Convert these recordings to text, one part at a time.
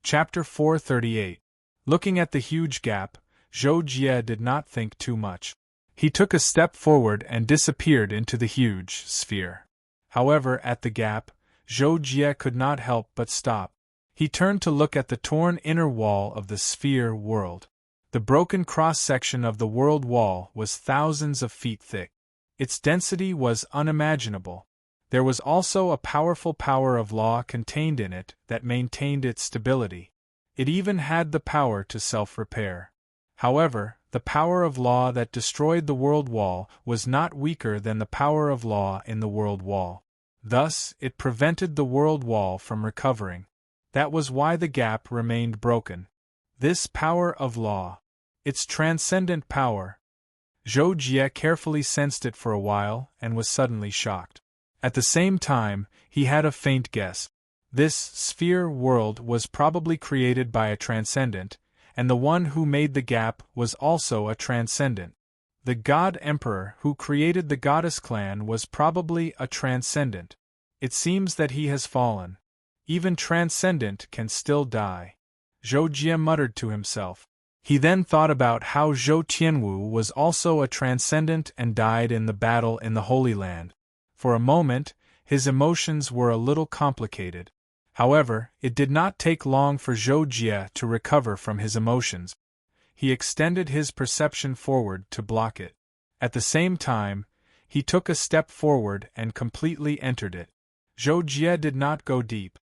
Chapter 438. Looking at the huge gap, Zhou Jie did not think too much. He took a step forward and disappeared into the huge sphere. However, at the gap, Zhou Jie could not help but stop. He turned to look at the torn inner wall of the sphere world. The broken cross-section of the world wall was thousands of feet thick. Its density was unimaginable. There was also a powerful power of law contained in it that maintained its stability. It even had the power to self-repair. However, the power of law that destroyed the world wall was not weaker than the power of law in the world wall. Thus, it prevented the world wall from recovering. That was why the gap remained broken. This power of law. Its transcendent power. Zhou Jie carefully sensed it for a while and was suddenly shocked. At the same time, he had a faint guess. This sphere world was probably created by a transcendent, and the one who made the gap was also a transcendent. The God Emperor who created the Goddess clan was probably a transcendent. It seems that he has fallen. Even transcendent can still die. Zhou Jie muttered to himself. He then thought about how Zhou Tianwu was also a transcendent and died in the battle in the Holy Land. For a moment, his emotions were a little complicated. However, it did not take long for Zhou Jie to recover from his emotions. He extended his perception forward to block it. At the same time, he took a step forward and completely entered it. Zhou Jie did not go deep.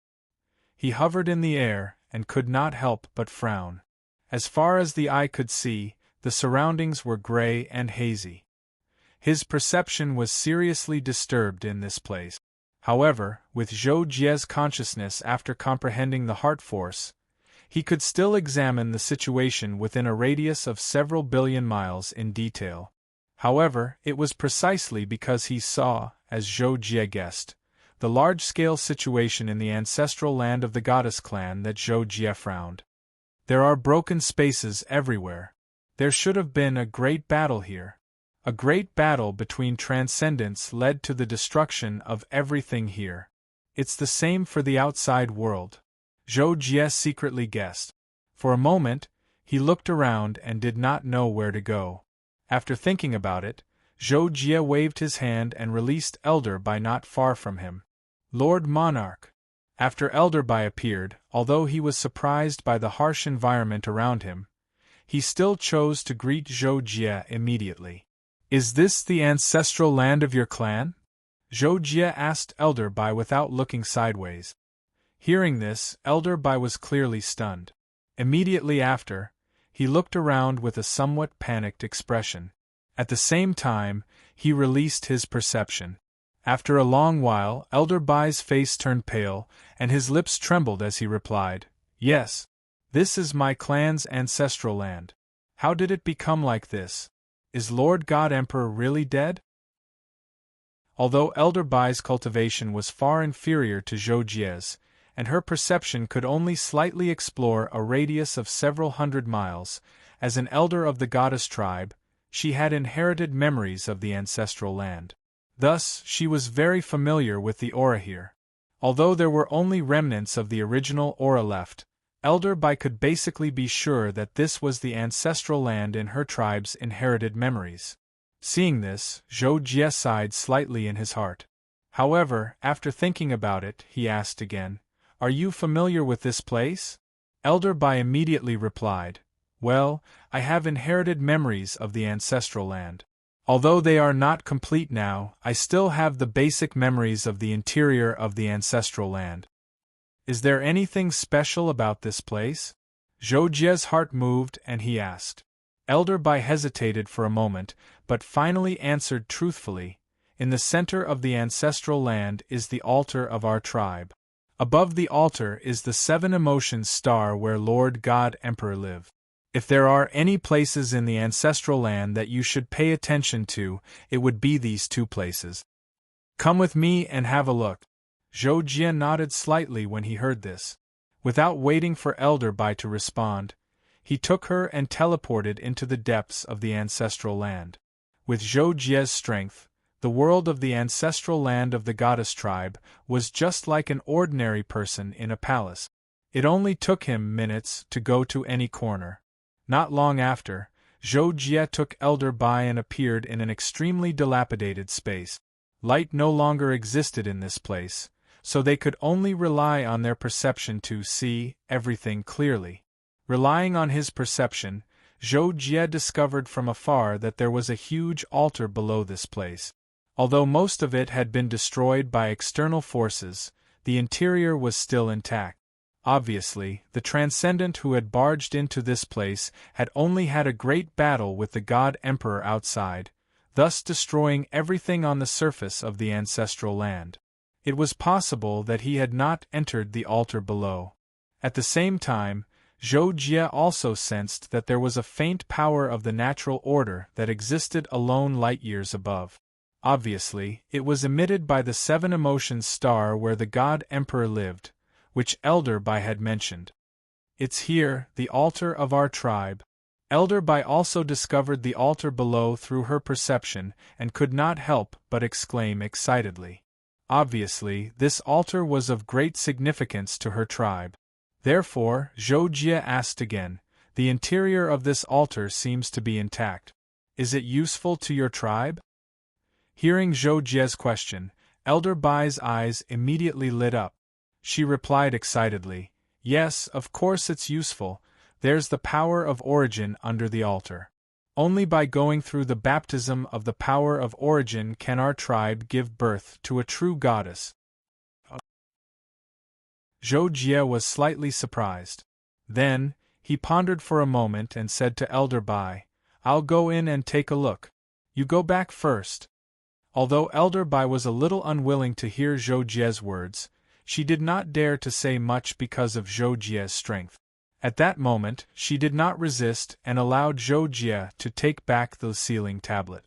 He hovered in the air and could not help but frown. As far as the eye could see, the surroundings were gray and hazy. His perception was seriously disturbed in this place. However, with Zhou Jie's consciousness after comprehending the heart force, he could still examine the situation within a radius of several billion miles in detail. However, it was precisely because he saw, as Zhou Jie guessed, the large-scale situation in the ancestral land of the Goddess clan that Zhou Jie frowned. There are broken spaces everywhere. There should have been a great battle here. A great battle between transcendents led to the destruction of everything here. It's the same for the outside world. Zhou Jie secretly guessed. For a moment, he looked around and did not know where to go. After thinking about it, Zhou Jie waved his hand and released Elder Bai not far from him. Lord Monarch. After Elder Bai appeared, although he was surprised by the harsh environment around him, he still chose to greet Zhou Jie immediately. Is this the ancestral land of your clan? Zhou Jie asked Elder Bai without looking sideways. Hearing this, Elder Bai was clearly stunned. Immediately after, he looked around with a somewhat panicked expression. At the same time, he released his perception. After a long while, Elder Bai's face turned pale, and his lips trembled as he replied, "Yes, this is my clan's ancestral land. How did it become like this? Is Lord God Emperor really dead?" Although Elder Bai's cultivation was far inferior to Zhou Jie's, and her perception could only slightly explore a radius of several hundred miles, as an elder of the goddess tribe, she had inherited memories of the ancestral land. Thus, she was very familiar with the aura here. Although there were only remnants of the original aura left, Elder Bai could basically be sure that this was the ancestral land in her tribe's inherited memories. Seeing this, Zhou Jie sighed slightly in his heart. However, after thinking about it, he asked again, "Are you familiar with this place?" Elder Bai immediately replied, "Well, I have inherited memories of the ancestral land. Although they are not complete now, I still have the basic memories of the interior of the ancestral land." Is there anything special about this place? Zhou Jie's heart moved and he asked. Elder Bai hesitated for a moment, but finally answered truthfully, "In the center of the ancestral land is the altar of our tribe. Above the altar is the seven emotions star where Lord God Emperor live. If there are any places in the ancestral land that you should pay attention to, it would be these two places. Come with me and have a look." Zhou Jie nodded slightly when he heard this. Without waiting for Elder Bai to respond, he took her and teleported into the depths of the ancestral land. With Zhou Jie's strength, the world of the ancestral land of the goddess tribe was just like an ordinary person in a palace. It only took him minutes to go to any corner. Not long after, Zhou Jie took Elder Bai and appeared in an extremely dilapidated space. Light no longer existed in this place, so they could only rely on their perception to see everything clearly. Relying on his perception, Zhou Jie discovered from afar that there was a huge altar below this place. Although most of it had been destroyed by external forces, the interior was still intact. Obviously, the Transcendent who had barged into this place had only had a great battle with the God Emperor outside, thus destroying everything on the surface of the ancestral land. It was possible that he had not entered the altar below. At the same time, Zhou Jie also sensed that there was a faint power of the natural order that existed alone light-years above. Obviously, it was emitted by the Seven Emotions star where the God Emperor lived, which Elder Bai had mentioned. It's here, the altar of our tribe. Elder Bai also discovered the altar below through her perception and could not help but exclaim excitedly. Obviously, this altar was of great significance to her tribe. Therefore, Zhou Jie asked again, the interior of this altar seems to be intact. Is it useful to your tribe? Hearing Zhou Jie's question, Elder Bai's eyes immediately lit up. She replied excitedly, yes, of course it's useful, there's the power of origin under the altar. Only by going through the baptism of the power of origin can our tribe give birth to a true goddess. Zhou Jie was slightly surprised. Then, he pondered for a moment and said to Elder Bai, I'll go in and take a look. You go back first. Although Elder Bai was a little unwilling to hear Zhou Jie's words, she did not dare to say much because of Zhou Jie's strength. At that moment, she did not resist and allowed Zhou Jie to take back the sealing tablet.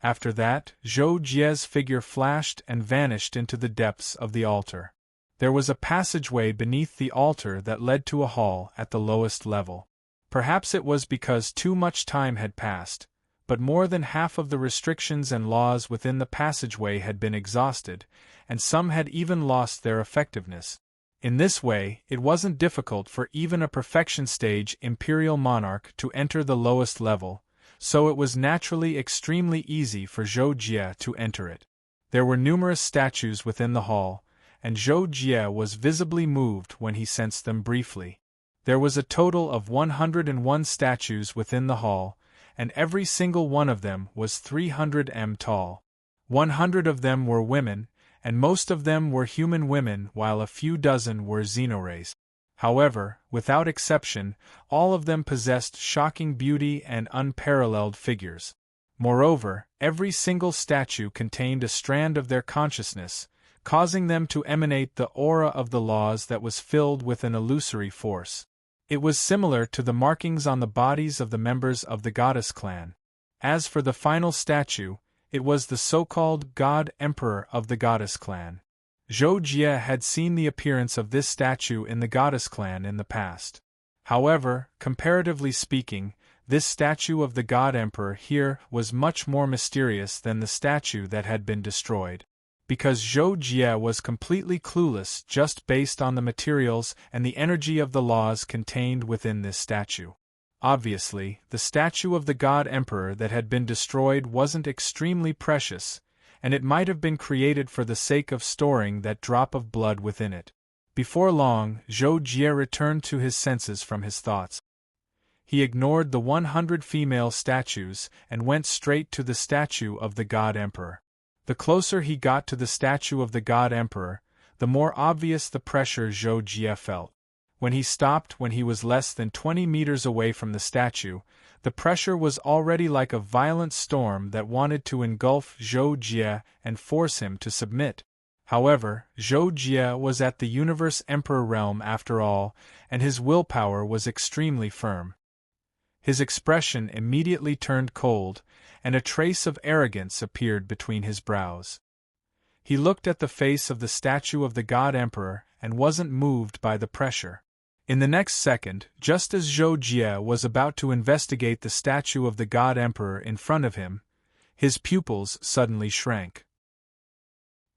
After that, Zhou Jie's figure flashed and vanished into the depths of the altar. There was a passageway beneath the altar that led to a hall at the lowest level. Perhaps it was because too much time had passed, but more than half of the restrictions and laws within the passageway had been exhausted, and some had even lost their effectiveness. In this way, it wasn't difficult for even a perfection stage imperial monarch to enter the lowest level, so it was naturally extremely easy for Zhou Jie to enter it. There were numerous statues within the hall, and Zhou Jie was visibly moved when he sensed them briefly. There was a total of 101 statues within the hall, and every single one of them was 300 m tall. 100 of them were women, and most of them were human women while a few dozen were xenorace. However, without exception, all of them possessed shocking beauty and unparalleled figures. Moreover, every single statue contained a strand of their consciousness, causing them to emanate the aura of the laws that was filled with an illusory force. It was similar to the markings on the bodies of the members of the goddess clan. As for the final statue, it was the so-called God Emperor of the goddess clan. Zhou Jie had seen the appearance of this statue in the goddess clan in the past. However, comparatively speaking, this statue of the God Emperor here was much more mysterious than the statue that had been destroyed. Because Zhou Jie was completely clueless just based on the materials and the energy of the laws contained within this statue. Obviously, the statue of the God Emperor that had been destroyed wasn't extremely precious, and it might have been created for the sake of storing that drop of blood within it. Before long, Zhou Jie returned to his senses from his thoughts. He ignored the 100 female statues and went straight to the statue of the God Emperor. The closer he got to the statue of the God Emperor, the more obvious the pressure Zhou Jie felt. When he stopped when he was less than 20 meters away from the statue, the pressure was already like a violent storm that wanted to engulf Zhou Jie and force him to submit. However, Zhou Jie was at the Universe Emperor realm after all, and his willpower was extremely firm. His expression immediately turned cold, and a trace of arrogance appeared between his brows. He looked at the face of the statue of the God Emperor and wasn't moved by the pressure. In the next second, just as Zhou Jie was about to investigate the statue of the God Emperor in front of him, his pupils suddenly shrank.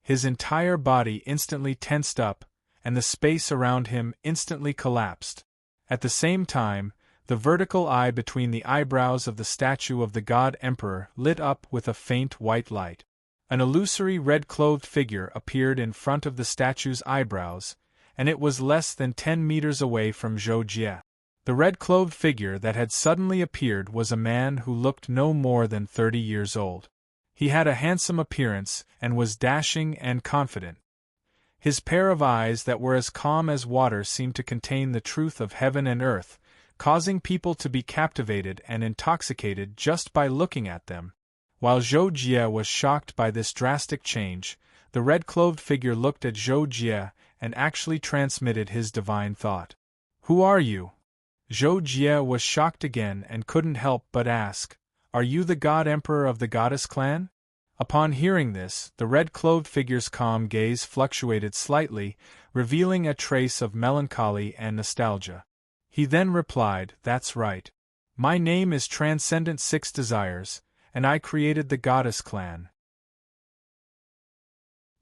His entire body instantly tensed up, and the space around him instantly collapsed. At the same time, the vertical eye between the eyebrows of the statue of the God Emperor lit up with a faint white light. An illusory red-clothed figure appeared in front of the statue's eyebrows, and it was less than 10 meters away from Zhou Jie. The red-clothed figure that had suddenly appeared was a man who looked no more than 30 years old. He had a handsome appearance and was dashing and confident. His pair of eyes that were as calm as water seemed to contain the truth of heaven and earth, causing people to be captivated and intoxicated just by looking at them. While Zhou Jie was shocked by this drastic change, the red-clothed figure looked at Zhou Jie and actually transmitted his divine thought. "Who are you?" Zhou Jie was shocked again and couldn't help but ask, "Are you the God Emperor of the Goddess clan?" Upon hearing this, the red-clothed figure's calm gaze fluctuated slightly, revealing a trace of melancholy and nostalgia. He then replied, "That's right. My name is Transcendent Six Desires, and I created the Goddess clan."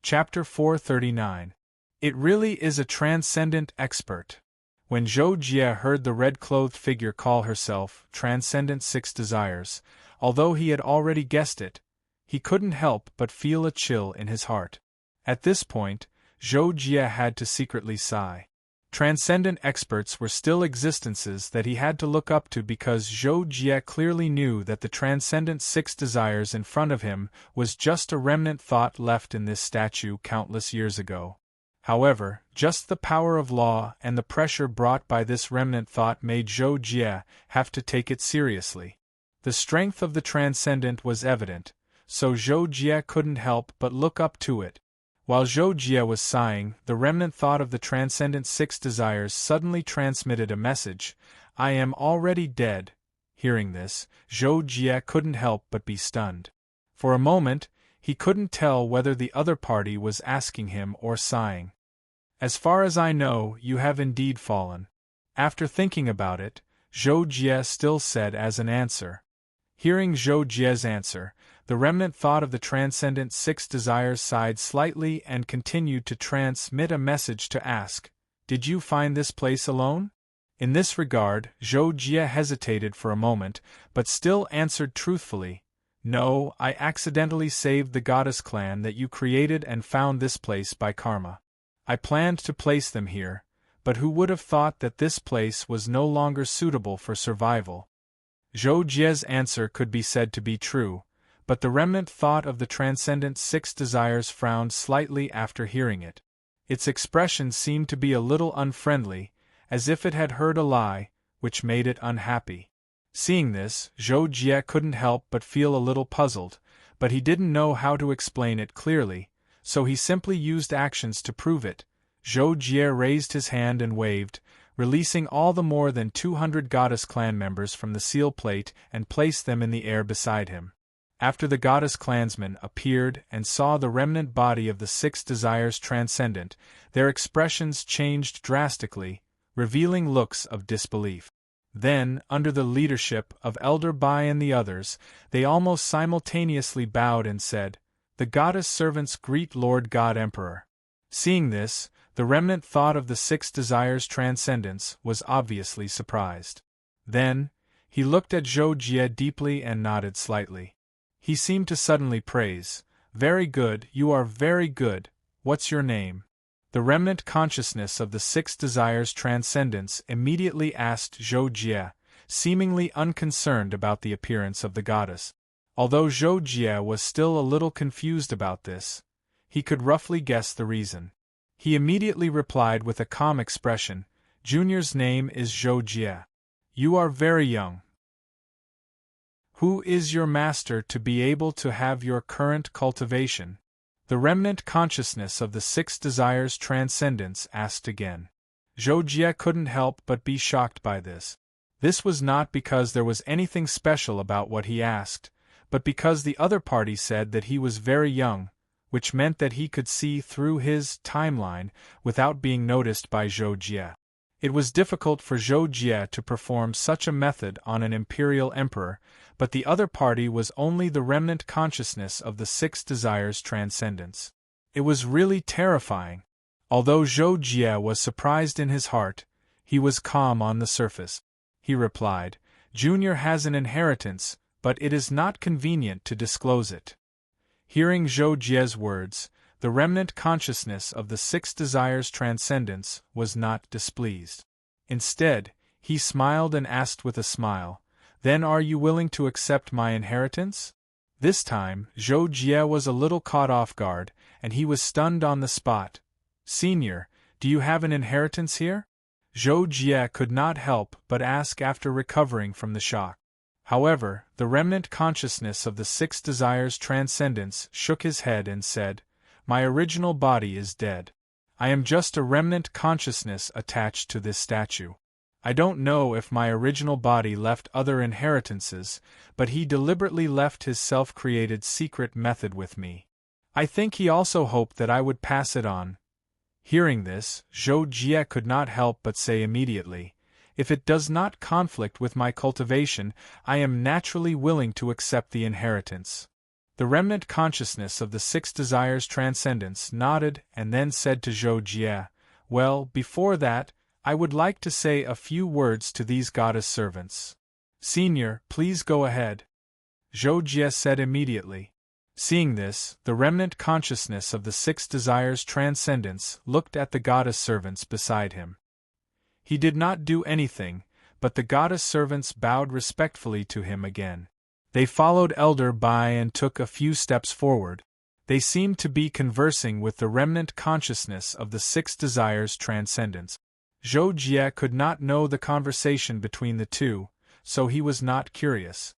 Chapter 439. It really is a transcendent expert. When Zhou Jie heard the red-clothed figure call herself Transcendent Six Desires, although he had already guessed it, he couldn't help but feel a chill in his heart. At this point, Zhou Jie had to secretly sigh. Transcendent experts were still existences that he had to look up to because Zhou Jie clearly knew that the Transcendent Six Desires in front of him was just a remnant thought left in this statue countless years ago. However, just the power of law and the pressure brought by this remnant thought made Zhou Jie have to take it seriously. The strength of the Transcendent was evident, so Zhou Jie couldn't help but look up to it. While Zhou Jie was sighing, the remnant thought of the Transcendent Six Desires suddenly transmitted a message, "I am already dead." Hearing this, Zhou Jie couldn't help but be stunned. For a moment, he couldn't tell whether the other party was asking him or sighing. "As far as I know, you have indeed fallen." After thinking about it, Zhou Jie still said as an answer. Hearing Zhou Jie's answer, the remnant thought of the Transcendent Six Desires sighed slightly and continued to transmit a message to ask, "Did you find this place alone?" In this regard, Zhou Jie hesitated for a moment, but still answered truthfully, "No, I accidentally saved the Goddess clan that you created and found this place by karma. I planned to place them here, but who would have thought that this place was no longer suitable for survival?" Zhou Jie's answer could be said to be true, but the remnant thought of the Transcendent Six Desires frowned slightly after hearing it. Its expression seemed to be a little unfriendly, as if it had heard a lie, which made it unhappy. Seeing this, Zhou Jie couldn't help but feel a little puzzled, but he didn't know how to explain it clearly, so he simply used actions to prove it. Zhou Jie raised his hand and waved, releasing all the more than 200 Goddess clan members from the seal plate and placed them in the air beside him. After the Goddess clansmen appeared and saw the remnant body of the Six Desires Transcendent, their expressions changed drastically, revealing looks of disbelief. Then, under the leadership of Elder Bai and the others, they almost simultaneously bowed and said, "The Goddess servants greet Lord God Emperor." Seeing this, the remnant thought of the Six Desires Transcendence was obviously surprised. Then, he looked at Zhou Jie deeply and nodded slightly. He seemed to suddenly praise, "Very good, you are very good, what's your name?" The remnant consciousness of the Six Desires Transcendence immediately asked Zhou Jie, seemingly unconcerned about the appearance of the goddess. Although Zhou Jie was still a little confused about this, he could roughly guess the reason. He immediately replied with a calm expression, "Junior's name is Zhou Jie. You are very young. Who is your master to be able to have your current cultivation?" The remnant consciousness of the Six Desires Transcendence asked again. Zhou Jie couldn't help but be shocked by this. This was not because there was anything special about what he asked, but because the other party said that he was very young, which meant that he could see through his timeline without being noticed by Zhou Jie. It was difficult for Zhou Jie to perform such a method on an imperial emperor, but the other party was only the remnant consciousness of the Six Desires Transcendence. It was really terrifying. Although Zhou Jie was surprised in his heart, he was calm on the surface. He replied, "Junior has an inheritance, but it is not convenient to disclose it." Hearing Zhou Jie's words, the remnant consciousness of the six desires transcendence was not displeased. Instead, he smiled and asked with a smile, "Then are you willing to accept my inheritance?" This time, Zhou Jie was a little caught off guard, and he was stunned on the spot. "Senior, do you have an inheritance here?" Zhou Jie could not help but ask after recovering from the shock. However, the remnant consciousness of the six desires transcendence shook his head and said, "My original body is dead. I am just a remnant consciousness attached to this statue. I don't know if my original body left other inheritances, but he deliberately left his self-created secret method with me. I think he also hoped that I would pass it on." Hearing this, Zhou Jie could not help but say immediately, "If it does not conflict with my cultivation, I am naturally willing to accept the inheritance." The remnant consciousness of the six desires transcendence nodded and then said to Zhou Jie, "Well, before that, I would like to say a few words to these goddess servants." "Senior, please go ahead," Zhou Jie said immediately. Seeing this, the remnant consciousness of the six desires transcendence looked at the goddess servants beside him. He did not do anything, but the goddess servants bowed respectfully to him again. They followed Elder Bai and took a few steps forward. They seemed to be conversing with the remnant consciousness of the six desires transcendence. Zhou Jie could not know the conversation between the two, so he was not curious.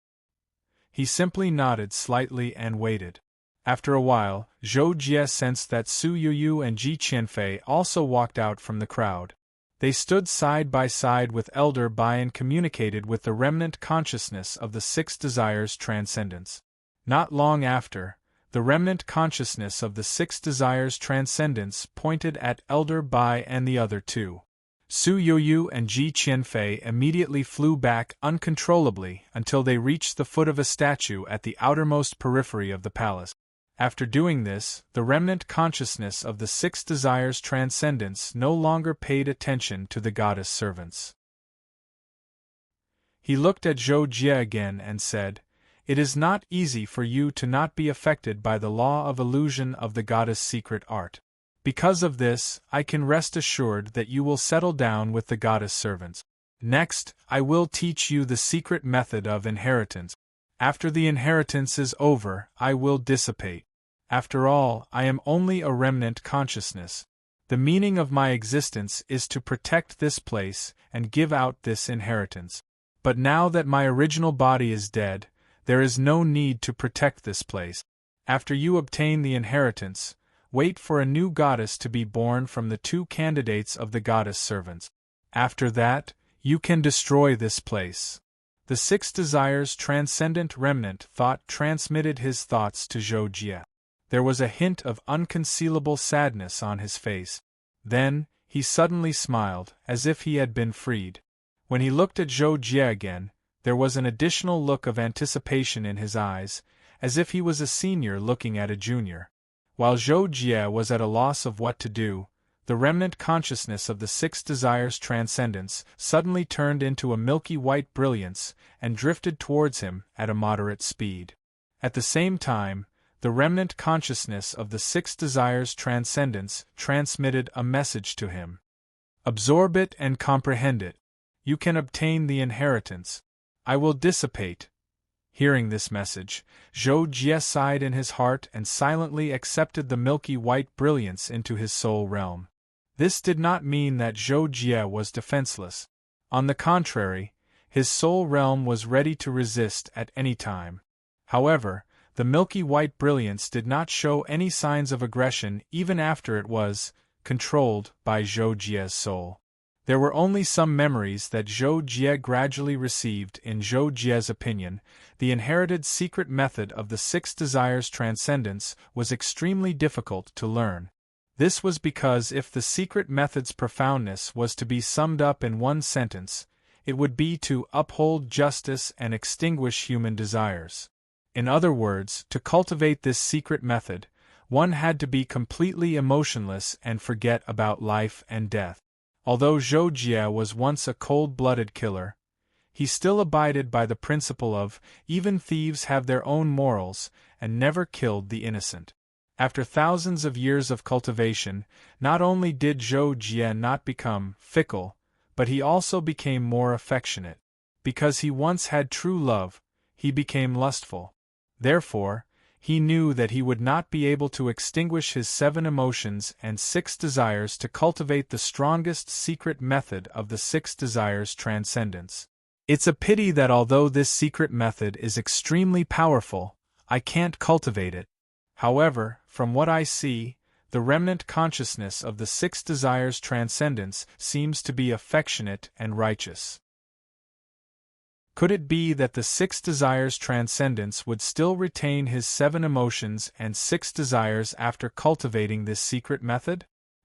He simply nodded slightly and waited. After a while, Zhou Jie sensed that Su Yuyu and Ji Qianfei also walked out from the crowd. They stood side by side with Elder Bai and communicated with the remnant consciousness of the six desires transcendence. Not long after, the remnant consciousness of the six desires transcendence pointed at Elder Bai and the other two. Su Yuyu and Ji Qianfei immediately flew back uncontrollably until they reached the foot of a statue at the outermost periphery of the palace. After doing this, the remnant consciousness of the six desires transcendence no longer paid attention to the goddess servants. He looked at Zhou Jie again and said, "It is not easy for you to not be affected by the law of illusion of the goddess' secret art. Because of this, I can rest assured that you will settle down with the goddess servants. Next, I will teach you the secret method of inheritance. After the inheritance is over, I will dissipate. After all, I am only a remnant consciousness. The meaning of my existence is to protect this place and give out this inheritance. But now that my original body is dead, there is no need to protect this place. After you obtain the inheritance, wait for a new goddess to be born from the two candidates of the goddess servants. After that, you can destroy this place." The six desires transcendent remnant thought transmitted his thoughts to Zhou Jie. There was a hint of unconcealable sadness on his face. Then, he suddenly smiled, as if he had been freed. When he looked at Zhou Jie again, there was an additional look of anticipation in his eyes, as if he was a senior looking at a junior. While Zhou Jie was at a loss of what to do, the remnant consciousness of the six desires transcendence suddenly turned into a milky white brilliance and drifted towards him at a moderate speed. At the same time, the remnant consciousness of the six desires transcendence transmitted a message to him. "Absorb it and comprehend it. You can obtain the inheritance. I will dissipate." Hearing this message, Zhou Jie sighed in his heart and silently accepted the milky white brilliance into his soul realm. This did not mean that Zhou Jie was defenseless. On the contrary, his soul realm was ready to resist at any time. However, the milky white brilliance did not show any signs of aggression even after it was controlled by Zhou Jie's soul. There were only some memories that Zhou Jie gradually received. In Zhou Jie's opinion, the inherited secret method of the six desires transcendence was extremely difficult to learn. This was because if the secret method's profoundness was to be summed up in one sentence, it would be to uphold justice and extinguish human desires. In other words, to cultivate this secret method, One had to be completely emotionless and forget about life and death. Although Zhou Jie was once a cold-blooded killer, he still abided by the principle of, even thieves have their own morals, and never killed the innocent. After thousands of years of cultivation, not only did Zhou Jie not become fickle, but he also became more affectionate. Because he once had true love, he became lustful. Therefore, he knew that he would not be able to extinguish his 7 emotions and 6 desires to cultivate the strongest secret method of the 6 desires transcendence. It's a pity that although this secret method is extremely powerful, I can't cultivate it. However, from what I see, the remnant consciousness of the 6 desires transcendence seems to be affectionate and righteous. Could it be that the 6 desires transcendence would still retain his 7 emotions and 6 desires after cultivating this secret method?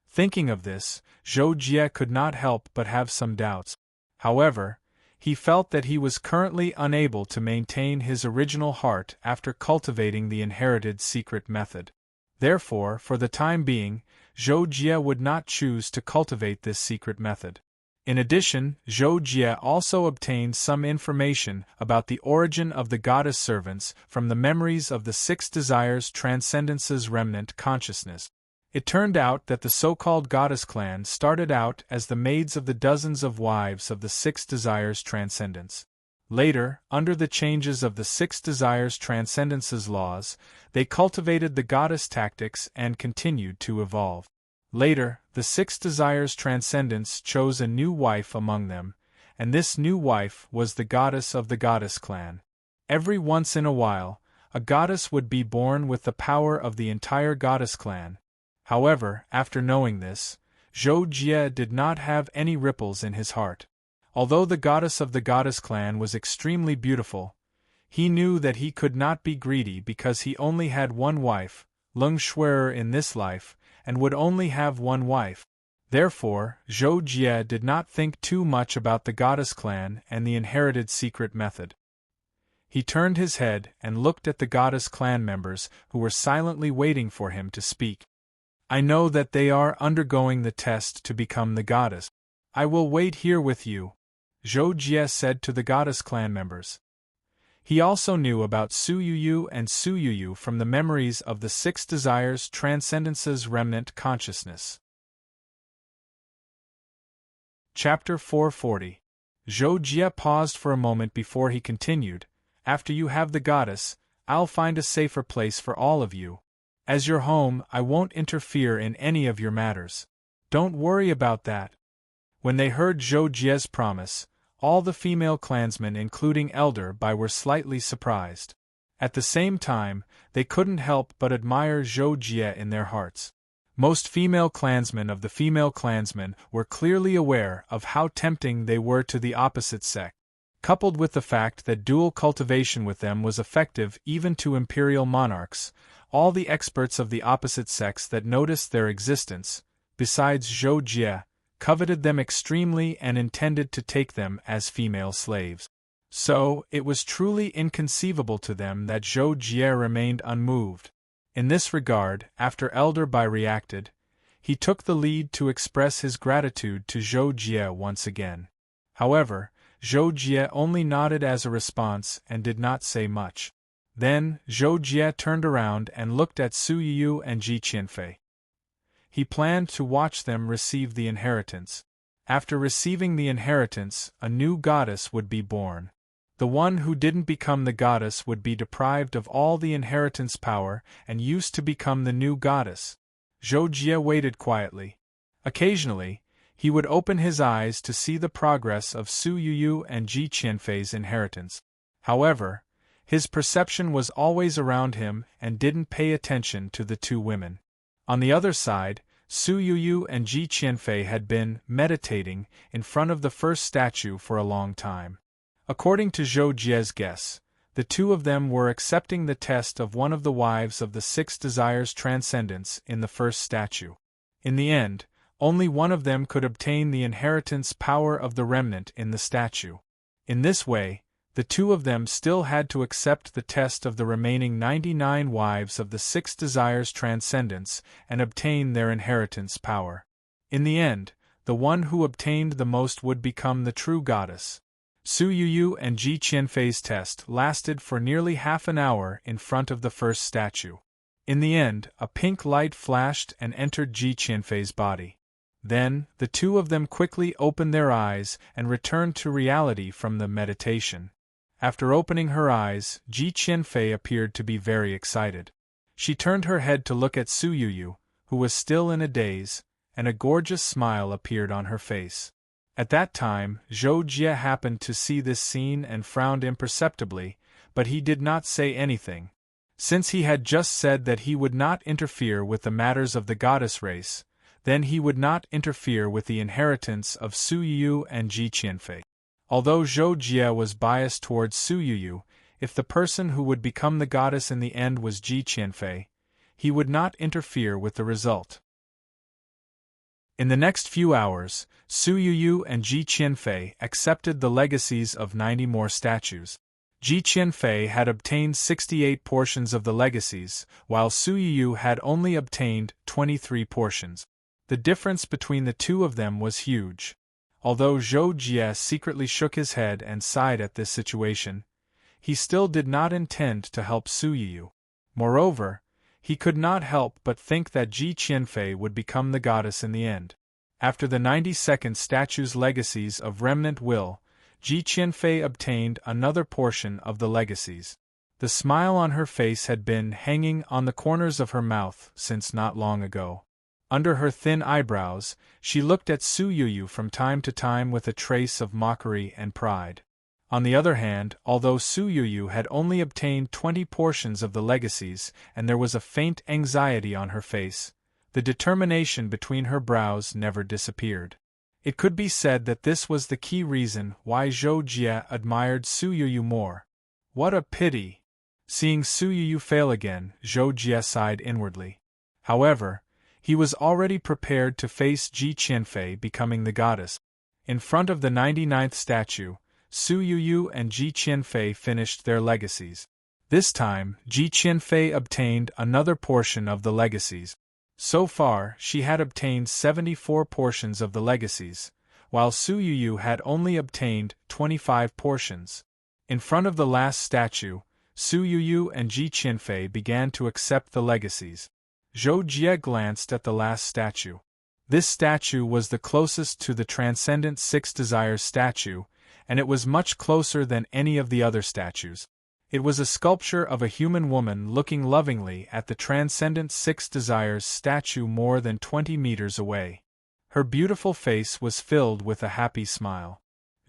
Thinking of this, Zhou Jie could not help but have some doubts. However, he felt that he was currently unable to maintain his original heart after cultivating the inherited secret method. Therefore, for the time being, Zhou Jie would not choose to cultivate this secret method. In addition, Zhou Jie also obtained some information about the origin of the goddess servants from the memories of the 6 desires transcendence's remnant consciousness. It turned out that the so-called goddess clan started out as the maids of the dozens of wives of the 6 desires transcendence. Later, under the changes of the 6 desires transcendence's laws, they cultivated the goddess tactics and continued to evolve. Later, the 6 desires transcendence chose a new wife among them, and this new wife was the goddess of the goddess clan. Every once in a while, a goddess would be born with the power of the entire goddess clan. However, after knowing this, Zhou Jie did not have any ripples in his heart. Although the goddess of the goddess clan was extremely beautiful, he knew that he could not be greedy because he only had one wife, Leng Shuer, in this life, and would only have one wife. Therefore, Zhou Jie did not think too much about the goddess clan and the inherited secret method. He turned his head and looked at the goddess clan members who were silently waiting for him to speak. I know that they are undergoing the test to become the goddess. I will wait here with you, Zhou Jie said to the goddess clan members. He also knew about Su Yuyu and Su Yuyu from the memories of the 6 desires transcendence's remnant consciousness. Chapter 440. Zhou Jie paused for a moment before he continued. After you have the goddess, I'll find a safer place for all of you. As your home, I won't interfere in any of your matters. Don't worry about that. When they heard Zhou Jie's promise, all the female clansmen including Elder Bai were slightly surprised. At the same time, they couldn't help but admire Zhou Jie in their hearts. Most female clansmen of the female clansmen were clearly aware of how tempting they were to the opposite sex. Coupled with the fact that dual cultivation with them was effective even to imperial monarchs, all the experts of the opposite sex that noticed their existence, besides Zhou Jie, coveted them extremely and intended to take them as female slaves. So, it was truly inconceivable to them that Zhou Jie remained unmoved. In this regard, after Elder Bai reacted, he took the lead to express his gratitude to Zhou Jie once again. However, Zhou Jie only nodded as a response and did not say much. Then, Zhou Jie turned around and looked at Su Yuyu and Ji Qianfei. He planned to watch them receive the inheritance. After receiving the inheritance, a new goddess would be born. The one who didn't become the goddess would be deprived of all the inheritance power and used to become the new goddess. Zhou Jie waited quietly. Occasionally, he would open his eyes to see the progress of Su Yuyu and Ji Qianfei's inheritance. However, his perception was always around him and didn't pay attention to the 2 women. On the other side, Su Yuyu and Ji Qianfei had been meditating in front of the first statue for a long time. According to Zhou Jie's guess, the 2 of them were accepting the test of one of the wives of the 6 desires transcendence in the first statue. In the end, only one of them could obtain the inheritance power of the remnant in the statue. In this way, The two of them still had to accept the test of the remaining 99 wives of the Six Desires' transcendence and obtain their inheritance power. In the end, the one who obtained the most would become the true goddess. Su Yuyu and Ji Qianfei's test lasted for nearly half an hour in front of the first statue. In the end, a pink light flashed and entered Ji Qianfei's body. Then, the two of them quickly opened their eyes and returned to reality from the meditation. After opening her eyes, Ji Qianfei appeared to be very excited. She turned her head to look at Su Yuyu, who was still in a daze, and a gorgeous smile appeared on her face. At that time, Zhou Jie happened to see this scene and frowned imperceptibly, but he did not say anything. Since he had just said that he would not interfere with the matters of the goddess race, then he would not interfere with the inheritance of Su Yuyu and Ji Qianfei. Although Zhou Jie was biased towards Su Yuyu, if the person who would become the goddess in the end was Ji Qianfei, he would not interfere with the result. In the next few hours, Su Yuyu and Ji Qianfei accepted the legacies of 90 more statues. Ji Qianfei had obtained 68 portions of the legacies, while Su Yuyu had only obtained 23 portions. The difference between the two of them was huge. Although Zhou Jie secretly shook his head and sighed at this situation, he still did not intend to help Su Yuyu. Moreover, he could not help but think that Ji Qianfei would become the goddess in the end. After the 92nd statue's legacies of remnant will, Ji Qianfei obtained another portion of the legacies. The smile on her face had been hanging on the corners of her mouth since not long ago. Under her thin eyebrows, she looked at Su Yuyu from time to time with a trace of mockery and pride. On the other hand, although Su Yuyu had only obtained 20 portions of the legacies and there was a faint anxiety on her face, the determination between her brows never disappeared. It could be said that this was the key reason why Zhou Jie admired Su Yuyu more. What a pity! Seeing Su Yuyu fail again, Zhou Jie sighed inwardly. However, he was already prepared to face Ji Qianfei becoming the goddess. In front of the 99th statue, Su Yuyu and Ji Qianfei finished their legacies. This time, Ji Qianfei obtained another portion of the legacies. So far, she had obtained 74 portions of the legacies, while Su Yuyu had only obtained 25 portions. In front of the last statue, Su Yuyu and Ji Qianfei began to accept the legacies. Zhou Jie glanced at the last statue. This statue was the closest to the Transcendent Six Desires statue, and it was much closer than any of the other statues. It was a sculpture of a human woman looking lovingly at the Transcendent Six Desires statue more than 20 meters away. Her beautiful face was filled with a happy smile.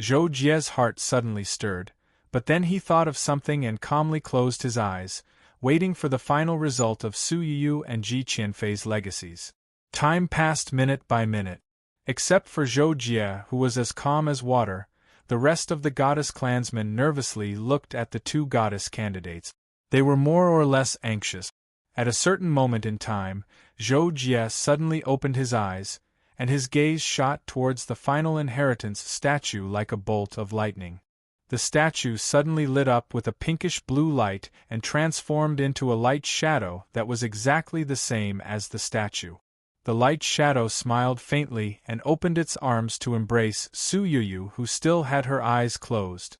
Zhou Jie's heart suddenly stirred, but then he thought of something and calmly closed his eyes, waiting for the final result of Su Yuyu and Ji Qianfei's legacies. Time passed minute by minute. Except for Zhou Jie, who was as calm as water, the rest of the goddess clansmen nervously looked at the two goddess candidates. They were more or less anxious. At a certain moment in time, Zhou Jie suddenly opened his eyes, and his gaze shot towards the final inheritance statue like a bolt of lightning. The statue suddenly lit up with a pinkish-blue light and transformed into a light shadow that was exactly the same as the statue. The light shadow smiled faintly and opened its arms to embrace Su Yuyu, who still had her eyes closed.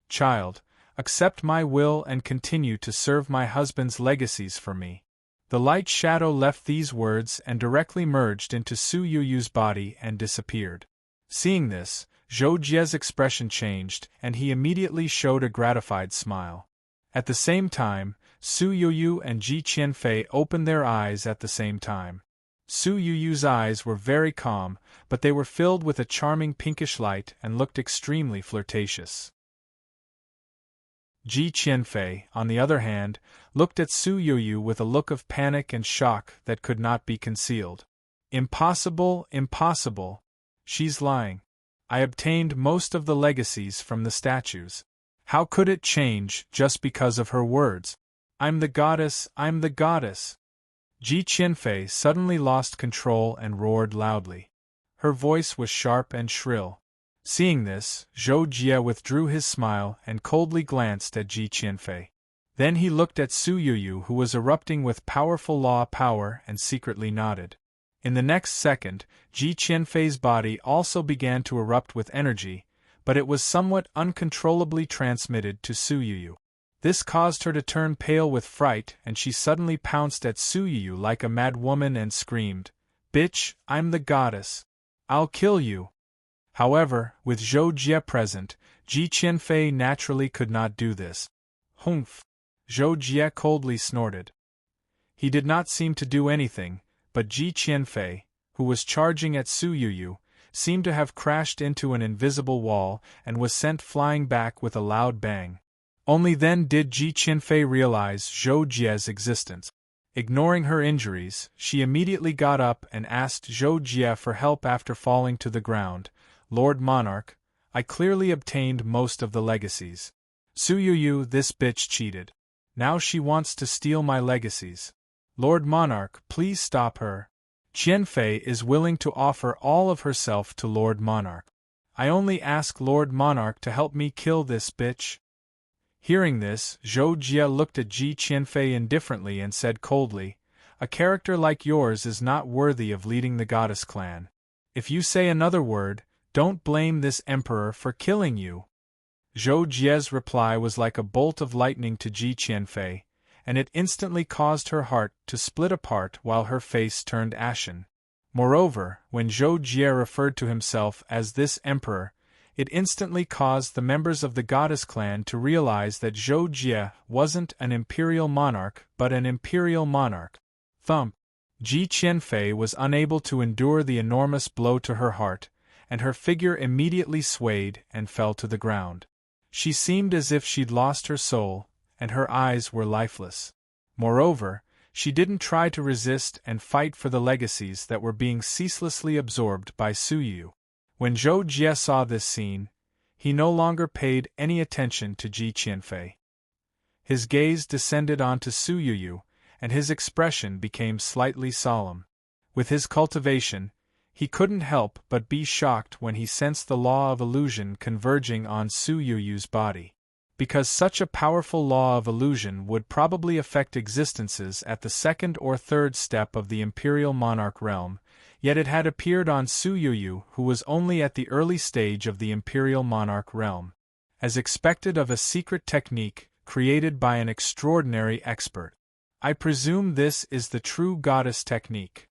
"Child, accept my will and continue to serve my husband's legacies for me." The light shadow left these words and directly merged into Su Yuyu's body and disappeared. Seeing this, Zhou Jie's expression changed, and he immediately showed a gratified smile. At the same time, Su Yuyu and Ji Qianfei opened their eyes at the same time. Su Yuyu's eyes were very calm, but they were filled with a charming pinkish light and looked extremely flirtatious. Ji Qianfei, on the other hand, looked at Su Yuyu with a look of panic and shock that could not be concealed. "Impossible, impossible. She's lying. I obtained most of the legacies from the statues. How could it change just because of her words? I'm the goddess, I'm the goddess." Ji Qianfei suddenly lost control and roared loudly. Her voice was sharp and shrill. Seeing this, Zhou Jie withdrew his smile and coldly glanced at Ji Qianfei. Then he looked at Su Yuyu, who was erupting with powerful law power, and secretly nodded. In the next second, Ji Qianfei's body also began to erupt with energy, but it was somewhat uncontrollably transmitted to Su Yuyu. This caused her to turn pale with fright, and she suddenly pounced at Su Yuyu like a mad woman and screamed, "Bitch, I'm the goddess. I'll kill you." However, with Zhou Jie present, Ji Qianfei naturally could not do this. "Humph!" Zhou Jie coldly snorted. He did not seem to do anything, but Ji Qianfei, who was charging at Su Yuyu, seemed to have crashed into an invisible wall and was sent flying back with a loud bang. Only then did Ji Qianfei realize Zhou Jie's existence. Ignoring her injuries, she immediately got up and asked Zhou Jie for help after falling to the ground. "Lord Monarch, I clearly obtained most of the legacies. Su Yuyu, this bitch cheated. Now she wants to steal my legacies. Lord Monarch, please stop her. Qianfei is willing to offer all of herself to Lord Monarch. I only ask Lord Monarch to help me kill this bitch." Hearing this, Zhou Jie looked at Ji Qianfei indifferently and said coldly, "A character like yours is not worthy of leading the goddess clan. If you say another word, don't blame this emperor for killing you." Zhou Jie's reply was like a bolt of lightning to Ji Qianfei, and it instantly caused her heart to split apart while her face turned ashen. Moreover, when Zhou Jie referred to himself as this emperor, it instantly caused the members of the goddess clan to realize that Zhou Jie wasn't an imperial monarch but an imperial monarch. Thump! Ji Qianfei was unable to endure the enormous blow to her heart, and her figure immediately swayed and fell to the ground. She seemed as if she'd lost her soul, and her eyes were lifeless. Moreover, she didn't try to resist and fight for the legacies that were being ceaselessly absorbed by Su Yu. When Zhou Jie saw this scene, he no longer paid any attention to Ji Qianfei. His gaze descended onto Su Yu, and his expression became slightly solemn. With his cultivation, he couldn't help but be shocked when he sensed the law of illusion converging on Su Yu's body. Because such a powerful law of illusion would probably affect existences at the second or third step of the imperial monarch realm, yet it had appeared on Su Yu, who was only at the early stage of the imperial monarch realm. As expected of a secret technique created by an extraordinary expert. I presume this is the true goddess technique.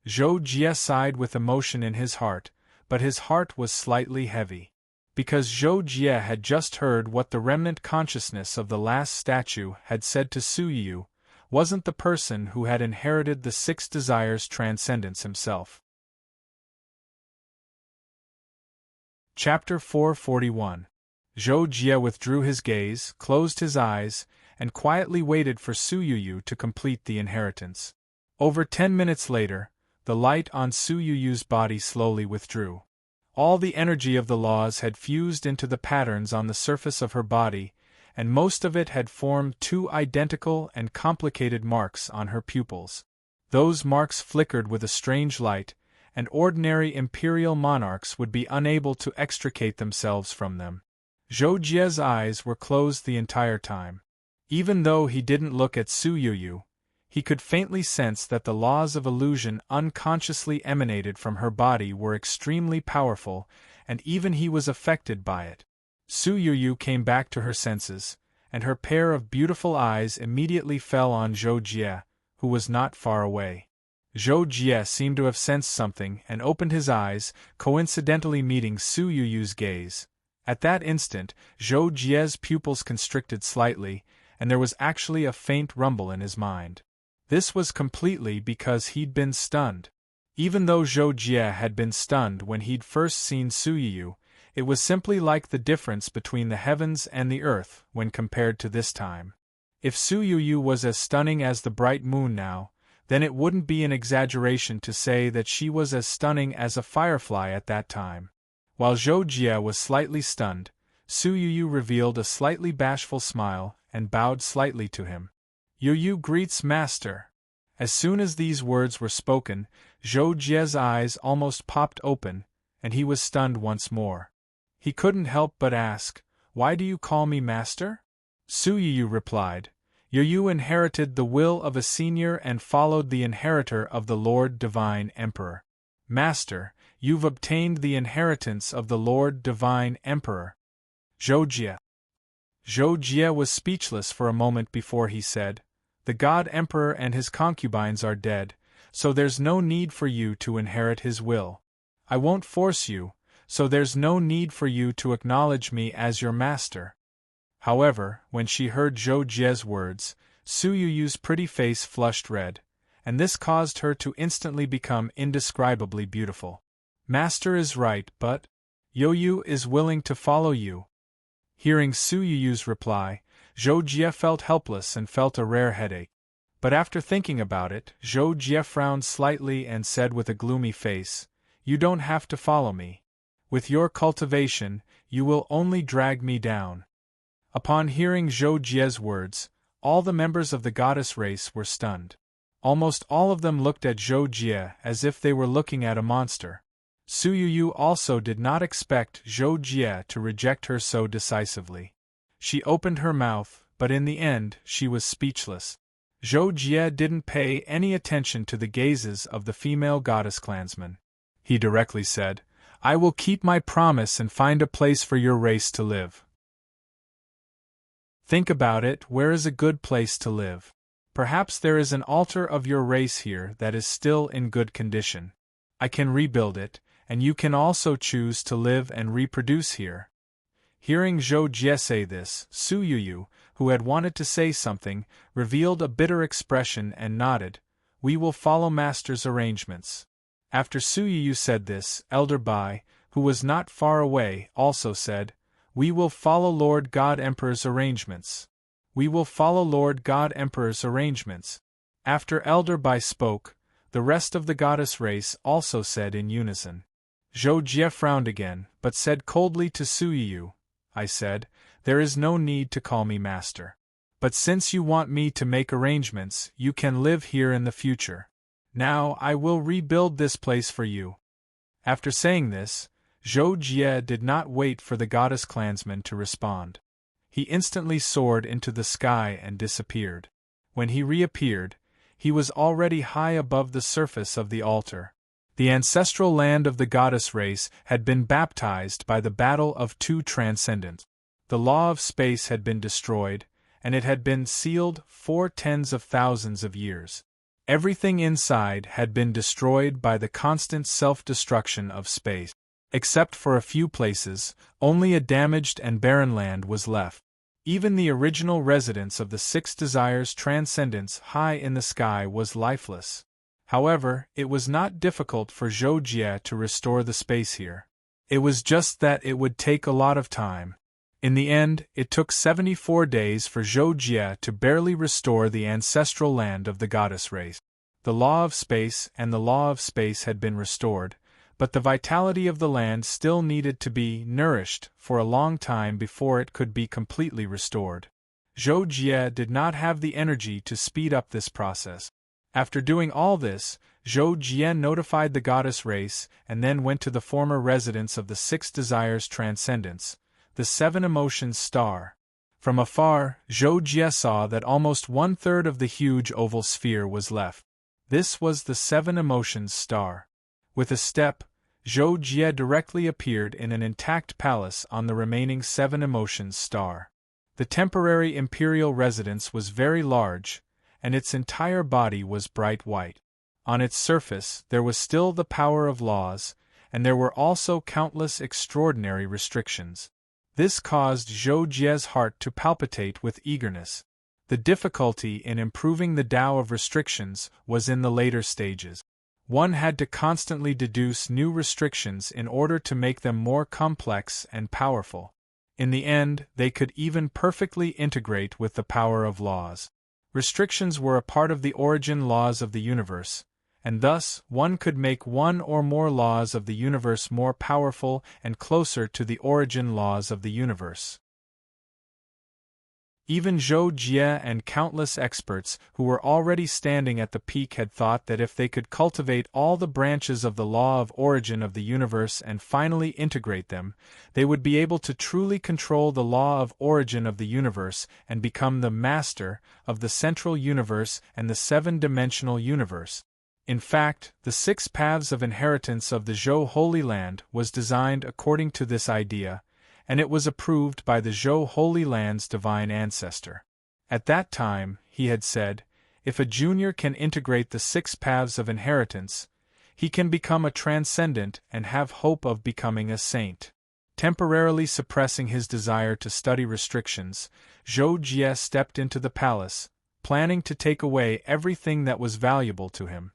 Zhou Jie sighed with emotion in his heart, but his heart was slightly heavy. Because Zhou Jie had just heard what the remnant consciousness of the last statue had said to Su Yu, wasn't the person who had inherited the six desires transcendence himself. Chapter 441. Zhou Jie withdrew his gaze, closed his eyes, and quietly waited for Su Yu to complete the inheritance. Over 10 minutes later, the light on Su Yu's body slowly withdrew. All the energy of the laws had fused into the patterns on the surface of her body, and most of it had formed two identical and complicated marks on her pupils. Those marks flickered with a strange light, and ordinary imperial monarchs would be unable to extricate themselves from them. Zhou Jie's eyes were closed the entire time. Even though he didn't look at Su Yu, he could faintly sense that the laws of illusion unconsciously emanated from her body were extremely powerful, and even he was affected by it. Su Yu came back to her senses, and her pair of beautiful eyes immediately fell on Zhou Jie, who was not far away. Zhou Jie seemed to have sensed something and opened his eyes, coincidentally meeting Su Yu's gaze. At that instant, Zhou Jie's pupils constricted slightly, and there was actually a faint rumble in his mind. This was completely because he'd been stunned. Even though Zhou Jie had been stunned when he'd first seen Su Yu, it was simply like the difference between the heavens and the earth when compared to this time. If Su Yu was as stunning as the bright moon now, then it wouldn't be an exaggeration to say that she was as stunning as a firefly at that time. While Zhou Jie was slightly stunned, Su Yu revealed a slightly bashful smile and bowed slightly to him. "Yu greets master." As soon as these words were spoken, Zhou Jie's eyes almost popped open, and he was stunned once more. He couldn't help but ask, "Why do you call me master?" Suyu replied, "You inherited the will of a senior and followed the inheritor of the Lord Divine Emperor. Master, you've obtained the inheritance of the Lord Divine Emperor." Zhou Jie was speechless for a moment before he said, "The God Emperor and his concubines are dead, so there's no need for you to inherit his will. I won't force you, so there's no need for you to acknowledge me as your master." However, when she heard Zhou Jie's words, Suyu's pretty face flushed red, and this caused her to instantly become indescribably beautiful. "Master is right, but Yu is willing to follow you." Hearing Suyu's reply, Zhou Jie felt helpless and felt a rare headache. But after thinking about it, Zhou Jie frowned slightly and said with a gloomy face, "You don't have to follow me. With your cultivation, you will only drag me down." Upon hearing Zhou Jie's words, all the members of the goddess race were stunned. Almost all of them looked at Zhou Jie as if they were looking at a monster. Suyu also did not expect Zhou Jie to reject her so decisively. She opened her mouth, but in the end she was speechless. Zhou Jie didn't pay any attention to the gazes of the female goddess clansmen. He directly said, "I will keep my promise and find a place for your race to live." "Think about it, where is a good place to live? Perhaps there is an altar of your race here that is still in good condition. I can rebuild it, and you can also choose to live and reproduce here." Hearing Zhou Jie say this, Suyu, who had wanted to say something, revealed a bitter expression and nodded, "We will follow Master's arrangements." After Suyu said this, Elder Bai, who was not far away, also said, "We will follow Lord God Emperor's arrangements. We will follow Lord God Emperor's arrangements." After Elder Bai spoke, the rest of the goddess race also said in unison. Zhou Jie frowned again, but said coldly to Suyu, "I said, there is no need to call me master. But since you want me to make arrangements, you can live here in the future. Now I will rebuild this place for you." After saying this, Zhou Jie did not wait for the goddess clansman to respond. He instantly soared into the sky and disappeared. When he reappeared, he was already high above the surface of the altar. The ancestral land of the goddess race had been baptized by the battle of two transcendents. The law of space had been destroyed, and it had been sealed for tens of thousands of years. Everything inside had been destroyed by the constant self-destruction of space. Except for a few places, only a damaged and barren land was left. Even the original residence of the Six Desires Transcendence high in the sky was lifeless. However, it was not difficult for Zhou Jie to restore the space here. It was just that it would take a lot of time. In the end, it took 74 days for Zhou Jie to barely restore the ancestral land of the goddess race. The law of space and the law of space had been restored, but the vitality of the land still needed to be nourished for a long time before it could be completely restored. Zhou Jie did not have the energy to speed up this process. After doing all this, Zhou Jie notified the goddess race and then went to the former residence of the Six Desires Transcendence, the Seven Emotions Star. From afar, Zhou Jie saw that almost one-third of the huge oval sphere was left. This was the Seven Emotions Star. With a step, Zhou Jie directly appeared in an intact palace on the remaining Seven Emotions Star. The temporary imperial residence was very large, and its entire body was bright white. On its surface there was still the power of laws, and there were also countless extraordinary restrictions. This caused Zhou Jie's heart to palpitate with eagerness. The difficulty in improving the Tao of restrictions was in the later stages. One had to constantly deduce new restrictions in order to make them more complex and powerful. In the end, they could even perfectly integrate with the power of laws. Restrictions were a part of the origin laws of the universe, and thus one could make one or more laws of the universe more powerful and closer to the origin laws of the universe. Even Zhou Jie and countless experts who were already standing at the peak had thought that if they could cultivate all the branches of the law of origin of the universe and finally integrate them, they would be able to truly control the law of origin of the universe and become the master of the central universe and the seven-dimensional universe. In fact, the 6 paths of inheritance of the Zhou Holy Land was designed according to this idea, and it was approved by the Zhou Holy Land's divine ancestor. At that time, he had said, if a junior can integrate the 6 paths of inheritance, he can become a transcendent and have hope of becoming a saint. Temporarily suppressing his desire to study restrictions, Zhou Jie stepped into the palace, planning to take away everything that was valuable to him.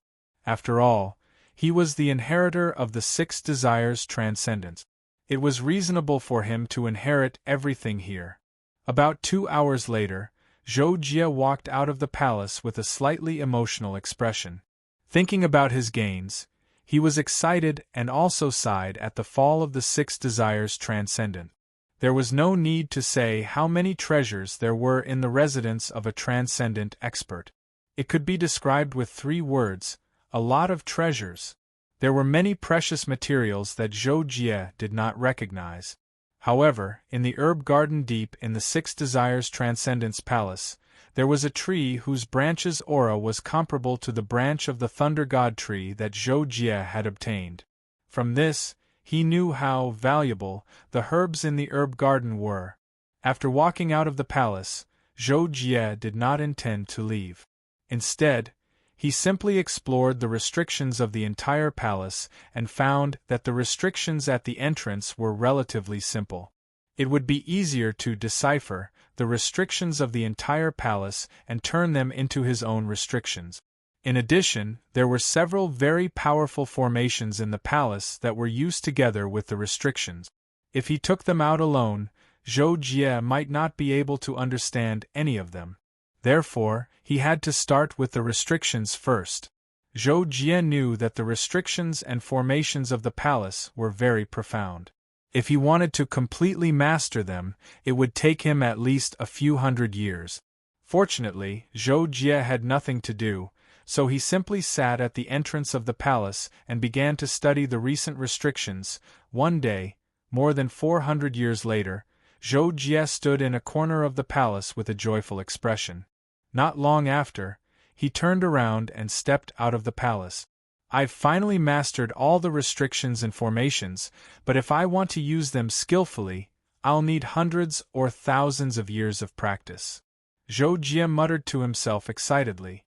After all, he was the inheritor of the 6 desires transcendence. It was reasonable for him to inherit everything here. About 2 hours later, Zhou Jie walked out of the palace with a slightly emotional expression. Thinking about his gains, he was excited and also sighed at the fall of the 6 desires transcendent. There was no need to say how many treasures there were in the residence of a transcendent expert. It could be described with 3 words: a lot of treasures. There were many precious materials that Zhou Jie did not recognize. However, in the herb garden deep in the 6 Desires Transcendence Palace, there was a tree whose branch's aura was comparable to the branch of the Thunder God tree that Zhou Jie had obtained. From this, he knew how valuable the herbs in the herb garden were. After walking out of the palace, Zhou Jie did not intend to leave. Instead, he simply explored the restrictions of the entire palace and found that the restrictions at the entrance were relatively simple. It would be easier to decipher the restrictions of the entire palace and turn them into his own restrictions. In addition, there were several very powerful formations in the palace that were used together with the restrictions. If he took them out alone, Zhou Jie might not be able to understand any of them. Therefore, he had to start with the restrictions first. Zhou Jie knew that the restrictions and formations of the palace were very profound. If he wanted to completely master them, it would take him at least a few hundred years. Fortunately, Zhou Jie had nothing to do, so he simply sat at the entrance of the palace and began to study the recent restrictions. One day, more than 400 years later, Zhou Jie stood in a corner of the palace with a joyful expression. Not long after, he turned around and stepped out of the palace. I've finally mastered all the restrictions and formations, but if I want to use them skillfully, I'll need hundreds or thousands of years of practice. Zhou Jie muttered to himself excitedly.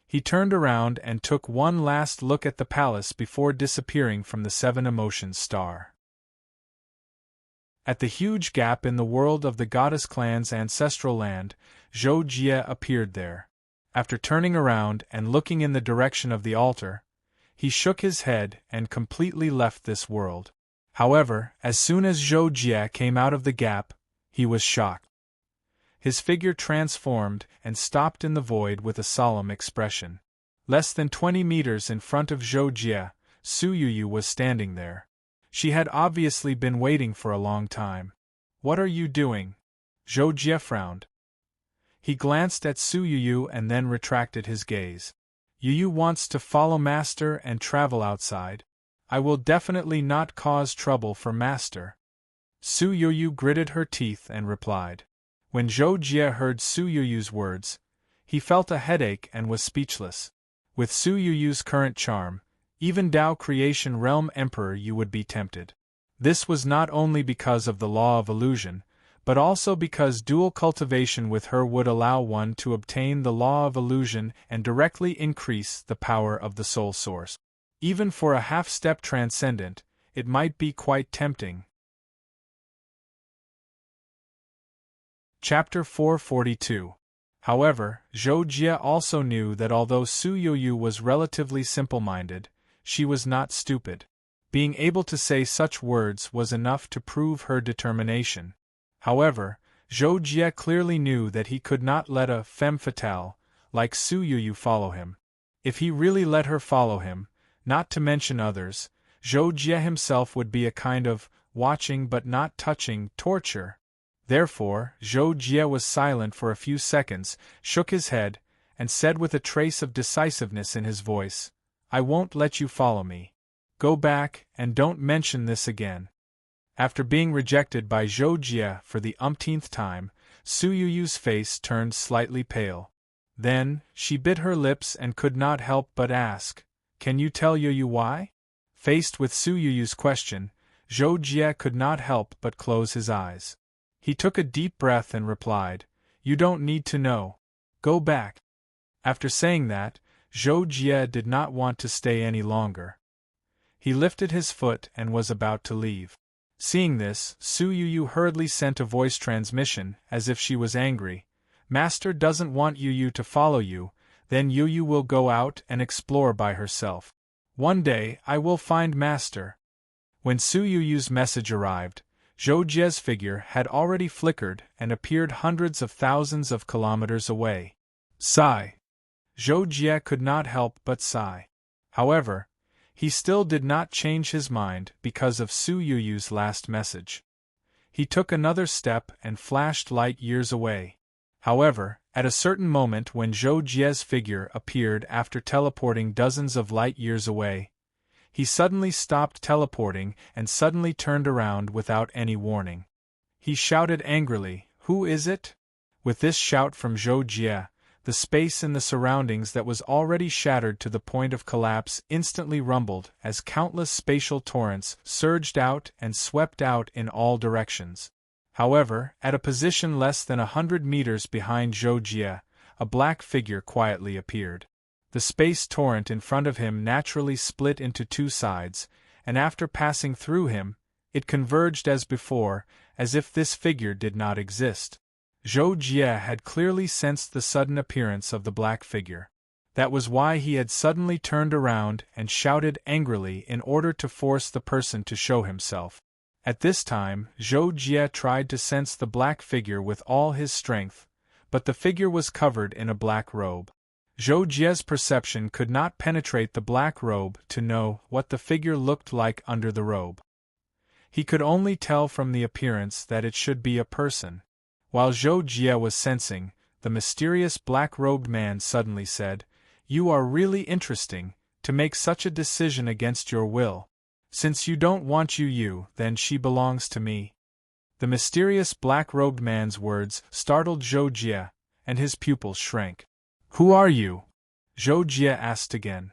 He turned around and took one last look at the palace before disappearing from the 7 Emotions star. At the huge gap in the world of the goddess clan's ancestral land, Zhou Jie appeared there. After turning around and looking in the direction of the altar, he shook his head and completely left this world. However, as soon as Zhou Jie came out of the gap, he was shocked. His figure transformed and stopped in the void with a solemn expression. Less than 20 meters in front of Zhou Jie, Su Yuyu was standing there. She had obviously been waiting for a long time. What are you doing? Zhou Jie frowned. He glanced at Su Yuyu and then retracted his gaze. Yuyu wants to follow Master and travel outside. I will definitely not cause trouble for Master. Su Yuyu gritted her teeth and replied. When Zhou Jie heard Su Yuyu's words, he felt a headache and was speechless. With Su Yuyu's current charm, even Tao Creation Realm Emperor you would be tempted. This was not only because of the law of illusion, but also because dual cultivation with her would allow one to obtain the law of illusion and directly increase the power of the soul source. Even for a half-step transcendent, it might be quite tempting. Chapter 442. However, Zhou Jie also knew that although Su Yuyu was relatively simple-minded, she was not stupid. Being able to say such words was enough to prove her determination. However, Zhou Jie clearly knew that he could not let a femme fatale like Su Yuyu follow him. If he really let her follow him, not to mention others, Zhou Jie himself would be a kind of watching but not touching torture. Therefore, Zhou Jie was silent for a few seconds, shook his head, and said with a trace of decisiveness in his voice, "I won't let you follow me. Go back, and don't mention this again." After being rejected by Zhou Jie for the umpteenth time, Su Yuyu's face turned slightly pale. Then, she bit her lips and could not help but ask, "Can you tell Yuyu why?" Faced with Su Yuyu's question, Zhou Jie could not help but close his eyes. He took a deep breath and replied, "You don't need to know. Go back." After saying that, Zhou Jie did not want to stay any longer. He lifted his foot and was about to leave. Seeing this, Su Yuyu hurriedly sent a voice transmission, as if she was angry. "Master doesn't want Yuyu to follow you, then Yuyu will go out and explore by herself. One day I will find Master." When Su Yuyu's message arrived, Zhou Jie's figure had already flickered and appeared hundreds of thousands of kilometers away. Sigh. Zhou Jie could not help but sigh. However, he still did not change his mind because of Su Yuyu's last message. He took another step and flashed light years away. However, at a certain moment when Zhou Jie's figure appeared after teleporting dozens of light years away, he suddenly stopped teleporting and suddenly turned around without any warning. He shouted angrily, "Who is it?" With this shout from Zhou Jie, the space in the surroundings that was already shattered to the point of collapse instantly rumbled as countless spatial torrents surged out and swept out in all directions. However, at a position less than 100 meters behind Zhou Jie, a black figure quietly appeared. The space torrent in front of him naturally split into two sides, and after passing through him, it converged as before, as if this figure did not exist. Zhou Jie had clearly sensed the sudden appearance of the black figure. That was why he had suddenly turned around and shouted angrily in order to force the person to show himself. At this time, Zhou Jie tried to sense the black figure with all his strength, but the figure was covered in a black robe. Zhou Jie's perception could not penetrate the black robe to know what the figure looked like under the robe. He could only tell from the appearance that it should be a person. While Zhou Jie was sensing, the mysterious black-robed man suddenly said, "You are really interesting, to make such a decision against your will. Since you don't want Yuyu, then she belongs to me." The mysterious black-robed man's words startled Zhou Jie, and his pupils shrank. "Who are you?" Zhou Jie asked again.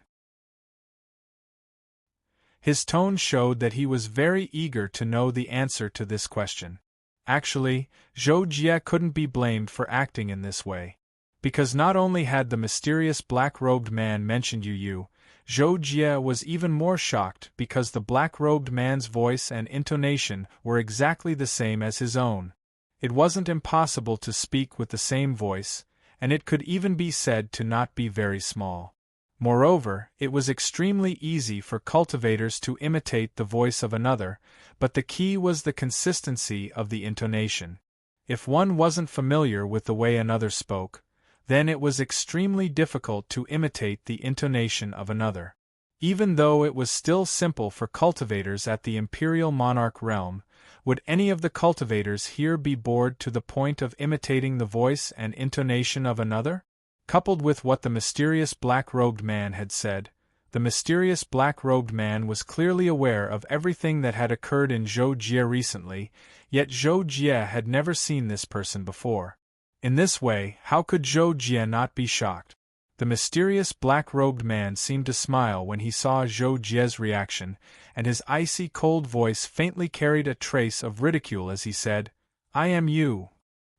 His tone showed that he was very eager to know the answer to this question. Actually, Zhou Jie couldn't be blamed for acting in this way. Because not only had the mysterious black-robed man mentioned Yuyu, Zhou Jie was even more shocked because the black-robed man's voice and intonation were exactly the same as his own. It wasn't impossible to speak with the same voice, and it could even be said to not be very small. Moreover, it was extremely easy for cultivators to imitate the voice of another, but the key was the consistency of the intonation. If one wasn't familiar with the way another spoke, then it was extremely difficult to imitate the intonation of another. Even though it was still simple for cultivators at the Imperial Monarch realm, would any of the cultivators here be bored to the point of imitating the voice and intonation of another? Coupled with what the mysterious black-robed man had said, the mysterious black-robed man was clearly aware of everything that had occurred in Zhou Jie recently, yet Zhou Jie had never seen this person before. In this way, how could Zhou Jie not be shocked? The mysterious black-robed man seemed to smile when he saw Zhou Jie's reaction, and his icy cold voice faintly carried a trace of ridicule as he said, "I am you."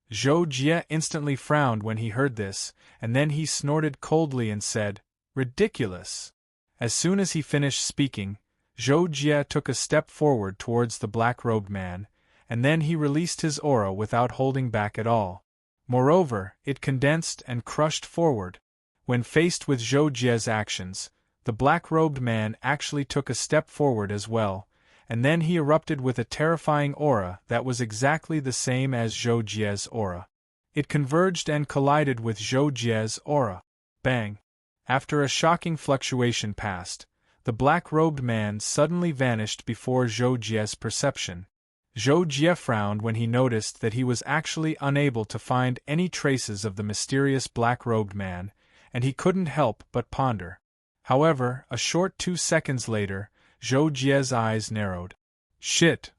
Zhou Jie instantly frowned when he heard this, and then he snorted coldly and said, "Ridiculous." As soon as he finished speaking, Zhou Jie took a step forward towards the black-robed man, and then he released his aura without holding back at all. Moreover, it condensed and crushed forward. When faced with Zhou Jie's actions, the black-robed man actually took a step forward as well, and then he erupted with a terrifying aura that was exactly the same as Zhou Jie's aura. It converged and collided with Zhou Jie's aura. Bang! After a shocking fluctuation passed, the black-robed man suddenly vanished before Zhou Jie's perception. Zhou Jie frowned when he noticed that he was actually unable to find any traces of the mysterious black-robed man, and he couldn't help but ponder. However, a short 2 seconds later, Zhou Jie's eyes narrowed. Shit!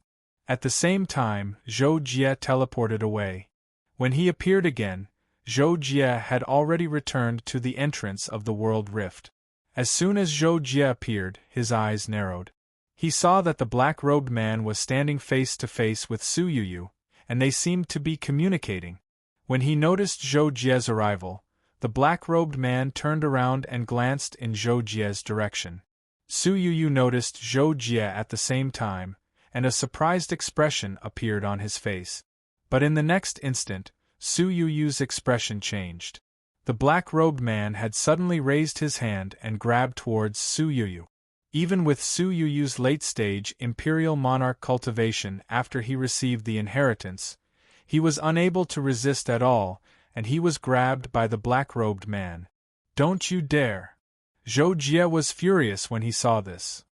At the same time, Zhou Jie teleported away. When he appeared again, Zhou Jie had already returned to the entrance of the World Rift. As soon as Zhou Jie appeared, his eyes narrowed. He saw that the black-robed man was standing face to face with Su Yuyu, and they seemed to be communicating. When he noticed Zhou Jie's arrival, the black-robed man turned around and glanced in Zhou Jie's direction. Su Yuyu noticed Zhou Jie at the same time, and a surprised expression appeared on his face. But in the next instant, Su Yuyu's expression changed. The black-robed man had suddenly raised his hand and grabbed towards Su Yuyu. Even with Su Yuyu's late-stage imperial monarch cultivation after he received the inheritance, he was unable to resist at all, and he was grabbed by the black-robed man. Don't you dare! Zhou Jie was furious when he saw this.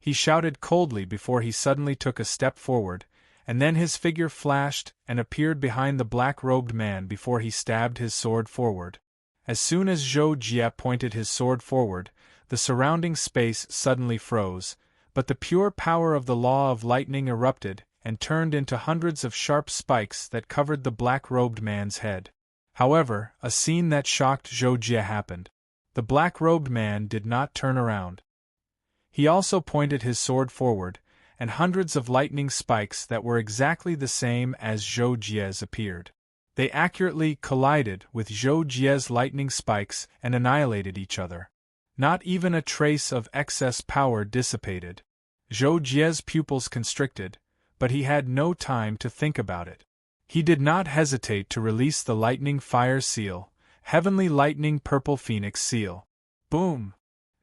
He shouted coldly before he suddenly took a step forward, and then his figure flashed and appeared behind the black-robed man before he stabbed his sword forward. As soon as Zhou Jie pointed his sword forward, the surrounding space suddenly froze, but the pure power of the law of lightning erupted and turned into hundreds of sharp spikes that covered the black-robed man's head. However, a scene that shocked Zhou Jie happened. The black-robed man did not turn around. He also pointed his sword forward, and hundreds of lightning spikes that were exactly the same as Zhou Jie's appeared. They accurately collided with Zhou Jie's lightning spikes and annihilated each other. Not even a trace of excess power dissipated. Zhou Jie's pupils constricted, but he had no time to think about it. He did not hesitate to release the lightning fire seal, heavenly lightning purple phoenix seal. Boom!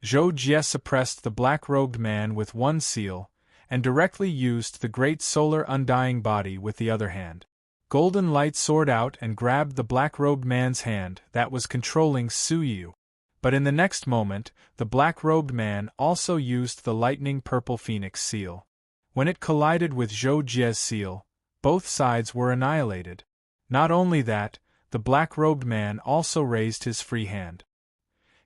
Zhou Jie suppressed the black-robed man with one seal, and directly used the great solar undying body with the other hand. Golden light soared out and grabbed the black-robed man's hand that was controlling Su Yu. But in the next moment, the black-robed man also used the lightning purple phoenix seal. When it collided with Zhou Jie's seal, both sides were annihilated. Not only that, the black-robed man also raised his free hand.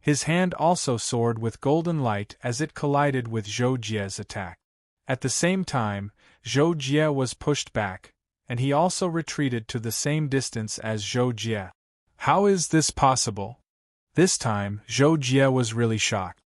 His hand also soared with golden light as it collided with Zhou Jie's attack. At the same time, Zhou Jie was pushed back, and he also retreated to the same distance as Zhou Jie. How is this possible? This time, Zhou Jie was really shocked.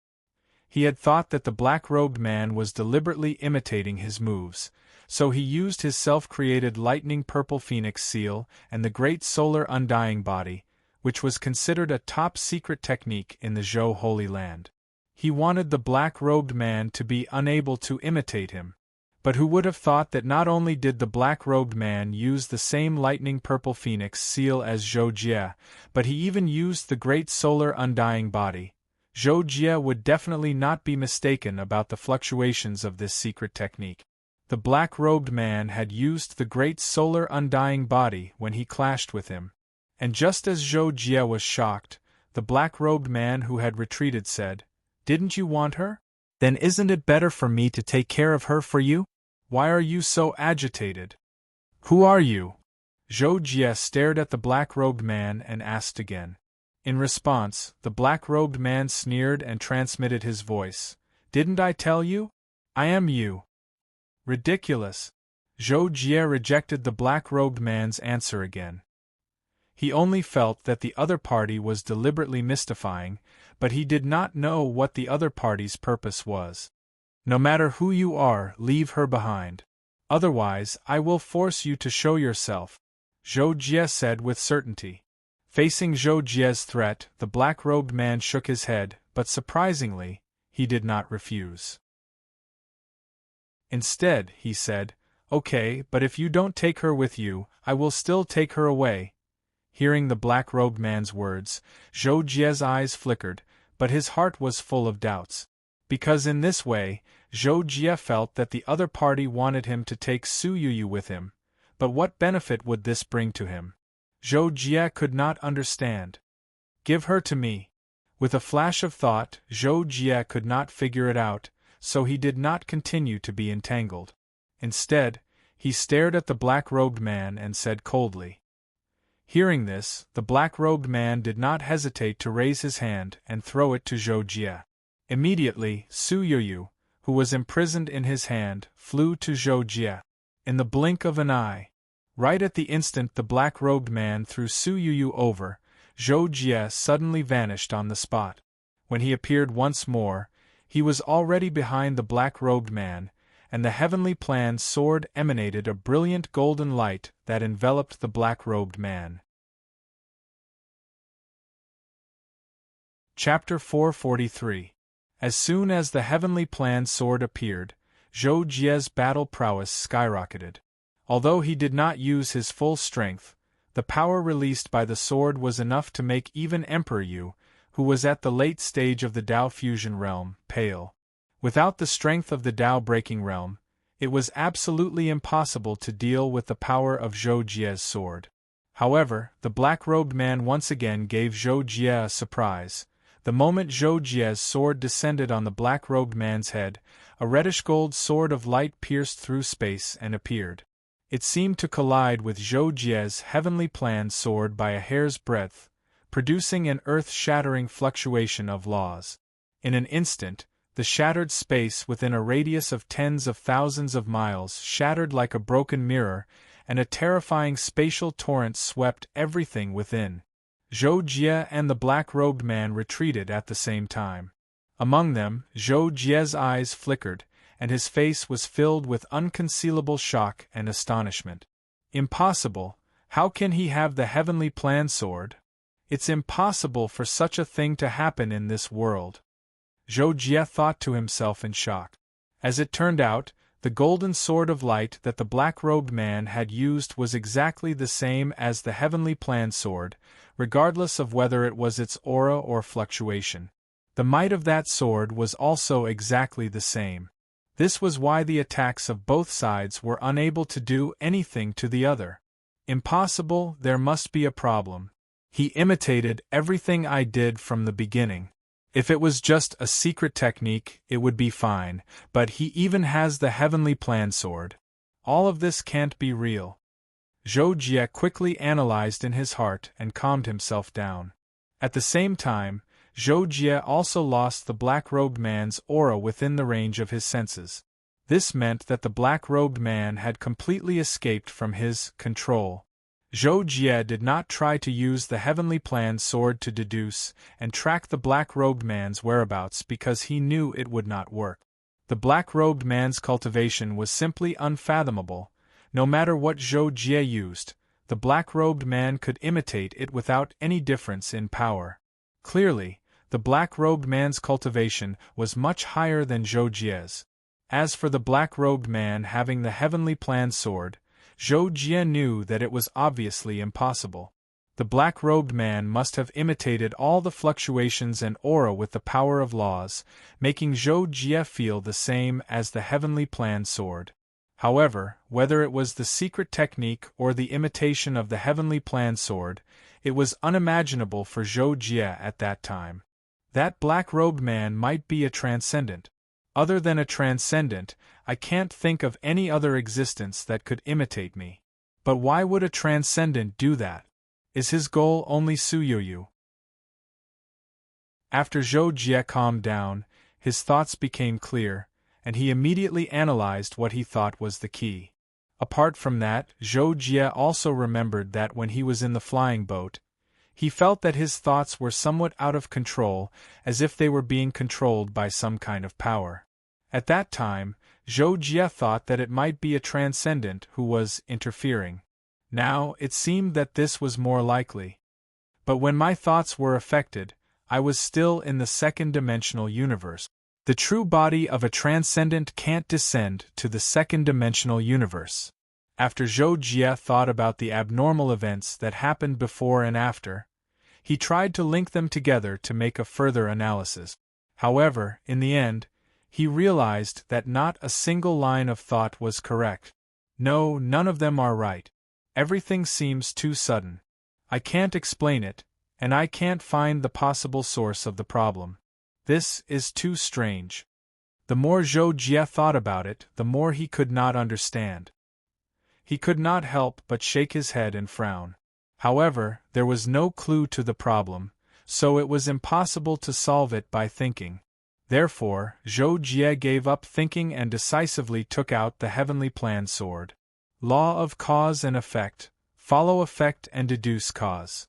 He had thought that the black-robed man was deliberately imitating his moves, so he used his self-created lightning purple phoenix seal and the great solar undying body, which was considered a top-secret technique in the Zhou Holy Land. He wanted the black-robed man to be unable to imitate him. But who would have thought that not only did the black-robed man use the same lightning purple phoenix seal as Zhou Jie, but he even used the great solar undying body. Zhou Jie would definitely not be mistaken about the fluctuations of this secret technique. The black-robed man had used the great solar undying body when he clashed with him. And just as Zhou Jie was shocked, the black-robed man who had retreated said, "Didn't you want her? Then isn't it better for me to take care of her for you? Why are you so agitated? Who are you?" Zhou Jie stared at the black-robed man and asked again. In response, the black-robed man sneered and transmitted his voice. "Didn't I tell you? I am you." Ridiculous. Zhou Jie rejected the black-robed man's answer again. He only felt that the other party was deliberately mystifying, but he did not know what the other party's purpose was. "No matter who you are, leave her behind. Otherwise, I will force you to show yourself," Zhou Jie said with certainty. Facing Zhou Jie's threat, the black-robed man shook his head, but surprisingly, he did not refuse. Instead, he said, "Okay, but if you don't take her with you, I will still take her away." Hearing the black-robed man's words, Zhou Jie's eyes flickered, but his heart was full of doubts. Because in this way, Zhou Jie felt that the other party wanted him to take Su Yuyu with him, but what benefit would this bring to him? Zhou Jie could not understand. "Give her to me." With a flash of thought, Zhou Jie could not figure it out, so he did not continue to be entangled. Instead, he stared at the black-robed man and said coldly. Hearing this, the black-robed man did not hesitate to raise his hand and throw it to Zhou Jie. Immediately, Su Yuyu, who was imprisoned in his hand, flew to Zhou Jie. In the blink of an eye, right at the instant the black-robed man threw Su Yuyu over, Zhou Jie suddenly vanished on the spot. When he appeared once more, he was already behind the black-robed man, and the heavenly plan sword emanated a brilliant golden light that enveloped the black-robed man. Chapter 443. As soon as the heavenly plan sword appeared, Zhou Jie's battle prowess skyrocketed. Although he did not use his full strength, the power released by the sword was enough to make even Emperor Yu, who was at the late stage of the Tao fusion realm, pale. Without the strength of the Tao-breaking realm, it was absolutely impossible to deal with the power of Zhou Jie's sword. However, the black-robed man once again gave Zhou Jie a surprise. The moment Zhou Jie's sword descended on the black-robed man's head, a reddish-gold sword of light pierced through space and appeared. It seemed to collide with Zhou Jie's heavenly planned sword by a hair's breadth, producing an earth-shattering fluctuation of laws. In an instant, the shattered space within a radius of tens of thousands of miles shattered like a broken mirror, and a terrifying spatial torrent swept everything within. Zhou Jie and the black-robed man retreated at the same time. Among them, Zhou Jie's eyes flickered, and his face was filled with unconcealable shock and astonishment. Impossible! How can he have the heavenly plan sword? It's impossible for such a thing to happen in this world. Zhou Jie thought to himself in shock. As it turned out, the golden sword of light that the black-robed man had used was exactly the same as the heavenly plan sword, regardless of whether it was its aura or fluctuation. The might of that sword was also exactly the same. This was why the attacks of both sides were unable to do anything to the other. Impossible, there must be a problem. He imitated everything I did from the beginning. If it was just a secret technique, it would be fine, but he even has the heavenly plan sword. All of this can't be real. Zhou Jie quickly analyzed in his heart and calmed himself down. At the same time, Zhou Jie also lost the black-robed man's aura within the range of his senses. This meant that the black-robed man had completely escaped from his control. Zhou Jie did not try to use the heavenly plan sword to deduce and track the black-robed man's whereabouts because he knew it would not work. The black-robed man's cultivation was simply unfathomable. No matter what Zhou Jie used, the black-robed man could imitate it without any difference in power. Clearly, the black-robed man's cultivation was much higher than Zhou Jie's. As for the black-robed man having the heavenly plan sword, Zhou Jie knew that it was obviously impossible. The black-robed man must have imitated all the fluctuations and aura with the power of laws, making Zhou Jie feel the same as the heavenly plan sword. However, whether it was the secret technique or the imitation of the heavenly plan sword, it was unimaginable for Zhou Jie at that time. That black-robed man might be a transcendent. Other than a transcendent, I can't think of any other existence that could imitate me. But why would a transcendent do that? Is his goal only Su Yuyu? After Zhou Jie calmed down, his thoughts became clear, and he immediately analyzed what he thought was the key. Apart from that, Zhou Jie also remembered that when he was in the flying boat, he felt that his thoughts were somewhat out of control, as if they were being controlled by some kind of power. At that time, Zhou Jie thought that it might be a transcendent who was interfering. Now, it seemed that this was more likely. But when my thoughts were affected, I was still in the second-dimensional universe. The true body of a transcendent can't descend to the second-dimensional universe. After Zhou Jie thought about the abnormal events that happened before and after, he tried to link them together to make a further analysis. However, in the end, he realized that not a single line of thought was correct. No, none of them are right. Everything seems too sudden. I can't explain it, and I can't find the possible source of the problem. This is too strange. The more Zhou Jie thought about it, the more he could not understand. He could not help but shake his head and frown. However, there was no clue to the problem, so it was impossible to solve it by thinking. Therefore, Zhou Jie gave up thinking and decisively took out the heavenly plan sword. Law of cause and effect. Follow effect and deduce cause.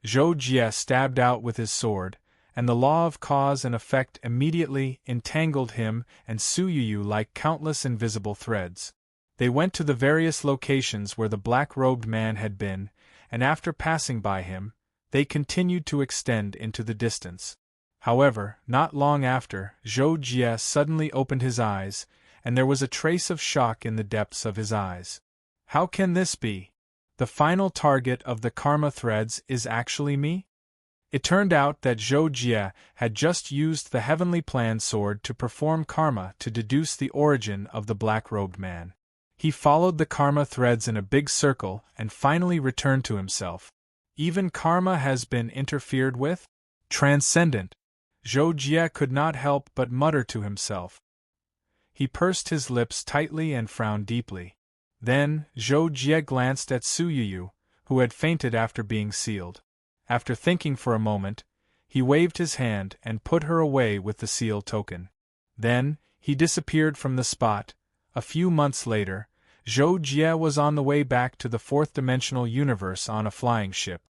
Zhou Jie stabbed out with his sword, and the law of cause and effect immediately entangled him and Su Yu like countless invisible threads. They went to the various locations where the black-robed man had been, and after passing by him, they continued to extend into the distance. However, not long after, Zhou Jie suddenly opened his eyes, and there was a trace of shock in the depths of his eyes. How can this be? The final target of the karma threads is actually me? It turned out that Zhou Jie had just used the heavenly plan sword to perform karma to deduce the origin of the black-robed man. He followed the karma threads in a big circle and finally returned to himself. Even karma has been interfered with? Transcendent. Zhou Jie could not help but mutter to himself. He pursed his lips tightly and frowned deeply. Then, Zhou Jie glanced at Su Yu, who had fainted after being sealed. After thinking for a moment, he waved his hand and put her away with the seal token. Then, he disappeared from the spot. A few months later, Zhou Jie was on the way back to the fourth-dimensional universe on a flying ship.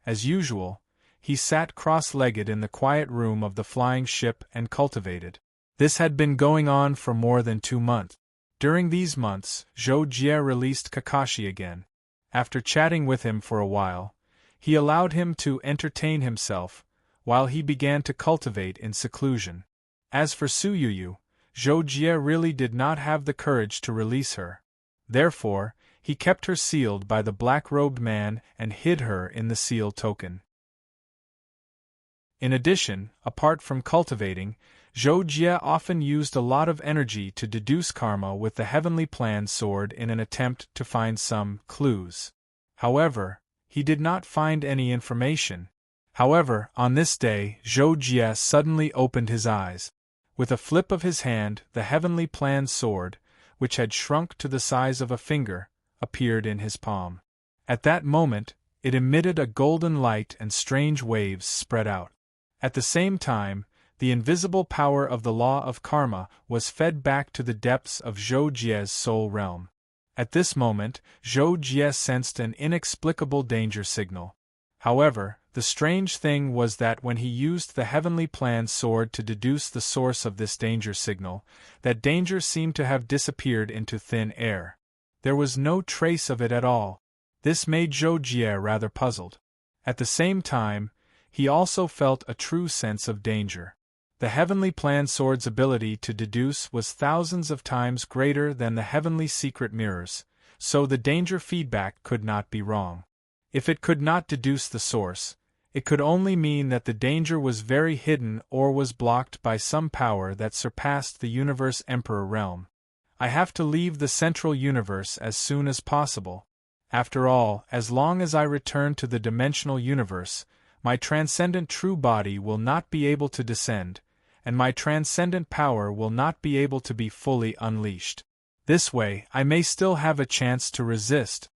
As usual, he sat cross-legged in the quiet room of the flying ship and cultivated. This had been going on for more than 2 months. During these months, Zhou Jie released Kakashi again. After chatting with him for a while, he allowed him to entertain himself, while he began to cultivate in seclusion. As for Su Yu, Zhou Jie really did not have the courage to release her. Therefore, he kept her sealed by the black-robed man and hid her in the seal token. In addition, apart from cultivating, Zhou Jie often used a lot of energy to deduce karma with the heavenly plan sword in an attempt to find some clues. However, he did not find any information. However, on this day, Zhou Jie suddenly opened his eyes. With a flip of his hand, the heavenly plan sword, which had shrunk to the size of a finger, appeared in his palm. At that moment, it emitted a golden light and strange waves spread out. At the same time, the invisible power of the law of karma was fed back to the depths of Zhou Jie's soul realm. At this moment, Zhou Jie sensed an inexplicable danger signal. However, the strange thing was that when he used the heavenly plan sword to deduce the source of this danger signal, that danger seemed to have disappeared into thin air. There was no trace of it at all. This made Zhou Jie rather puzzled. At the same time, he also felt a true sense of danger. The heavenly plan sword's ability to deduce was thousands of times greater than the heavenly secret mirrors, so the danger feedback could not be wrong. If it could not deduce the source, it could only mean that the danger was very hidden or was blocked by some power that surpassed the universe emperor realm. I have to leave the central universe as soon as possible. After all, as long as I return to the dimensional universe, my transcendent true body will not be able to descend, and my transcendent power will not be able to be fully unleashed. This way, I may still have a chance to resist.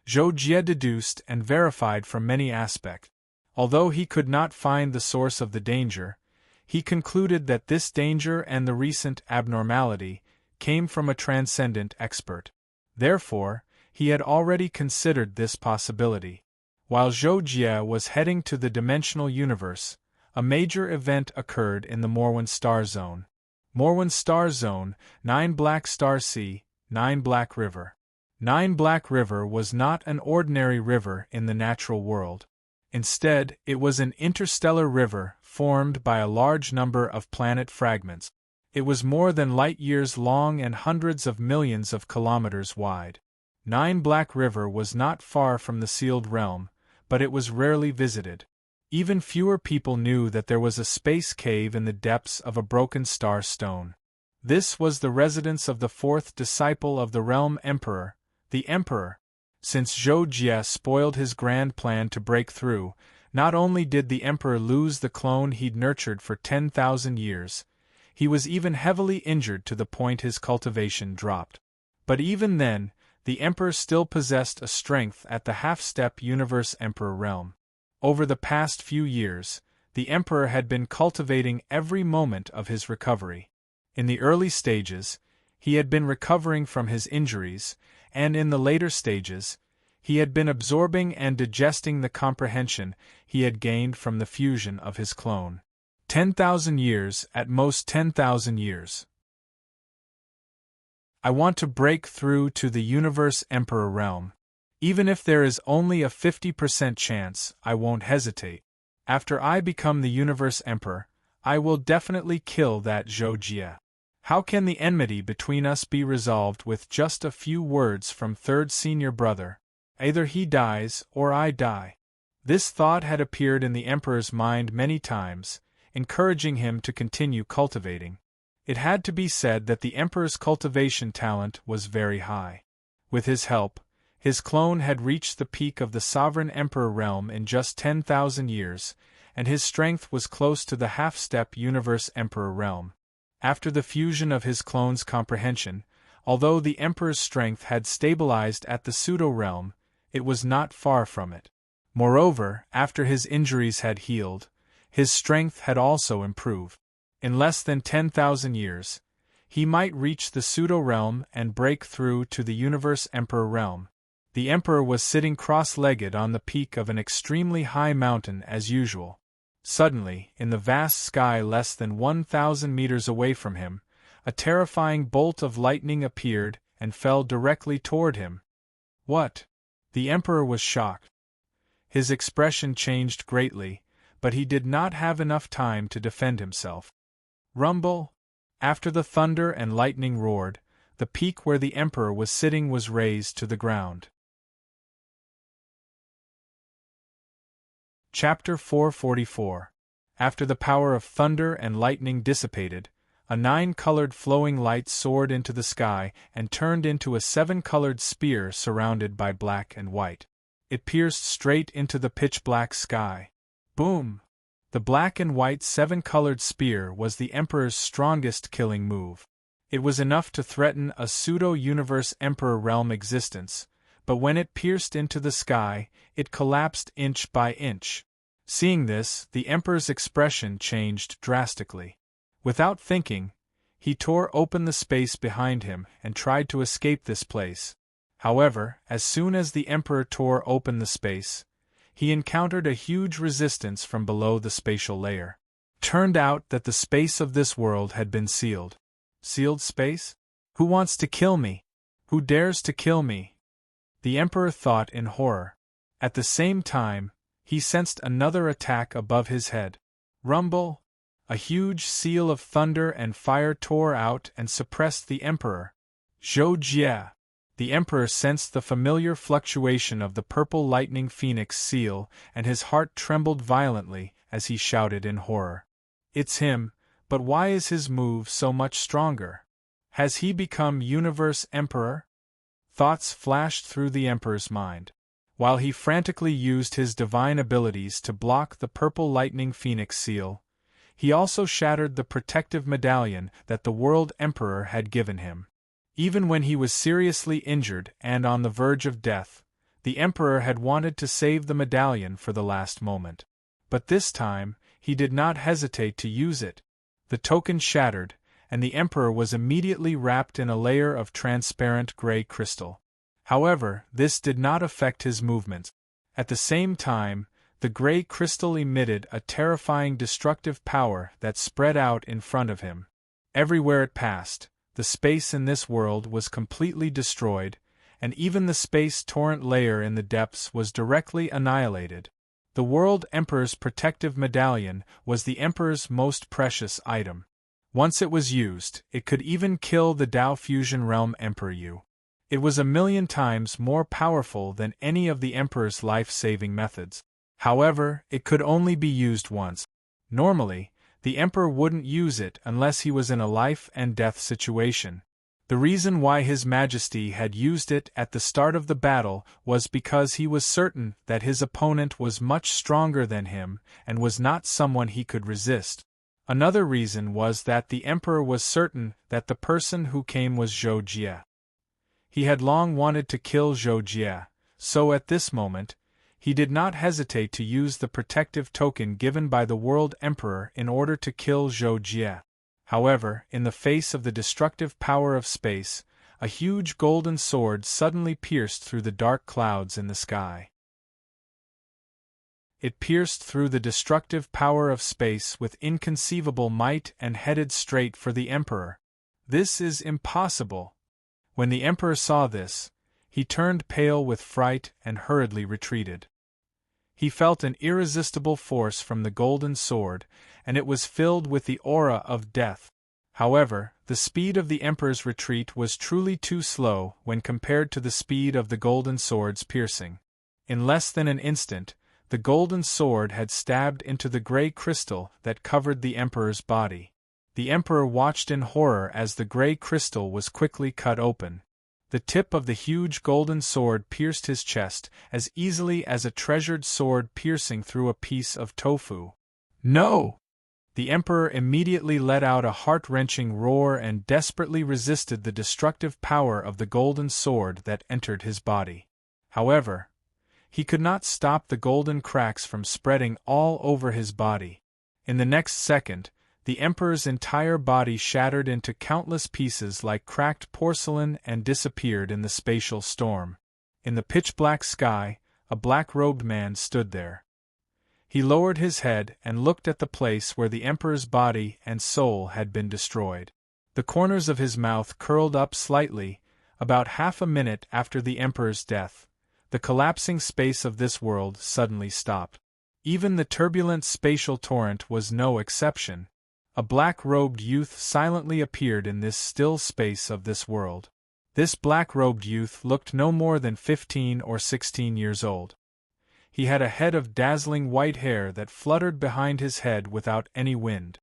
Zhou Jie deduced and verified from many aspects. Although he could not find the source of the danger, he concluded that this danger and the recent abnormality came from a transcendent expert. Therefore, he had already considered this possibility. While Zhou Jie was heading to the dimensional universe, a major event occurred in the Morwen Star Zone. Morwen Star Zone, 9 Black Star Sea, 9 Black River. 9 Black River was not an ordinary river in the natural world. Instead, it was an interstellar river formed by a large number of planet fragments. It was more than light-years long and hundreds of millions of kilometers wide. 9 Black River was not far from the sealed realm, but it was rarely visited. Even fewer people knew that there was a space cave in the depths of a broken star stone. This was the residence of the 4th disciple of the realm emperor, the emperor. Since Zhou Jie spoiled his grand plan to break through, not only did the emperor lose the clone he'd nurtured for 10,000 years, He was even heavily injured to the point his cultivation dropped. But even then, the Emperor still possessed a strength at the half-step Universe Emperor realm. Over the past few years, the Emperor had been cultivating every moment of his recovery. In the early stages, he had been recovering from his injuries, and in the later stages, he had been absorbing and digesting the comprehension he had gained from the fusion of his clone. 10,000 years, at most 10,000 years. I want to break through to the Universe Emperor realm. Even if there is only a 50% chance, I won't hesitate. After I become the Universe Emperor, I will definitely kill that Zhou Jie. How can the enmity between us be resolved with just a few words from third senior brother? Either he dies or I die. This thought had appeared in the Emperor's mind many times, encouraging him to continue cultivating. It had to be said that the Emperor's cultivation talent was very high. With his help, his clone had reached the peak of the Sovereign Emperor realm in just 10,000 years, and his strength was close to the half-step Universe Emperor realm. After the fusion of his clone's comprehension, although the Emperor's strength had stabilized at the pseudo-realm, it was not far from it. Moreover, after his injuries had healed, his strength had also improved. In less than 10,000 years, he might reach the pseudo-realm and break through to the Universe Emperor realm. The Emperor was sitting cross-legged on the peak of an extremely high mountain as usual. Suddenly, in the vast sky less than 1,000 meters away from him, a terrifying bolt of lightning appeared and fell directly toward him. What? The Emperor was shocked. His expression changed greatly, but he did not have enough time to defend himself. Rumble! After the thunder and lightning roared, the peak where the Emperor was sitting was razed to the ground. Chapter 444. After the power of thunder and lightning dissipated, a 9-colored flowing light soared into the sky and turned into a 7-colored spear surrounded by black and white. It pierced straight into the pitch-black sky. Boom! The black and white 7-colored spear was the Emperor's strongest killing move. It was enough to threaten a pseudo-universe Emperor realm existence, but when it pierced into the sky, it collapsed inch by inch. Seeing this, the Emperor's expression changed drastically. Without thinking, he tore open the space behind him and tried to escape this place. However, as soon as the Emperor tore open the space, he encountered a huge resistance from below the spatial layer. Turned out that the space of this world had been sealed. Sealed space? Who wants to kill me? Who dares to kill me? The Emperor thought in horror. At the same time, he sensed another attack above his head. Rumble! A huge seal of thunder and fire tore out and suppressed the Emperor. Zhou Jie! The Emperor sensed the familiar fluctuation of the purple lightning phoenix seal, and his heart trembled violently as he shouted in horror. It's him, but why is his move so much stronger? Has he become Universe Emperor? Thoughts flashed through the Emperor's mind. While he frantically used his divine abilities to block the purple lightning phoenix seal, he also shattered the protective medallion that the World Emperor had given him. Even when he was seriously injured and on the verge of death, the Emperor had wanted to save the medallion for the last moment. But this time, he did not hesitate to use it. The token shattered, and the Emperor was immediately wrapped in a layer of transparent gray crystal. However, this did not affect his movements. At the same time, the gray crystal emitted a terrifying destructive power that spread out in front of him. Everywhere it passed, the space in this world was completely destroyed, and even the space torrent layer in the depths was directly annihilated. The World Emperor's protective medallion was the Emperor's most precious item. Once it was used, it could even kill the Dao Fusion Realm Emperor Yu. It was 1,000,000 times more powerful than any of the Emperor's life-saving methods. However, it could only be used once. Normally, the Emperor wouldn't use it unless he was in a life-and-death situation. The reason why His Majesty had used it at the start of the battle was because he was certain that his opponent was much stronger than him and was not someone he could resist. Another reason was that the emperor was certain that the person who came was Zhou Jie. He had long wanted to kill Zhou Jie, so at this moment, he did not hesitate to use the protective token given by the World Emperor in order to kill Zhou Jie. However, in the face of the destructive power of space, a huge golden sword suddenly pierced through the dark clouds in the sky. It pierced through the destructive power of space with inconceivable might and headed straight for the Emperor. This is impossible. When the Emperor saw this, he turned pale with fright and hurriedly retreated. He felt an irresistible force from the golden sword, and it was filled with the aura of death. However, the speed of the Emperor's retreat was truly too slow when compared to the speed of the golden sword's piercing. In less than an instant, the golden sword had stabbed into the gray crystal that covered the Emperor's body. The Emperor watched in horror as the gray crystal was quickly cut open. The tip of the huge golden sword pierced his chest as easily as a treasured sword piercing through a piece of tofu. No! The Emperor immediately let out a heart-wrenching roar and desperately resisted the destructive power of the golden sword that entered his body. However, he could not stop the golden cracks from spreading all over his body. In the next second, the Emperor's entire body shattered into countless pieces like cracked porcelain and disappeared in the spatial storm. In the pitch-black sky, a black-robed man stood there. He lowered his head and looked at the place where the Emperor's body and soul had been destroyed. The corners of his mouth curled up slightly. About half a minute after the Emperor's death, the collapsing space of this world suddenly stopped. Even the turbulent spatial torrent was no exception. A black-robed youth silently appeared in this still space of this world. This black-robed youth looked no more than 15 or 16 years old. He had a head of dazzling white hair that fluttered behind his head without any wind.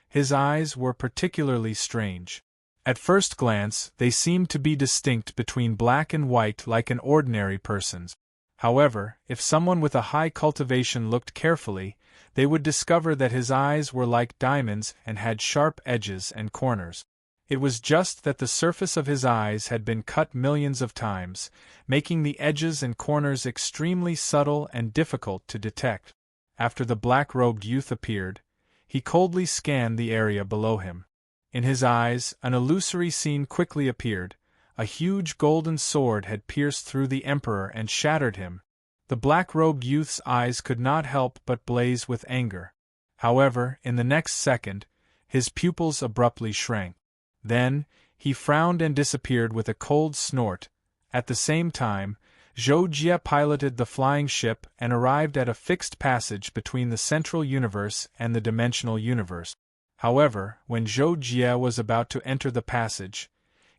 His eyes were particularly strange. At first glance, they seemed to be distinct between black and white like an ordinary person's. However, if someone with a high cultivation looked carefully, they would discover that his eyes were like diamonds and had sharp edges and corners. It was just that the surface of his eyes had been cut millions of times, making the edges and corners extremely subtle and difficult to detect. After the black-robed youth appeared, he coldly scanned the area below him. In his eyes, an illusory scene quickly appeared. A huge golden sword had pierced through the Emperor and shattered him. The black-robed youth's eyes could not help but blaze with anger. However, in the next second, his pupils abruptly shrank. Then, he frowned and disappeared with a cold snort. At the same time, Zhou Jie piloted the flying ship and arrived at a fixed passage between the central universe and the dimensional universe. However, when Zhou Jie was about to enter the passage,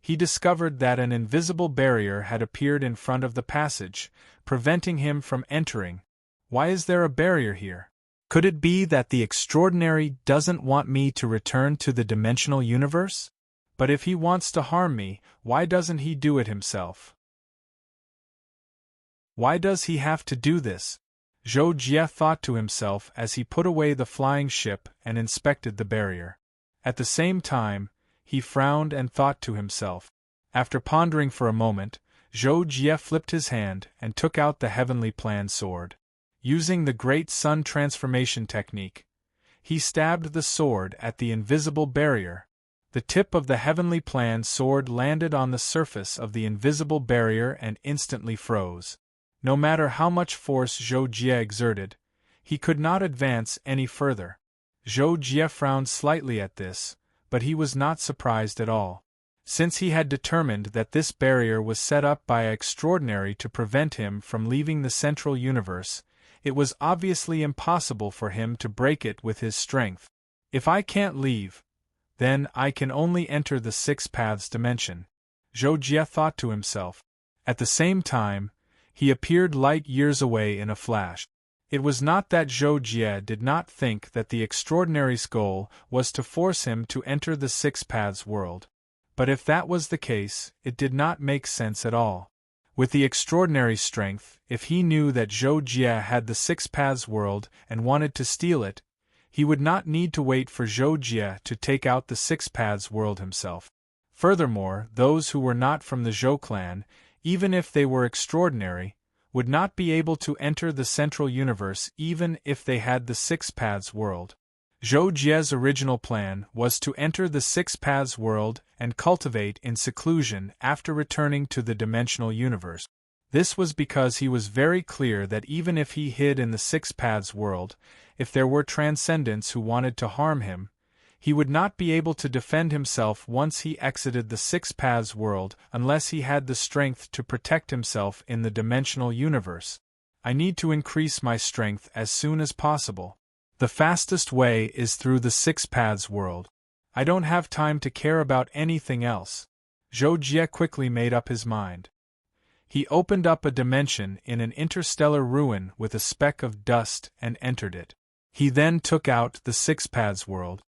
he discovered that an invisible barrier had appeared in front of the passage, preventing him from entering. Why is there a barrier here? Could it be that the extraordinary doesn't want me to return to the dimensional universe? But if he wants to harm me, why doesn't he do it himself? Why does he have to do this? Zhou Jie thought to himself as he put away the flying ship and inspected the barrier. At the same time, he frowned and thought to himself. After pondering for a moment, Zhou Jie flipped his hand and took out the heavenly plan sword. Using the Great Sun transformation technique, he stabbed the sword at the invisible barrier. The tip of the heavenly plan sword landed on the surface of the invisible barrier and instantly froze. No matter how much force Zhou Jie exerted, he could not advance any further. Zhou Jie frowned slightly at this, but he was not surprised at all. Since he had determined that this barrier was set up by an extraordinary to prevent him from leaving the central universe, it was obviously impossible for him to break it with his strength. If I can't leave, then I can only enter the Six Paths dimension, Zhou Jie thought to himself. At the same time, he appeared light years away in a flash. It was not that Zhou Jie did not think that the extraordinary's goal was to force him to enter the Six Paths world. But if that was the case, it did not make sense at all. With the extraordinary's strength, if he knew that Zhou Jie had the Six Paths world and wanted to steal it, He would not need to wait for Zhou Jie to take out the Six Paths world himself. Furthermore, those who were not from the Zhou clan, even if they were extraordinary, would not be able to enter the central universe even if they had the Six Paths world. Zhou Jie's original plan was to enter the Six Paths world and cultivate in seclusion after returning to the dimensional universe. This was because he was very clear that even if he hid in the Six Paths world, if there were transcendents who wanted to harm him, he would not be able to defend himself once he exited the Six Paths world unless he had the strength to protect himself in the dimensional universe. I need to increase my strength as soon as possible. The fastest way is through the Six Paths world. I don't have time to care about anything else. Zhou Jie quickly made up his mind. He opened up a dimension in an interstellar ruin with a speck of dust and entered it. He then took out the Six Paths world.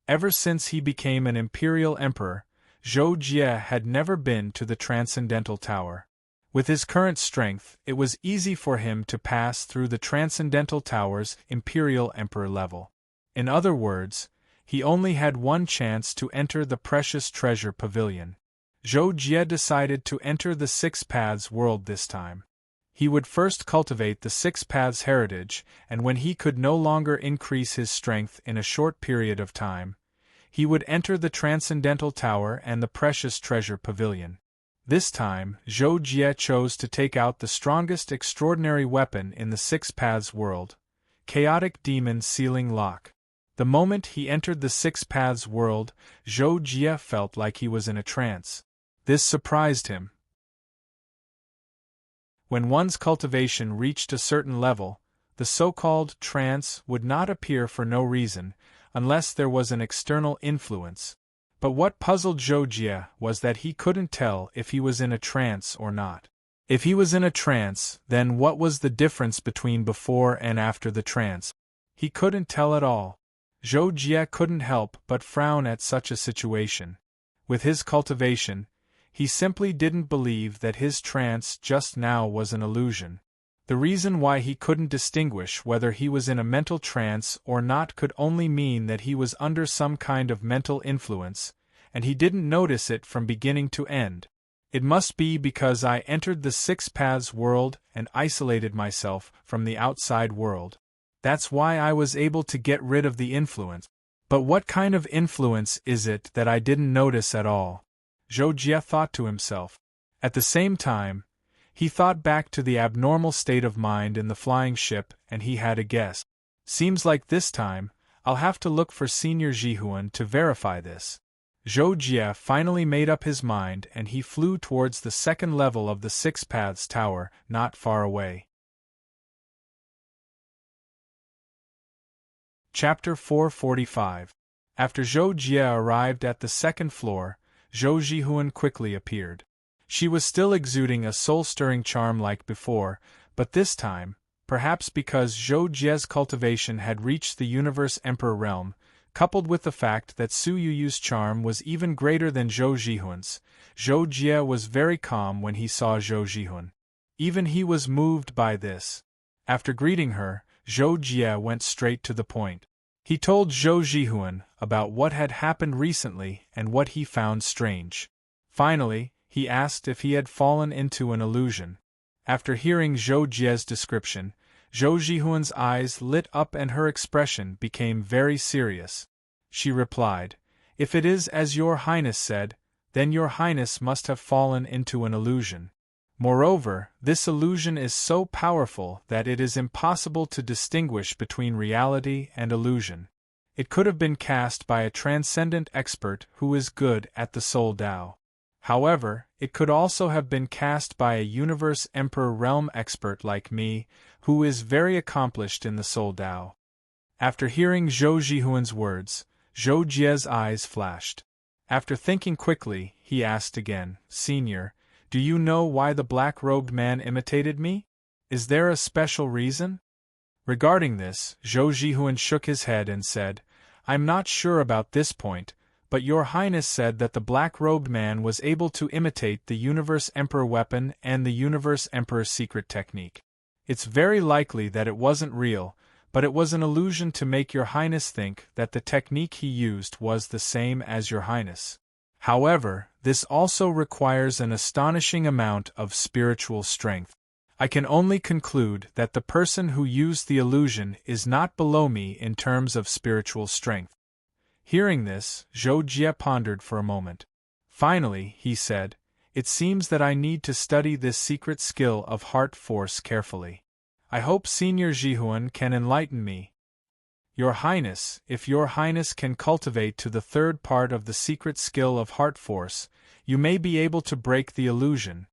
Ever since he became an imperial emperor, Zhou Jie had never been to the Transcendental Tower. With his current strength, it was easy for him to pass through the Transcendental Tower's imperial emperor level. In other words, he only had one chance to enter the precious treasure pavilion. Zhou Jie decided to enter the Six Paths world this time. He would first cultivate the Six Paths heritage, and when he could no longer increase his strength in a short period of time, he would enter the Transcendental Tower and the Precious Treasure Pavilion. This time, Zhou Jie chose to take out the strongest extraordinary weapon in the Six Paths world, Chaotic Demon Sealing Lock. The moment he entered the Six Paths world, Zhou Jie felt like he was in a trance. This surprised him. When one's cultivation reached a certain level, the so-called trance would not appear for no reason, unless there was an external influence. But what puzzled Zhou Jie was that he couldn't tell if he was in a trance or not. If he was in a trance, then what was the difference between before and after the trance? He couldn't tell at all. Zhou Jie couldn't help but frown at such a situation. With his cultivation, he simply didn't believe that his trance just now was an illusion. The reason why he couldn't distinguish whether he was in a mental trance or not could only mean that he was under some kind of mental influence, and he didn't notice it from beginning to end. It must be because I entered the Six Paths world and isolated myself from the outside world. That's why I was able to get rid of the influence. But what kind of influence is it that I didn't notice at all? Zhou Jie thought to himself. At the same time, he thought back to the abnormal state of mind in the flying ship, and he had a guess. Seems like this time, I'll have to look for Senior Jihuan to verify this. Zhou Jie finally made up his mind and he flew towards the second level of the Six Paths Tower, not far away. Chapter 445. After Zhou Jie arrived at the second floor, Zhou Jihuan quickly appeared. She was still exuding a soul-stirring charm like before, but this time, perhaps because Zhou Jie's cultivation had reached the Universe Emperor realm, coupled with the fact that Su Yuyu's charm was even greater than Zhou Jihuan's, Zhou Jie was very calm when he saw Zhou Jihuan. Even he was moved by this. After greeting her, Zhou Jie went straight to the point. He told Zhou Jihuan about what had happened recently and what he found strange. Finally, he asked if he had fallen into an illusion. After hearing Zhou Jie's description, Zhou Jihuan's eyes lit up and her expression became very serious. She replied, "If it is as your Highness said, then your Highness must have fallen into an illusion. Moreover, this illusion is so powerful that it is impossible to distinguish between reality and illusion. It could have been cast by a transcendent expert who is good at the Soul Tao. However, it could also have been cast by a Universe Emperor realm expert like me, who is very accomplished in the Soul Tao." After hearing Zhou Jihuan's words, Zhou Jie's eyes flashed. After thinking quickly, he asked again, "Senior, do you know why the black-robed man imitated me? Is there a special reason?" Regarding this, Zhou Jihuan shook his head and said, "I'm not sure about this point, but your Highness said that the black-robed man was able to imitate the Universe Emperor weapon and the Universe Emperor secret technique. It's very likely that it wasn't real, but it was an illusion to make Your Highness think that the technique he used was the same as Your Highness. However, this also requires an astonishing amount of spiritual strength. I can only conclude that the person who used the illusion is not below me in terms of spiritual strength." Hearing this, Zhou Jie pondered for a moment. Finally, he said, "It seems that I need to study this secret skill of heart force carefully. I hope Senior Jihuan can enlighten me." "Your Highness, if Your Highness can cultivate to the third part of the secret skill of heart force, you may be able to break the illusion."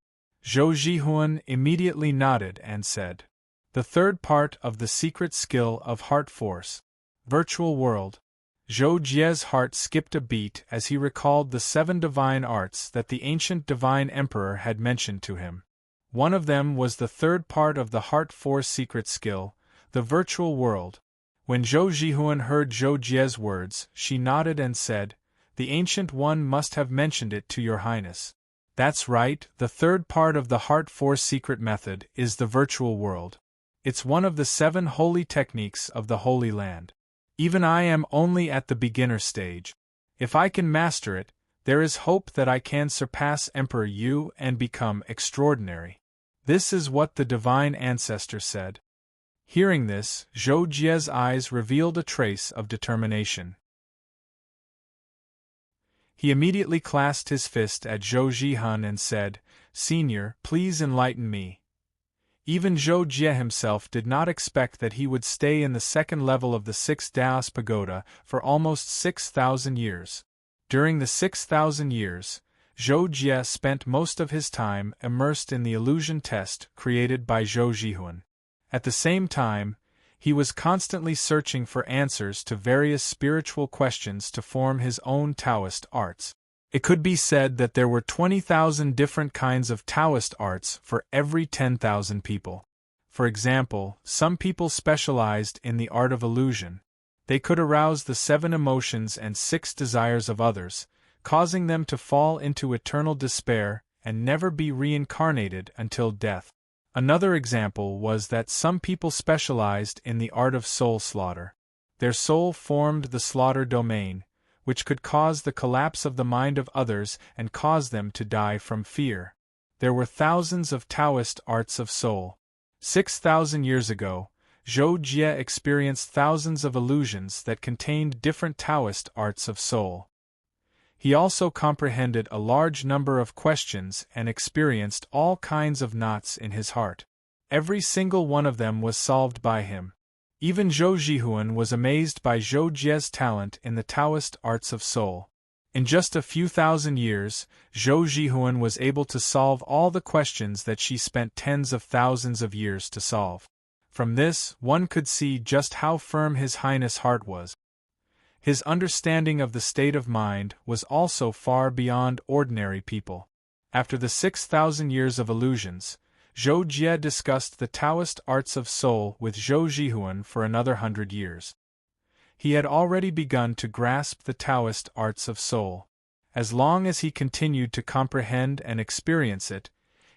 Zhou Jihuan immediately nodded and said, "The third part of the secret skill of heart force. Virtual world." Zhou Jie's heart skipped a beat as he recalled the 7 divine arts that the ancient divine emperor had mentioned to him. One of them was the third part of the heart force secret skill, the virtual world. When Zhou Jihuan heard Zhou Jie's words, she nodded and said, "The Ancient One must have mentioned it to Your Highness." "That's right, the third part of the heart force secret method is the virtual world. It's one of the 7 holy techniques of the Holy Land. Even I am only at the beginner stage. If I can master it, there is hope that I can surpass Emperor Yu and become extraordinary." This is what the divine ancestor said. Hearing this, Zhou Jie's eyes revealed a trace of determination. He immediately clasped his fist at Zhou Jihuan and said, "Senior, please enlighten me." Even Zhou Jie himself did not expect that he would stay in the second level of the 6 Daos Pagoda for almost 6,000 years. During the 6,000 years, Zhou Jie spent most of his time immersed in the illusion test created by Zhou Jihuan. At the same time, he was constantly searching for answers to various spiritual questions to form his own Taoist arts. It could be said that there were 20,000 different kinds of Taoist arts for every 10,000 people. For example, some people specialized in the art of illusion. They could arouse the 7 emotions and 6 desires of others, causing them to fall into eternal despair and never be reincarnated until death. Another example was that some people specialized in the art of soul slaughter. Their soul formed the slaughter domain, which could cause the collapse of the mind of others and cause them to die from fear. There were thousands of Taoist arts of soul. 6,000 years ago, Zhou Jie experienced thousands of illusions that contained different Taoist arts of soul. He also comprehended a large number of questions and experienced all kinds of knots in his heart. Every single one of them was solved by him. Even Zhou Jihuan was amazed by Zhou Jie's talent in the Taoist arts of soul. In just a few thousand years, Zhou Jihuan was able to solve all the questions that she spent tens of thousands of years to solve. From this, one could see just how firm His Highness' heart was. His understanding of the state of mind was also far beyond ordinary people. After the 6,000 years of illusions, Zhou Jie discussed the Taoist arts of soul with Zhou Jihuan for another 100 years. He had already begun to grasp the Taoist arts of soul. As long as he continued to comprehend and experience it,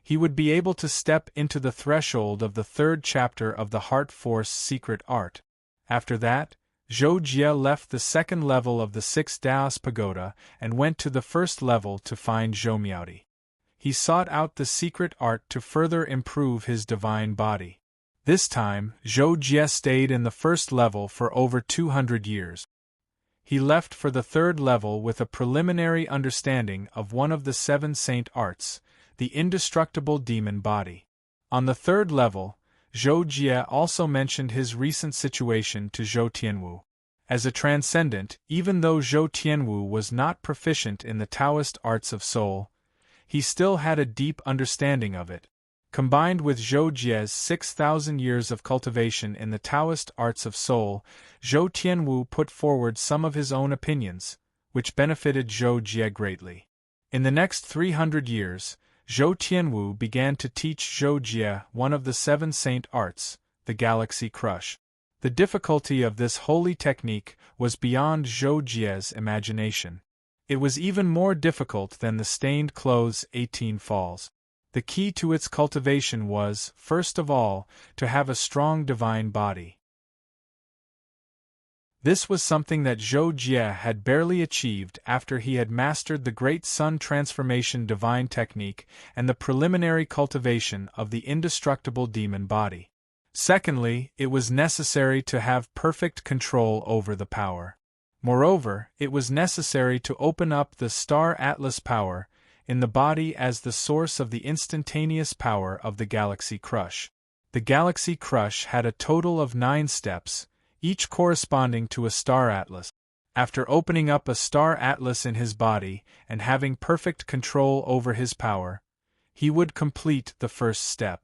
he would be able to step into the threshold of the 3rd chapter of the Heart Force secret art. After that, Zhou Jie left the 2nd level of the 6 Daos Pagoda and went to the 1st level to find Zhou Miaodi. He sought out the secret art to further improve his divine body. This time, Zhou Jie stayed in the 1st level for over 200 years. He left for the 3rd level with a preliminary understanding of one of the 7 saint arts, the indestructible demon body. On the 3rd level, Zhou Jie also mentioned his recent situation to Zhou Tianwu. As a transcendent, even though Zhou Tianwu was not proficient in the Taoist arts of soul, he still had a deep understanding of it. Combined with Zhou Jie's 6,000 years of cultivation in the Taoist arts of soul, Zhou Tianwu put forward some of his own opinions, which benefited Zhou Jie greatly. In the next 300 years, Zhou Tianwu began to teach Zhou Jie one of the 7 saint arts, the Galaxy Crush. The difficulty of this holy technique was beyond Zhou Jie's imagination. It was even more difficult than the stained clothes 18 falls. The key to its cultivation was, first of all, to have a strong divine body. This was something that Zhou Jie had barely achieved after he had mastered the Great Sun Transformation Divine Technique and the preliminary cultivation of the indestructible demon body. Secondly, it was necessary to have perfect control over the power. Moreover, it was necessary to open up the Star Atlas power in the body as the source of the instantaneous power of the Galaxy Crush. The Galaxy Crush had a total of 9 steps, each corresponding to a Star Atlas. After opening up a Star Atlas in his body and having perfect control over his power, he would complete the first step.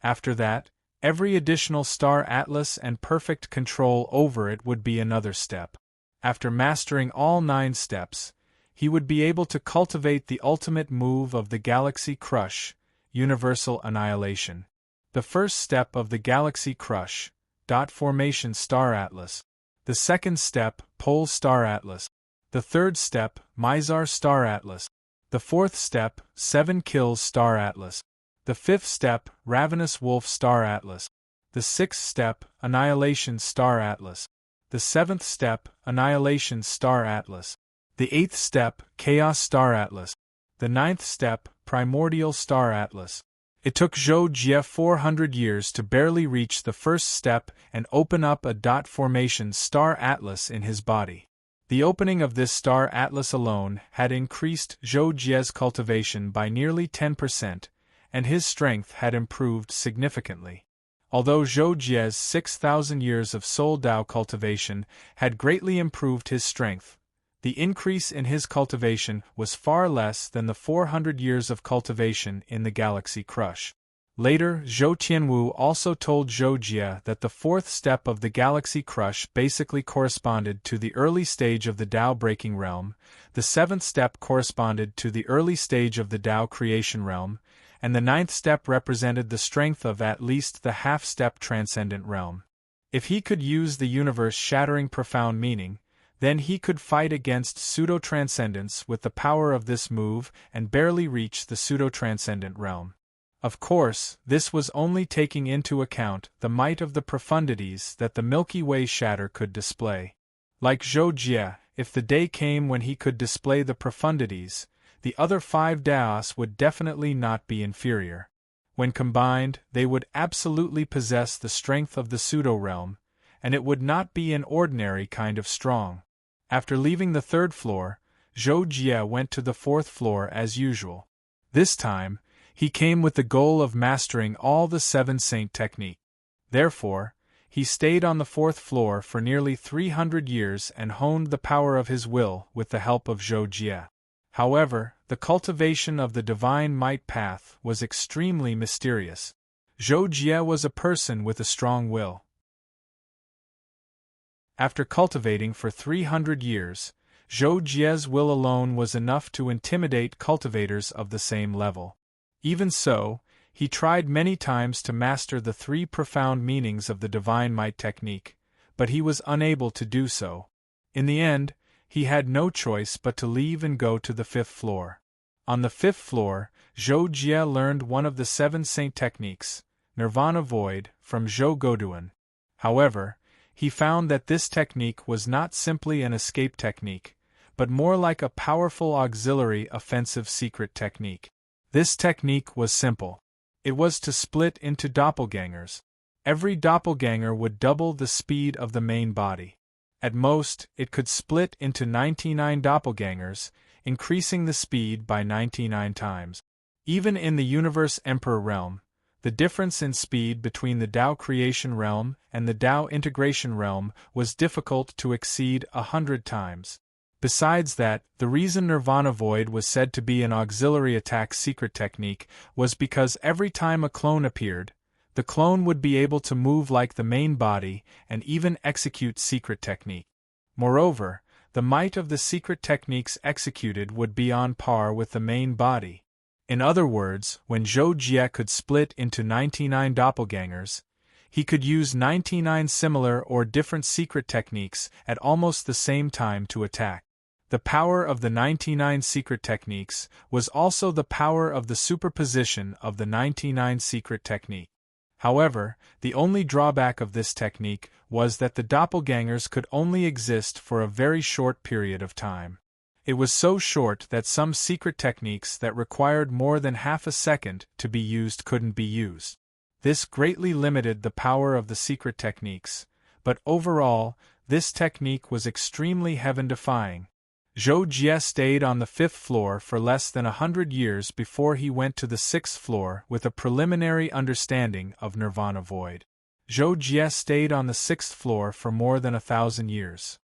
After that, every additional Star Atlas and perfect control over it would be another step. After mastering all 9 steps, he would be able to cultivate the ultimate move of the Galaxy Crush, Universal Annihilation. The first step of the Galaxy Crush, Dot Formation Star Atlas. The second step, Pole Star Atlas. The third step, Mizar Star Atlas. The fourth step, 7 Kills Star Atlas. The fifth step, Ravenous Wolf Star Atlas. The sixth step, Annihilation Star Atlas. The seventh step, Annihilation Star Atlas. The eighth step, Chaos Star Atlas. The ninth step, Primordial Star Atlas. It took Zhou Jie 400 years to barely reach the first step and open up a dot formation Star Atlas in his body. The opening of this Star Atlas alone had increased Zhou Jie's cultivation by nearly 10%, and his strength had improved significantly. Although Zhou Jie's 6,000 years of Soul Dao cultivation had greatly improved his strength, the increase in his cultivation was far less than the 400 years of cultivation in the Galaxy Crush. Later, Zhou Tianwu also told Zhou Jie that the fourth step of the Galaxy Crush basically corresponded to the early stage of the Dao Breaking Realm, the seventh step corresponded to the early stage of the Dao Creation Realm, and the ninth step represented the strength of at least the half-step Transcendent Realm. If he could use the universe-shattering profound meaning, then he could fight against pseudo-transcendence with the power of this move and barely reach the pseudo-transcendent realm. Of course, this was only taking into account the might of the profundities that the Milky Way shatter could display. Like Zhou Jie, if the day came when he could display the profundities, the other 5 Daos would definitely not be inferior. When combined, they would absolutely possess the strength of the pseudo-realm, and it would not be an ordinary kind of strong. After leaving the 3rd floor, Zhou Jie went to the 4th floor as usual. This time, he came with the goal of mastering all the 7 Saint technique. Therefore, he stayed on the 4th floor for nearly 300 years and honed the power of his will with the help of Zhou Jie. However, the cultivation of the Divine Might path was extremely mysterious. Zhou Jie was a person with a strong will. After cultivating for 300 years, Zhou Jie's will alone was enough to intimidate cultivators of the same level. Even so, he tried many times to master the 3 profound meanings of the Divine Might technique, but he was unable to do so. In the end, he had no choice but to leave and go to the 5th floor. On the 5th floor, Zhou Jie learned one of the 7 Saint techniques, Nirvana Void, from Zhou Goduan. However, he found that this technique was not simply an escape technique, but more like a powerful auxiliary offensive secret technique. This technique was simple. It was to split into doppelgangers. Every doppelganger would double the speed of the main body. At most, it could split into 99 doppelgangers, increasing the speed by 99 times. Even in the Universe Emperor realm, the difference in speed between the Dao Creation Realm and the Dao Integration Realm was difficult to exceed 100 times. Besides that, the reason Nirvana Void was said to be an auxiliary attack secret technique was because every time a clone appeared, the clone would be able to move like the main body and even execute secret technique. Moreover, the might of the secret techniques executed would be on par with the main body. In other words, when Zhou Jie could split into 99 doppelgangers, he could use 99 similar or different secret techniques at almost the same time to attack. The power of the 99 secret techniques was also the power of the superposition of the 99 secret technique. However, the only drawback of this technique was that the doppelgangers could only exist for a very short period of time. It was so short that some secret techniques that required more than half a second to be used couldn't be used. This greatly limited the power of the secret techniques, but overall, this technique was extremely heaven-defying. Zhou Jie stayed on the 5th floor for less than 100 years before he went to the 6th floor with a preliminary understanding of Nirvana Void. Zhou Jie stayed on the 6th floor for more than 1,000 years.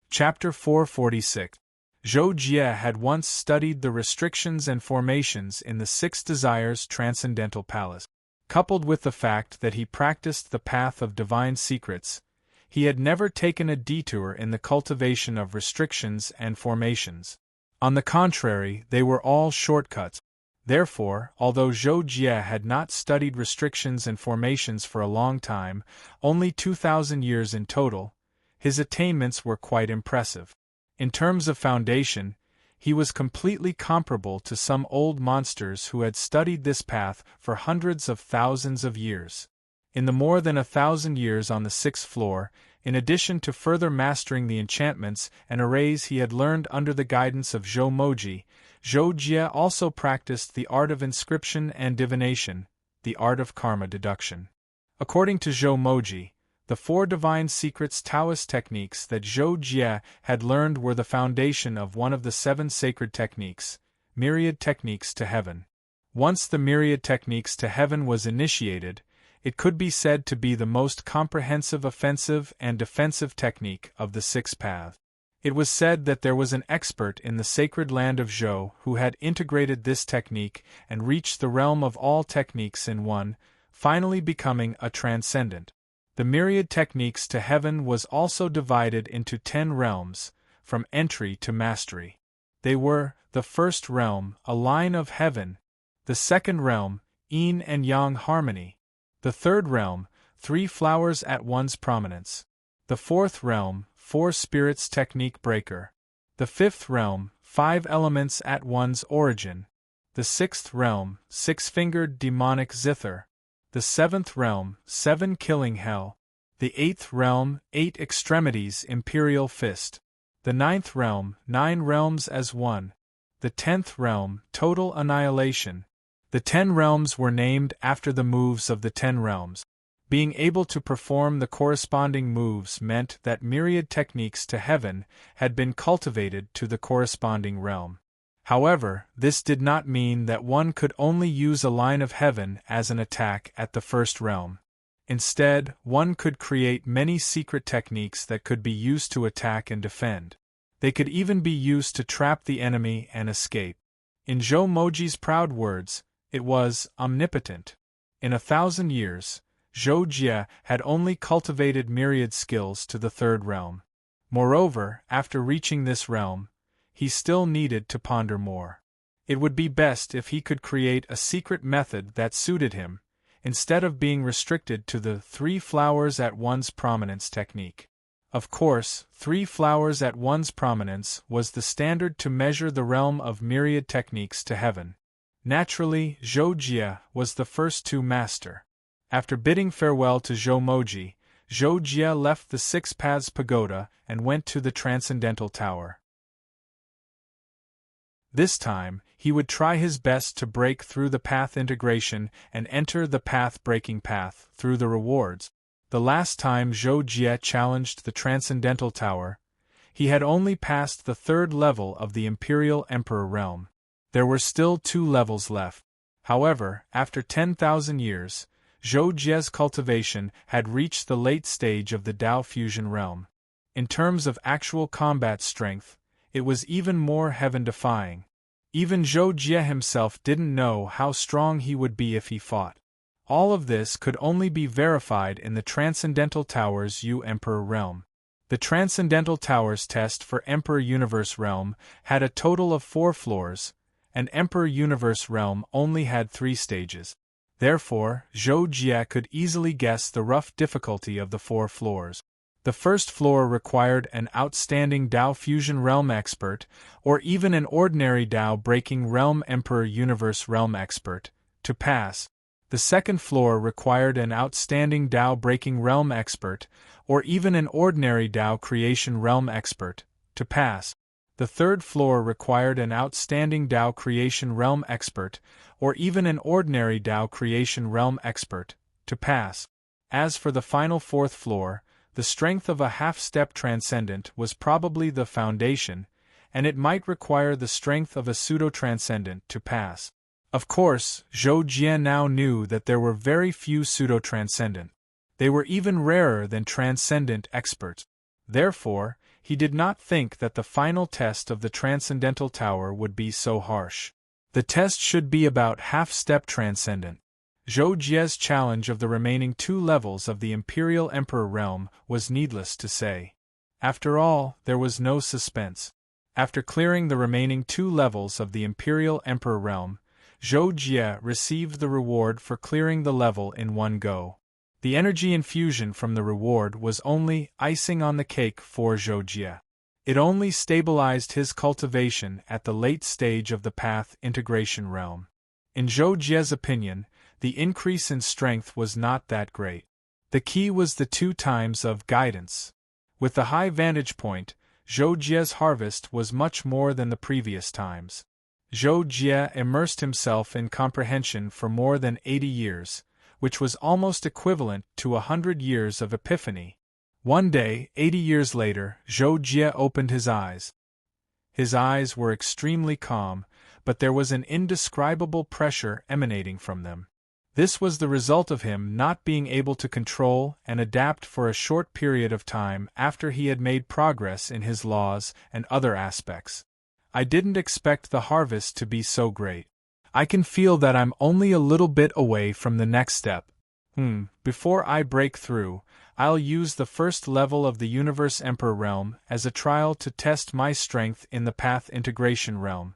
Chapter 446. Zhou Jie had once studied the restrictions and formations in the Six Desires Transcendental Palace. Coupled with the fact that he practiced the path of divine secrets, he had never taken a detour in the cultivation of restrictions and formations. On the contrary, they were all shortcuts. Therefore, although Zhou Jie had not studied restrictions and formations for a long time, only 2,000 years in total, his attainments were quite impressive. In terms of foundation, he was completely comparable to some old monsters who had studied this path for hundreds of thousands of years. In the more than 1,000 years on the 6th floor, in addition to further mastering the enchantments and arrays he had learned under the guidance of Zhou Moji, Zhou Jie also practiced the art of inscription and divination, the art of karma deduction. According to Zhou Moji, the 4 divine secrets Taoist techniques that Zhou Jie had learned were the foundation of one of the 7 sacred techniques, myriad techniques to heaven. Once the myriad techniques to heaven was initiated, it could be said to be the most comprehensive offensive and defensive technique of the 6 paths. It was said that there was an expert in the sacred land of Zhou who had integrated this technique and reached the realm of all techniques in one, finally becoming a transcendent. The myriad techniques to heaven was also divided into 10 realms, from entry to mastery. They were, the first realm, a line of heaven; the second realm, yin and yang harmony; the third realm, 3 flowers at one's prominence; the fourth realm, 4 spirits technique breaker; the fifth realm, 5 elements at one's origin; the sixth realm, 6-fingered demonic zither; the 7th realm, 7 killing hell; the 8th realm, 8 extremities imperial fist; the 9th realm, 9 realms as one; the 10th realm, total annihilation. The 10 realms were named after the moves of the 10 realms. Being able to perform the corresponding moves meant that myriad techniques to heaven had been cultivated to the corresponding realm. However, this did not mean that one could only use a line of heaven as an attack at the first realm. Instead, one could create many secret techniques that could be used to attack and defend. They could even be used to trap the enemy and escape. In Zhou Moji's proud words, it was omnipotent. In 1,000 years, Zhou Jie had only cultivated myriad skills to the 3rd realm. Moreover, after reaching this realm, he still needed to ponder more. It would be best if he could create a secret method that suited him, instead of being restricted to the 3 flowers at one's prominence technique. Of course, 3 flowers at one's prominence was the standard to measure the realm of myriad techniques to heaven. Naturally, Zhou Jie was the first to master. After bidding farewell to Zhou Moji, Zhou Jie left the 6 Paths Pagoda and went to the Transcendental Tower. This time, he would try his best to break through the path integration and enter the path-breaking path through the rewards. The last time Zhou Jie challenged the Transcendental Tower, he had only passed the 3rd level of the Imperial Emperor realm. There were still 2 levels left. However, after 10,000 years, Zhou Jie's cultivation had reached the late stage of the Dao Fusion realm. In terms of actual combat strength, it was even more heaven-defying. Even Zhou Jie himself didn't know how strong he would be if he fought. All of this could only be verified in the Transcendental Tower's Emperor realm. The Transcendental Tower's test for Emperor Universe realm had a total of 4 floors, and Emperor Universe realm only had 3 stages. Therefore, Zhou Jie could easily guess the rough difficulty of the 4 floors. The The first floor required an outstanding Tao Fusion Realm expert, or even an ordinary Tao Breaking Realm Emperor Universe Realm expert, to pass. The second floor required an outstanding Tao Breaking Realm expert, or even an ordinary Tao Creation Realm expert, to pass. The third floor required an outstanding Tao Creation Realm expert, or even an ordinary Tao Creation Realm expert, to pass. As for the final fourth floor, the strength of a half-step transcendent was probably the foundation, and it might require the strength of a pseudo-transcendent to pass. Of course, Zhou Jie now knew that there were very few pseudo-transcendent. They were even rarer than transcendent experts. Therefore, he did not think that the final test of the Transcendental Tower would be so harsh. The test should be about half-step transcendent. Zhou Jie's challenge of the remaining 2 levels of the Imperial Emperor realm was needless to say. After all, there was no suspense. After clearing the remaining 2 levels of the Imperial Emperor realm, Zhou Jie received the reward for clearing the level in one go. The energy infusion from the reward was only icing on the cake for Zhou Jie. It only stabilized his cultivation at the late stage of the Path Integration realm. In Zhou Jie's opinion, the increase in strength was not that great. The key was the 2 times of guidance. With the high vantage point, Zhou Jie's harvest was much more than the previous times. Zhou Jie immersed himself in comprehension for more than 80 years, which was almost equivalent to 100 years of epiphany. One day, 80 years later, Zhou Jie opened his eyes. His eyes were extremely calm, but there was an indescribable pressure emanating from them. This was the result of him not being able to control and adapt for a short period of time after he had made progress in his laws and other aspects. I didn't expect the harvest to be so great. I can feel that I'm only a little bit away from the next step. Before I break through, I'll use the first level of the Universe Emperor realm as a trial to test my strength in the Path Integration realm.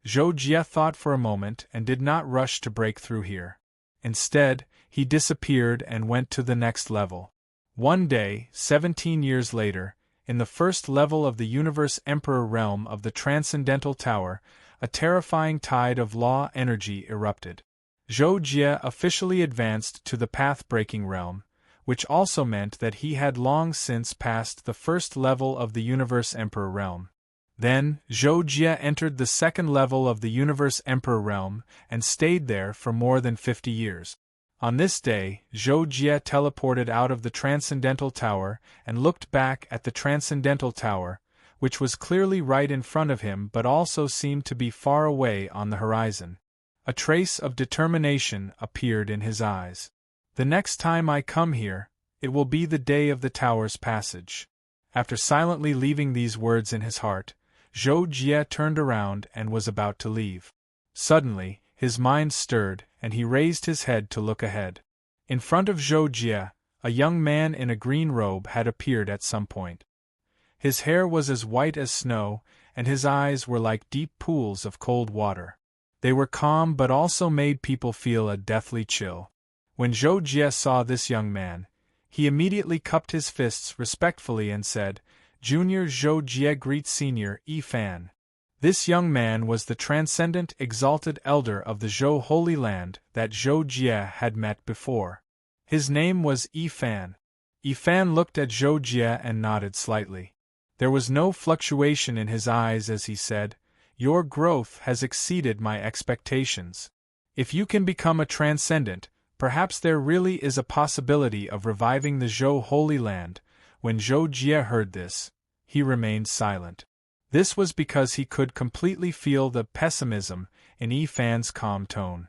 Zhou Jie thought for a moment and did not rush to break through here. Instead, he disappeared and went to the next level. One day, 17 years later, in the first level of the Universe Emperor realm of the Transcendental Tower, a terrifying tide of law energy erupted. Zhou Jie officially advanced to the path-breaking realm, which also meant that he had long since passed the first level of the Universe Emperor realm. Then, Zhou Jie entered the second level of the Universe Emperor realm and stayed there for more than 50 years. On this day, Zhou Jie teleported out of the Transcendental Tower and looked back at the Transcendental Tower, which was clearly right in front of him but also seemed to be far away on the horizon. A trace of determination appeared in his eyes. The next time I come here, it will be the day of the tower's passage. After silently leaving these words in his heart, Zhou Jie turned around and was about to leave. Suddenly, his mind stirred, and he raised his head to look ahead. In front of Zhou Jie, a young man in a green robe had appeared at some point. His hair was as white as snow, and his eyes were like deep pools of cold water. They were calm but also made people feel a deathly chill. When Zhou Jie saw this young man, he immediately cupped his fists respectfully and said, "Junior Zhou Jie greets Senior Yi Fan." This young man was the transcendent exalted elder of the Zhou Holy Land that Zhou Jie had met before. His name was Yi Fan. Yi Fan looked at Zhou Jie and nodded slightly. There was no fluctuation in his eyes as he said, "Your growth has exceeded my expectations. If you can become a transcendent, perhaps there really is a possibility of reviving the Zhou Holy Land." When Zhou Jie heard this, he remained silent. This was because he could completely feel the pessimism in Yi Fan's calm tone.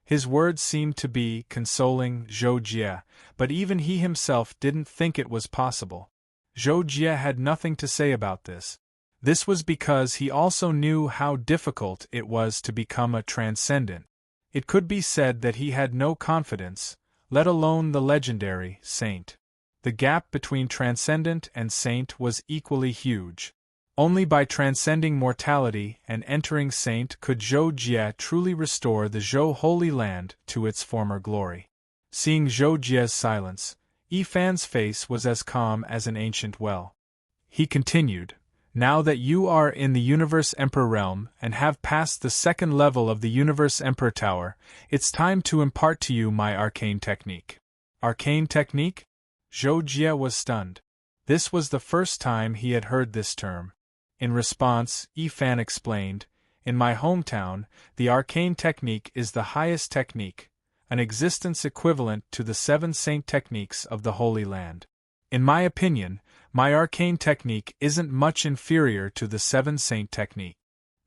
His words seemed to be consoling Zhou Jie, but even he himself didn't think it was possible. Zhou Jie had nothing to say about this. This was because he also knew how difficult it was to become a transcendent. It could be said that he had no confidence, let alone the legendary saint. The gap between transcendent and saint was equally huge. Only by transcending mortality and entering saint could Zhou Jie truly restore the Zhou Holy Land to its former glory. Seeing Zhou Jie's silence, Yifan's face was as calm as an ancient well. He continued, "Now that you are in the Universe Emperor realm and have passed the second level of the Universe Emperor Tower, it's time to impart to you my arcane technique." Arcane technique? Zhou Jie was stunned. This was the first time he had heard this term. In response, Yifan explained, "In my hometown, the arcane technique is the highest technique, an existence equivalent to the 7 saint techniques of the Holy Land. In my opinion, my arcane technique isn't much inferior to the 7 saint technique.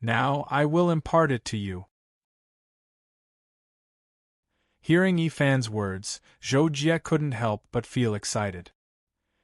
Now I will impart it to you." Hearing Yifan's words, Zhou Jie couldn't help but feel excited.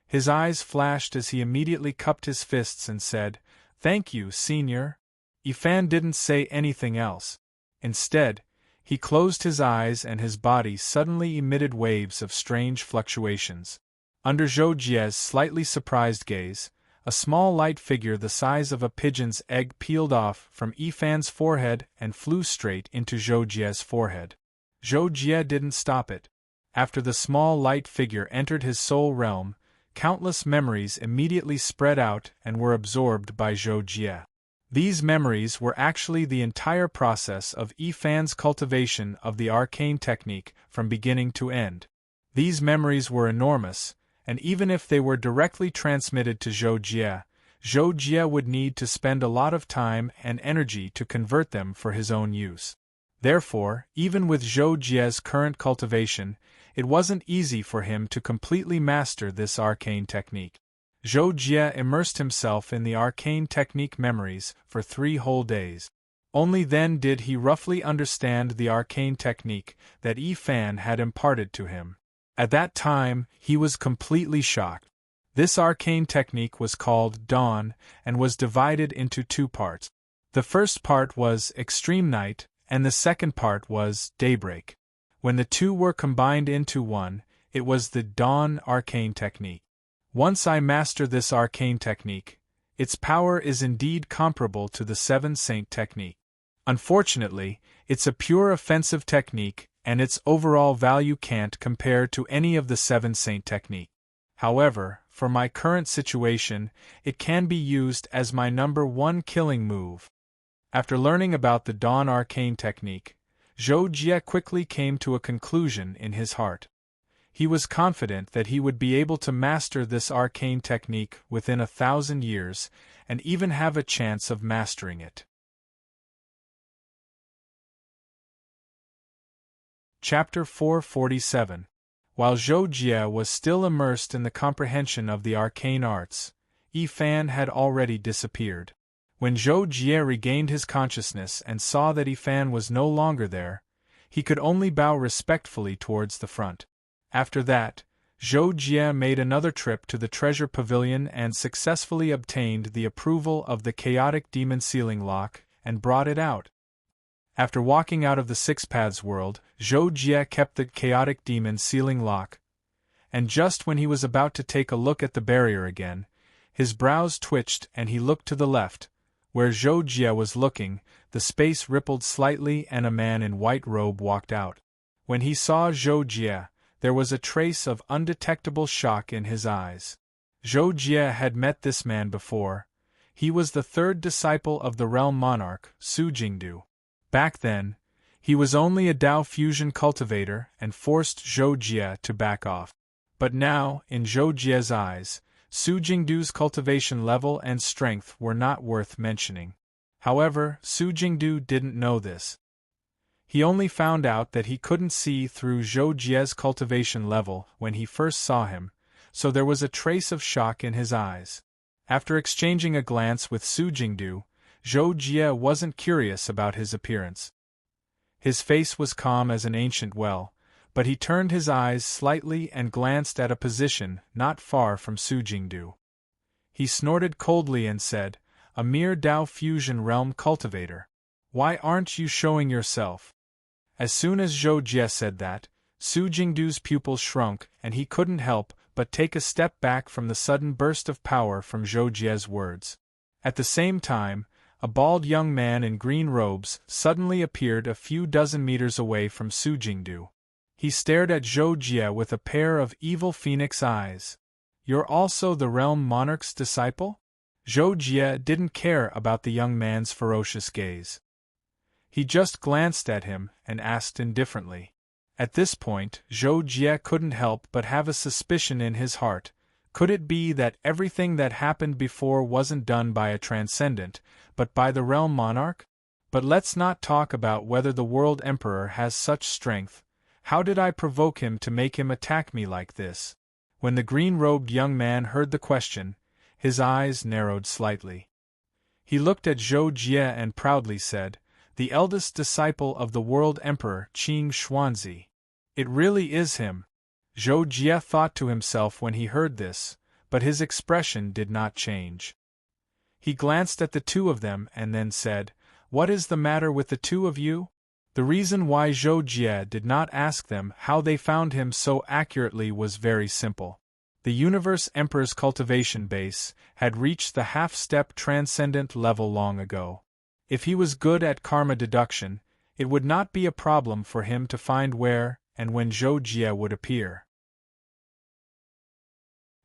His eyes flashed as he immediately cupped his fists and said, "Thank you, Senior." Yifan didn't say anything else. Instead, he closed his eyes and his body suddenly emitted waves of strange fluctuations. Under Zhou Jie's slightly surprised gaze, a small light figure the size of a pigeon's egg peeled off from Yifan's forehead and flew straight into Zhou Jie's forehead. Zhou Jie didn't stop it. After the small light figure entered his soul realm, countless memories immediately spread out and were absorbed by Zhou Jie. These memories were actually the entire process of Yifan's cultivation of the arcane technique from beginning to end. These memories were enormous, and even if they were directly transmitted to Zhou Jie would need to spend a lot of time and energy to convert them for his own use. Therefore, even with Zhou Jie's current cultivation, it wasn't easy for him to completely master this arcane technique. Zhou Jie immersed himself in the arcane technique memories for 3 whole days. Only then did he roughly understand the arcane technique that Yifan had imparted to him. At that time, he was completely shocked. This arcane technique was called Dawn and was divided into 2 parts. The first part was Extreme Night, and the second part was Daybreak. When the 2 were combined into one, it was the Dawn arcane technique. Once I master this arcane technique, its power is indeed comparable to the 7 saint technique. Unfortunately, it's a pure offensive technique, and its overall value can't compare to any of the 7 saint technique. However, for my current situation, it can be used as my number 1 killing move. After learning about the Dawn arcane technique, Zhou Jie quickly came to a conclusion in his heart. He was confident that he would be able to master this arcane technique within 1,000 years, and even have a chance of mastering it. Chapter 447. While Zhou Jie was still immersed in the comprehension of the arcane arts, Yifan had already disappeared. When Zhou Jie regained his consciousness and saw that Yifan was no longer there, he could only bow respectfully towards the front. After that, Zhou Jie made another trip to the treasure pavilion and successfully obtained the approval of the chaotic demon sealing lock and brought it out. After walking out of the Six Paths world, Zhou Jie kept the chaotic demon sealing lock, and just when he was about to take a look at the barrier again, his brows twitched and he looked to the left. Where Zhou Jie was looking, the space rippled slightly and a man in white robe walked out. When he saw Zhou Jie, there was a trace of undetectable shock in his eyes. Zhou Jie had met this man before. He was the 3rd disciple of the realm monarch, Su Jingdu. Back then, he was only a Dao fusion cultivator and forced Zhou Jie to back off. But now, in Zhou Jie's eyes, Su Jingdu's cultivation level and strength were not worth mentioning. However, Su Jingdu didn't know this. He only found out that he couldn't see through Zhou Jie's cultivation level when he first saw him, so there was a trace of shock in his eyes. After exchanging a glance with Su Jingdu, Zhou Jie wasn't curious about his appearance. His face was calm as an ancient well, but he turned his eyes slightly and glanced at a position not far from Su Jingdu. He snorted coldly and said, "A mere Dao fusion realm cultivator. Why aren't you showing yourself?" As soon as Zhou Jie said that, Su Jingdu's pupils shrunk and he couldn't help but take a step back from the sudden burst of power from Zhou Jie's words. At the same time, a bald young man in green robes suddenly appeared a few dozen meters away from Su Jingdu. He stared at Zhou Jie with a pair of evil phoenix eyes. You're also the realm monarch's disciple? Zhou Jie didn't care about the young man's ferocious gaze. He just glanced at him and asked indifferently. At this point, Zhou Jie couldn't help but have a suspicion in his heart. Could it be that everything that happened before wasn't done by a transcendent, but by the realm monarch? But let's not talk about whether the world emperor has such strength. How did I provoke him to make him attack me like this? When the green-robed young man heard the question, his eyes narrowed slightly. He looked at Zhou Jie and proudly said, "The eldest disciple of the world emperor Qing Xuanzi. It really is him." Zhou Jie thought to himself when he heard this, but his expression did not change. He glanced at the two of them and then said, "What is the matter with the two of you?" The reason why Zhou Jie did not ask them how they found him so accurately was very simple. The Universe Emperor's cultivation base had reached the half-step transcendent level long ago. If he was good at karma deduction, it would not be a problem for him to find where and when Zhou Jie would appear.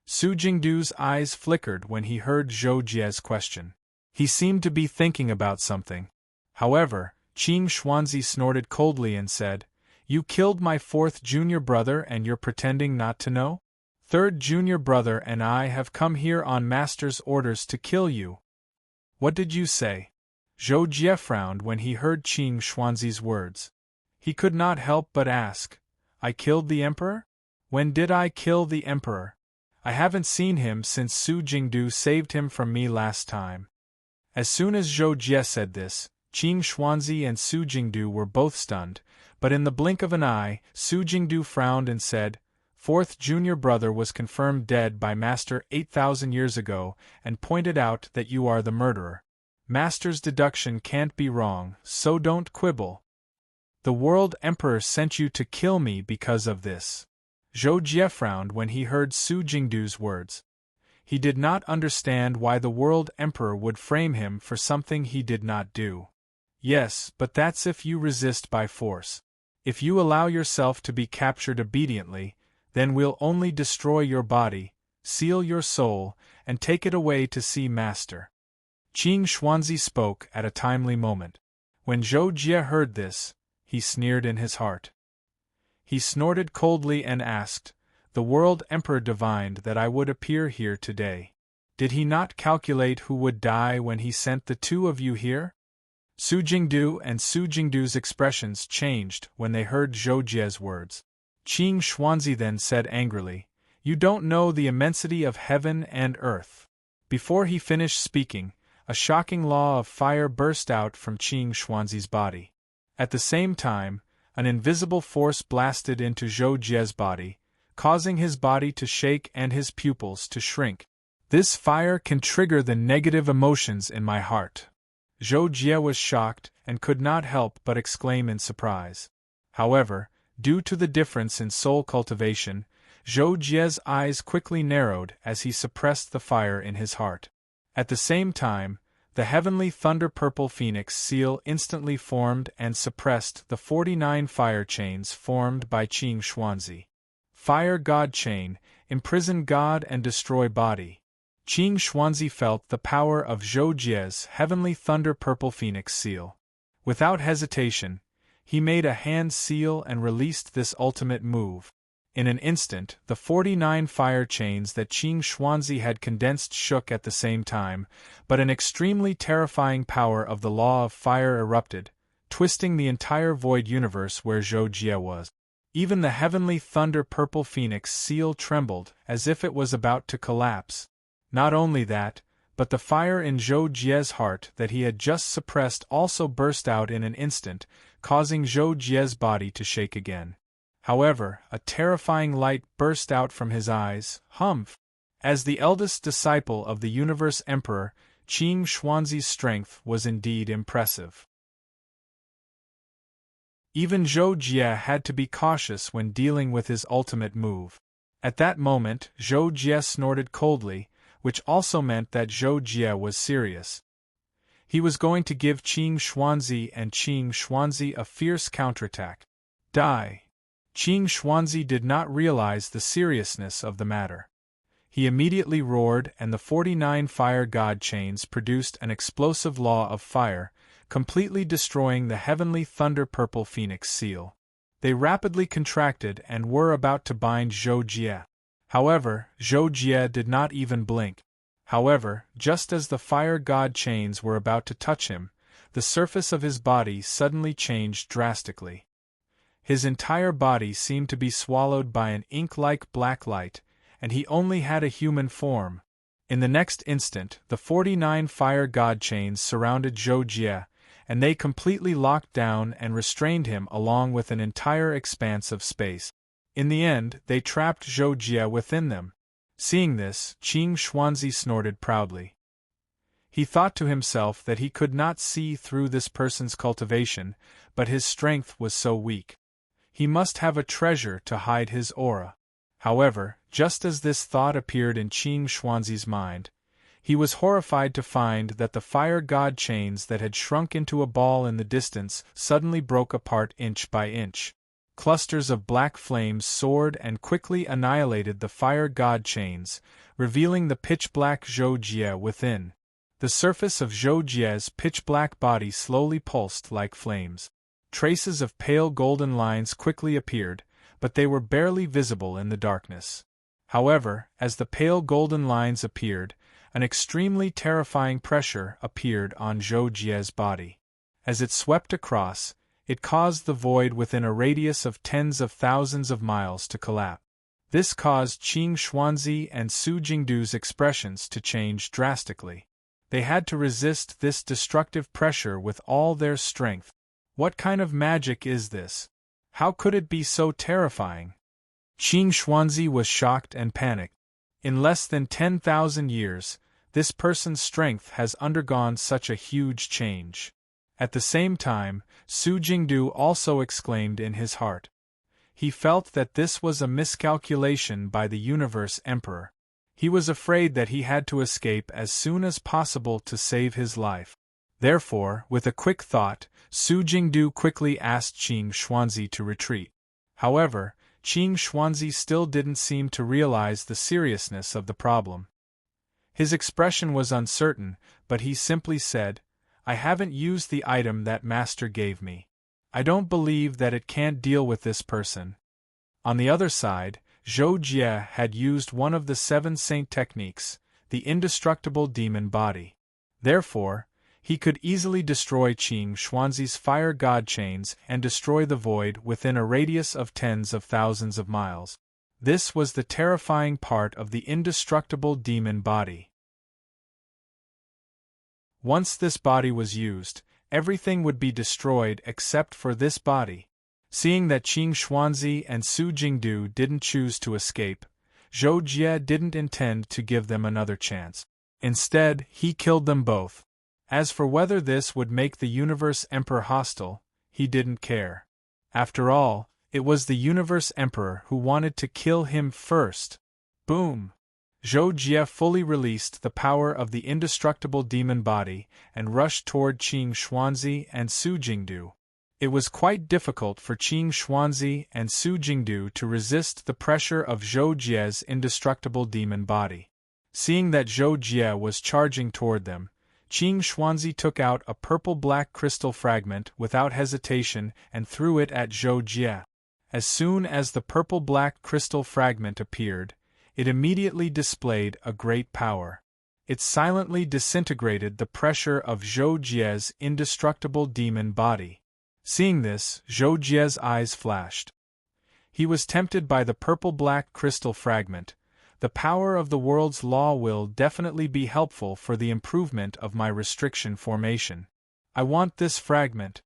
Su Jingdu's eyes flickered when he heard Zhou Jie's question. He seemed to be thinking about something. However, Qing Xuanzi snorted coldly and said, "You killed my fourth junior brother and you're pretending not to know? Third junior brother and I have come here on master's orders to kill you." "What did you say?" Zhou Jie frowned when he heard Qing Xuanzi's words. He could not help but ask, "I killed the emperor? When did I kill the emperor? I haven't seen him since Su Jingdu saved him from me last time." As soon as Zhou Jie said this, Qing Xuanzi and Su Jingdu were both stunned, but in the blink of an eye, Su Jingdu frowned and said, "Fourth junior brother was confirmed dead by Master 8,000 years ago and pointed out that you are the murderer. Master's deduction can't be wrong, so don't quibble. The world emperor sent you to kill me because of this." Zhou Jie frowned when he heard Su Jingdu's words. He did not understand why the world emperor would frame him for something he did not do. "Yes, but that's if you resist by force. If you allow yourself to be captured obediently, then we'll only destroy your body, seal your soul, and take it away to see Master." Qing Xuanzi spoke at a timely moment. When Zhou Jie heard this, he sneered in his heart. He snorted coldly and asked, "The world emperor divined that I would appear here today. Did he not calculate who would die when he sent the two of you here?" Su Jingdu and Su Jingdu's expressions changed when they heard Zhou Jie's words. Qing Xuanzi then said angrily, "You don't know the immensity of heaven and earth." Before he finished speaking, a shocking law of fire burst out from Qing Xuanzi's body. At the same time, an invisible force blasted into Zhou Jie's body, causing his body to shake and his pupils to shrink. "This fire can trigger the negative emotions in my heart." Zhou Jie was shocked and could not help but exclaim in surprise. However, due to the difference in soul cultivation, Zhou Jie's eyes quickly narrowed as he suppressed the fire in his heart. At the same time, the heavenly thunder-purple phoenix seal instantly formed and suppressed the 49 fire chains formed by Qing Xuanzi. Fire God chain, imprison God and destroy body. Qing Xuanzi felt the power of Zhou Jie's heavenly thunder-purple phoenix seal. Without hesitation, he made a hand seal and released this ultimate move. In an instant, the 49 fire chains that Qing Xuanzi had condensed shook at the same time, but an extremely terrifying power of the law of fire erupted, twisting the entire void universe where Zhou Jie was. Even the heavenly thunder-purple phoenix seal trembled as if it was about to collapse. Not only that, but the fire in Zhou Jie's heart that he had just suppressed also burst out in an instant, causing Zhou Jie's body to shake again. However, a terrifying light burst out from his eyes. Humph! As the eldest disciple of the Universe Emperor, Qing Xuanzi's strength was indeed impressive. Even Zhou Jie had to be cautious when dealing with his ultimate move. At that moment, Zhou Jie snorted coldly, which also meant that Zhou Jie was serious. He was going to give Qing Xuanzi a fierce counterattack. Die! Qing Xuanzi did not realize the seriousness of the matter. He immediately roared, and the 49 fire god chains produced an explosive law of fire, completely destroying the heavenly thunder-purple phoenix seal. They rapidly contracted and were about to bind Zhou Jie. However, Zhou Jie did not even blink. However, just as the fire god chains were about to touch him, the surface of his body suddenly changed drastically. His entire body seemed to be swallowed by an ink-like black light, and he only had a human form. In the next instant, the 49 fire god chains surrounded Zhou Jie, and they completely locked down and restrained him along with an entire expanse of space. In the end, they trapped Zhou Jie within them. Seeing this, Qing Xuanzi snorted proudly. He thought to himself that he could not see through this person's cultivation, but his strength was so weak. He must have a treasure to hide his aura. However, just as this thought appeared in Qing Xuanzi's mind, he was horrified to find that the fire god chains that had shrunk into a ball in the distance suddenly broke apart inch by inch. Clusters of black flames soared and quickly annihilated the fire god chains, revealing the pitch-black Zhou Jie within. The surface of Zhou Jie's pitch-black body slowly pulsed like flames. Traces of pale golden lines quickly appeared, but they were barely visible in the darkness. However, as the pale golden lines appeared, an extremely terrifying pressure appeared on Zhou Jie's body. As it swept across, it caused the void within a radius of tens of thousands of miles to collapse. This caused Qing Xuanzi and Su Jingdu's expressions to change drastically. They had to resist this destructive pressure with all their strength. What kind of magic is this? How could it be so terrifying? Qing Xuanzi was shocked and panicked. In less than 10,000 years, this person's strength has undergone such a huge change. At the same time, Su Jingdu also exclaimed in his heart. He felt that this was a miscalculation by the Universe Emperor. He was afraid that he had to escape as soon as possible to save his life. Therefore, with a quick thought, Su Jingdu quickly asked Qing Xuanzi to retreat. However, Qing Xuanzi still didn't seem to realize the seriousness of the problem. His expression was uncertain, but he simply said, "I haven't used the item that Master gave me. I don't believe that it can't deal with this person." On the other side, Zhou Jie had used one of the 7 saint techniques, the indestructible demon body. Therefore, he could easily destroy Qing Xuanzi's fire god chains and destroy the void within a radius of tens of thousands of miles. This was the terrifying part of the indestructible demon body. Once this body was used, everything would be destroyed except for this body. Seeing that Qing Xuanzi and Su Jingdu didn't choose to escape, Zhou Jie didn't intend to give them another chance. Instead, he killed them both. As for whether this would make the Universe Emperor hostile, he didn't care. After all, it was the Universe Emperor who wanted to kill him first. Boom! Zhou Jie fully released the power of the indestructible demon body and rushed toward Qing Xuanzi and Su Jingdu. It was quite difficult for Qing Xuanzi and Su Jingdu to resist the pressure of Zhou Jie's indestructible demon body. Seeing that Zhou Jie was charging toward them, Qing Xuanzi took out a purple-black crystal fragment without hesitation and threw it at Zhou Jie. As soon as the purple-black crystal fragment appeared, it immediately displayed a great power. It silently disintegrated the pressure of Zhou Jie's indestructible demon body. Seeing this, Zhou Jie's eyes flashed. He was tempted by the purple-black crystal fragment. The power of the world's law will definitely be helpful for the improvement of my restriction formation. I want this fragment.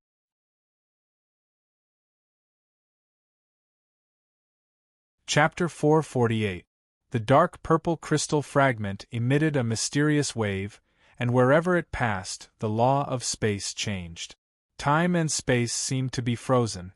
Chapter 448. The dark purple crystal fragment emitted a mysterious wave, and wherever it passed, the law of space changed. Time and space seemed to be frozen.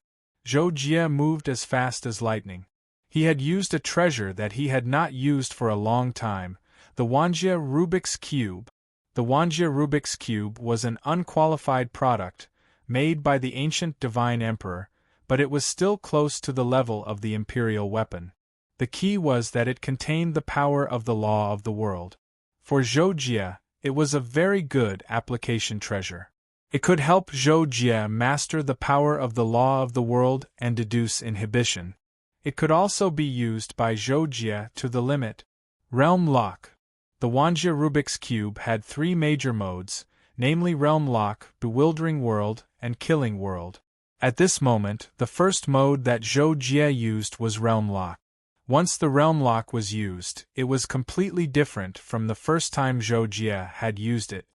Zhou Jie moved as fast as lightning. He had used a treasure that he had not used for a long time, the Wanjie Rubik's Cube. The Wanjie Rubik's Cube was an unqualified product, made by the ancient divine emperor, but it was still close to the level of the Imperial weapon. The key was that it contained the power of the law of the world. For Zhou Jie, it was a very good application treasure. It could help Zhou Jie master the power of the law of the world and deduce inhibition. It could also be used by Zhou Jie to the limit. Realm Lock. The Wanjie Rubik's Cube had 3 major modes, namely Realm Lock, Bewildering World, and Killing World. At this moment, the first mode that Zhou Jie used was Realm Lock. Once the Realm Lock was used, it was completely different from the first time Zhou Jie had used it.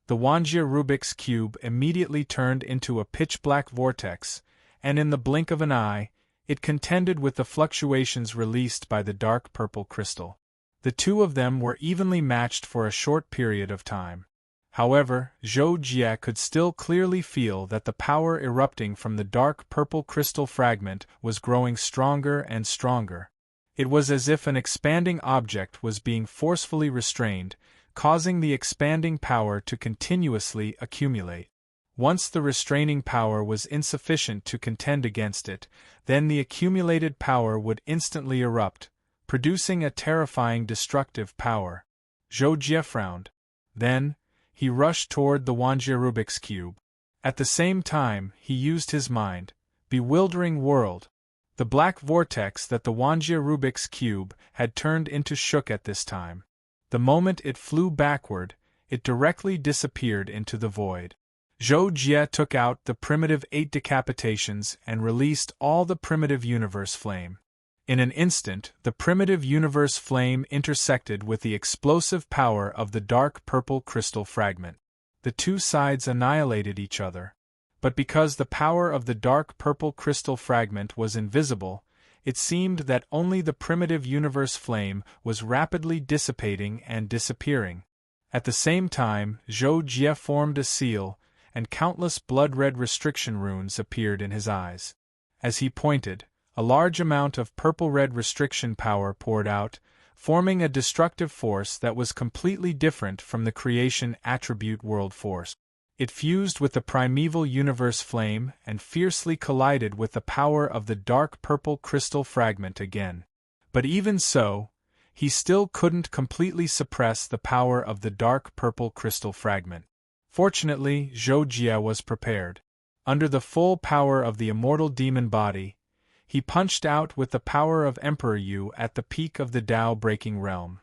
The Wanjie Rubik's Cube immediately turned into a pitch-black vortex, and in the blink of an eye, it contended with the fluctuations released by the dark purple crystal. The two of them were evenly matched for a short period of time. However, Zhou Jie could still clearly feel that the power erupting from the dark purple crystal fragment was growing stronger and stronger. It was as if an expanding object was being forcefully restrained, causing the expanding power to continuously accumulate. Once the restraining power was insufficient to contend against it, then the accumulated power would instantly erupt, producing a terrifying destructive power. Zhou Jie frowned. Then, he rushed toward the Wanjie Rubik's Cube. At the same time, he used his mind. Bewildering World. The black vortex that the Wanjie Rubik's Cube had turned into shook at this time. The moment it flew backward, it directly disappeared into the void. Zhou Jie took out the primitive 8 decapitations and released all the primitive universe flame. In an instant, the primitive universe flame intersected with the explosive power of the dark purple crystal fragment. The two sides annihilated each other. But because the power of the dark purple crystal fragment was invisible, it seemed that only the primitive universe flame was rapidly dissipating and disappearing. At the same time, Zhou Jie formed a seal, and countless blood-red restriction runes appeared in his eyes. As he pointed, a large amount of purple-red restriction power poured out, forming a destructive force that was completely different from the creation attribute world force. It fused with the primeval universe flame and fiercely collided with the power of the dark purple crystal fragment again. But even so, he still couldn't completely suppress the power of the dark purple crystal fragment. Fortunately, Zhou Jie was prepared. Under the full power of the immortal demon body, he punched out with the power of Emperor Yu at the peak of the Tao-breaking realm.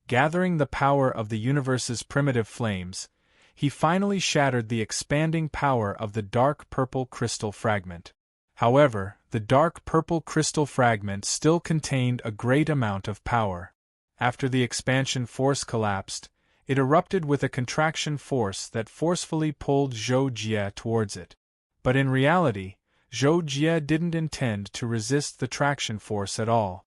Gathering the power of the universe's primitive flames, he finally shattered the expanding power of the dark purple crystal fragment. However, the dark purple crystal fragment still contained a great amount of power. After the expansion force collapsed, it erupted with a contraction force that forcefully pulled Zhou Jie towards it. But in reality, Zhou Jie didn't intend to resist the traction force at all.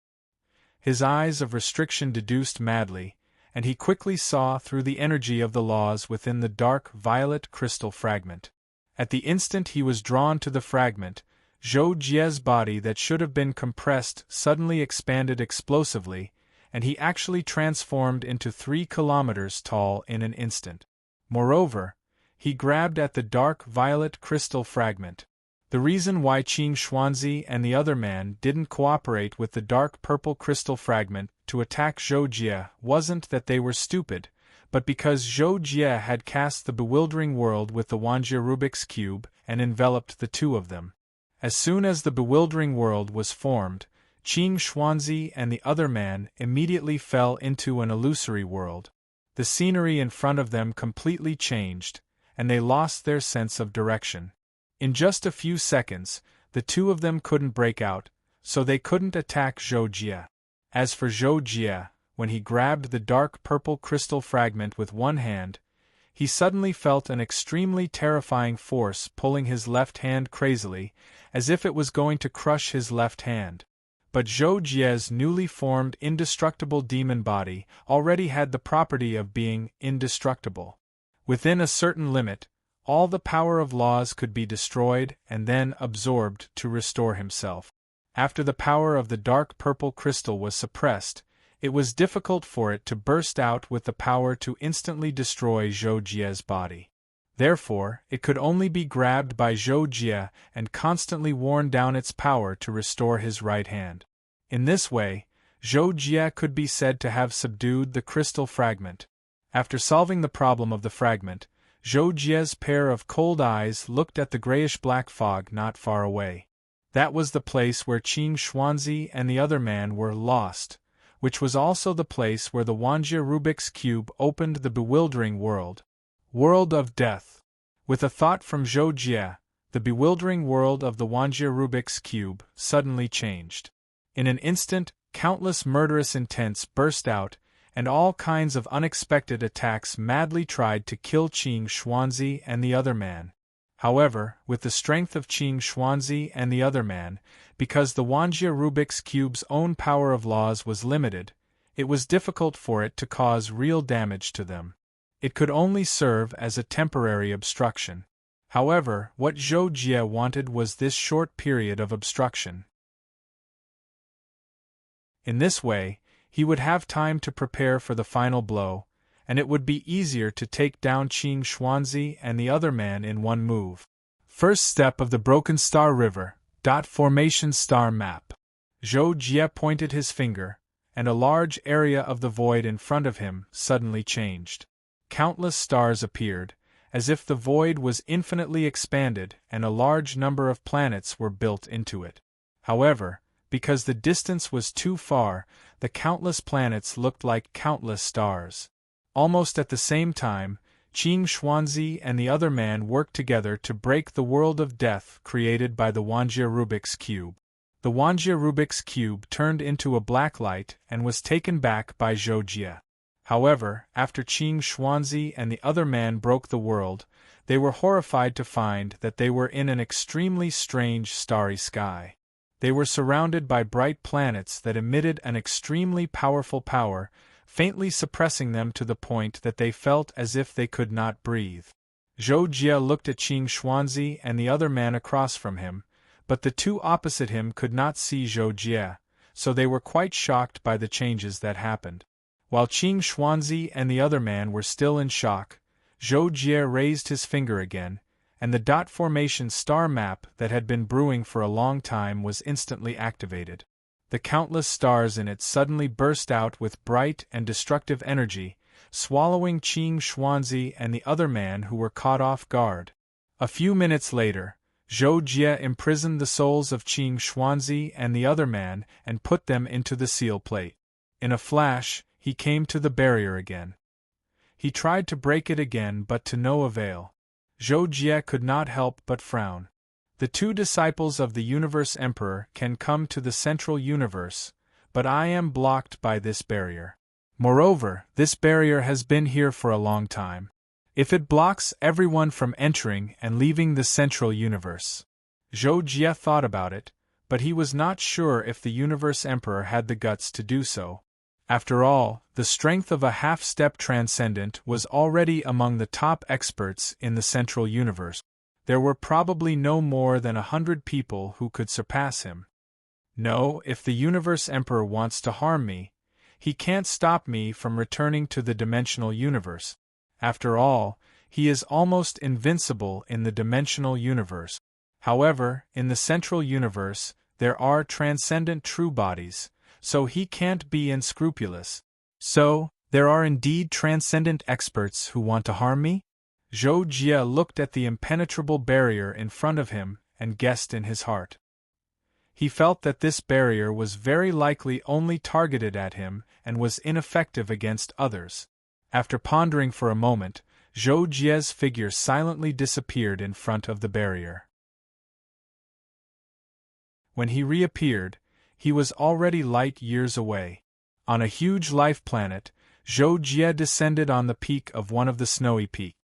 His eyes of restriction deduced madly, and he quickly saw through the energy of the laws within the dark violet crystal fragment. At the instant he was drawn to the fragment, Zhou Jie's body that should have been compressed suddenly expanded explosively, and he actually transformed into 3 kilometers tall in an instant. Moreover, he grabbed at the dark violet crystal fragment. The reason why Qing Xuanzi and the other man didn't cooperate with the dark purple crystal fragment to attack Zhou Jie wasn't that they were stupid, but because Zhou Jie had cast the bewildering world with the Wanjie Rubik's Cube and enveloped the two of them. As soon as the bewildering world was formed, Qing Xuanzi and the other man immediately fell into an illusory world. The scenery in front of them completely changed, and they lost their sense of direction. In just a few seconds, the two of them couldn't break out, so they couldn't attack Zhou Jie. As for Zhou Jie, when he grabbed the dark purple crystal fragment with one hand, he suddenly felt an extremely terrifying force pulling his left hand crazily, as if it was going to crush his left hand. But Zhou Jie's newly formed indestructible demon body already had the property of being indestructible. Within a certain limit, all the power of laws could be destroyed and then absorbed to restore himself. After the power of the dark purple crystal was suppressed, it was difficult for it to burst out with the power to instantly destroy Zhou Jie's body. Therefore, it could only be grabbed by Zhou Jie and constantly worn down its power to restore his right hand. In this way, Zhou Jie could be said to have subdued the crystal fragment. After solving the problem of the fragment, Zhou Jie's pair of cold eyes looked at the grayish-black fog not far away. That was the place where Qing Xuanzi and the other man were lost, which was also the place where the Wanjie Rubik's Cube opened the bewildering world of death. With a thought from Zhou Jie, the bewildering world of the Wanjie Rubik's Cube suddenly changed. In an instant, countless murderous intents burst out, and all kinds of unexpected attacks madly tried to kill Qing Xuanzi and the other man. However, with the strength of Qing Xuanzi and the other man, because the Wanjie Rubik's Cube's own power of laws was limited, it was difficult for it to cause real damage to them. It could only serve as a temporary obstruction. However, what Zhou Jie wanted was this short period of obstruction. In this way, he would have time to prepare for the final blow, and it would be easier to take down Qing Xuanzi and the other man in one move. First step of the Broken Star River, Formation Star Map. Zhou Jie pointed his finger, and a large area of the void in front of him suddenly changed. Countless stars appeared, as if the void was infinitely expanded and a large number of planets were built into it. However, because the distance was too far, the countless planets looked like countless stars. Almost at the same time, Qing Xuanzi and the other man worked together to break the world of death created by the Wanjie Rubik's Cube. The Wanjie Rubik's Cube turned into a black light and was taken back by Zhou Jie. However, after Qing Xuanzi and the other man broke the world, they were horrified to find that they were in an extremely strange starry sky. They were surrounded by bright planets that emitted an extremely powerful power, faintly suppressing them to the point that they felt as if they could not breathe. Zhou Jie looked at Qing Xuanzi and the other man across from him, but the two opposite him could not see Zhou Jie, so they were quite shocked by the changes that happened. While Qing Xuanzi and the other man were still in shock, Zhou Jie raised his finger again, and the formation star map that had been brewing for a long time was instantly activated. The countless stars in it suddenly burst out with bright and destructive energy, swallowing Qing Xuanzi and the other man who were caught off guard. A few minutes later, Zhou Jie imprisoned the souls of Qing Xuanzi and the other man and put them into the seal plate. In a flash, he came to the barrier again. He tried to break it again but to no avail. Zhou Jie could not help but frown. The two disciples of the Universe Emperor can come to the Central Universe, but I am blocked by this barrier. Moreover, this barrier has been here for a long time. If it blocks everyone from entering and leaving the Central Universe. Zhou Jie thought about it, but he was not sure if the Universe Emperor had the guts to do so. After all, the strength of a half-step transcendent was already among the top experts in the Central Universe. There were probably no more than 100 people who could surpass him. No, if the Universe Emperor wants to harm me, he can't stop me from returning to the dimensional universe. After all, he is almost invincible in the dimensional universe. However, in the Central Universe, there are transcendent true bodies, so he can't be unscrupulous. So, there are indeed transcendent experts who want to harm me? Zhou Jie looked at the impenetrable barrier in front of him and guessed in his heart. He felt that this barrier was very likely only targeted at him and was ineffective against others. After pondering for a moment, Zhou Jie's figure silently disappeared in front of the barrier. When he reappeared, he was already light years away. On a huge life planet, Zhou Jie descended on the peak of one of the snowy peaks.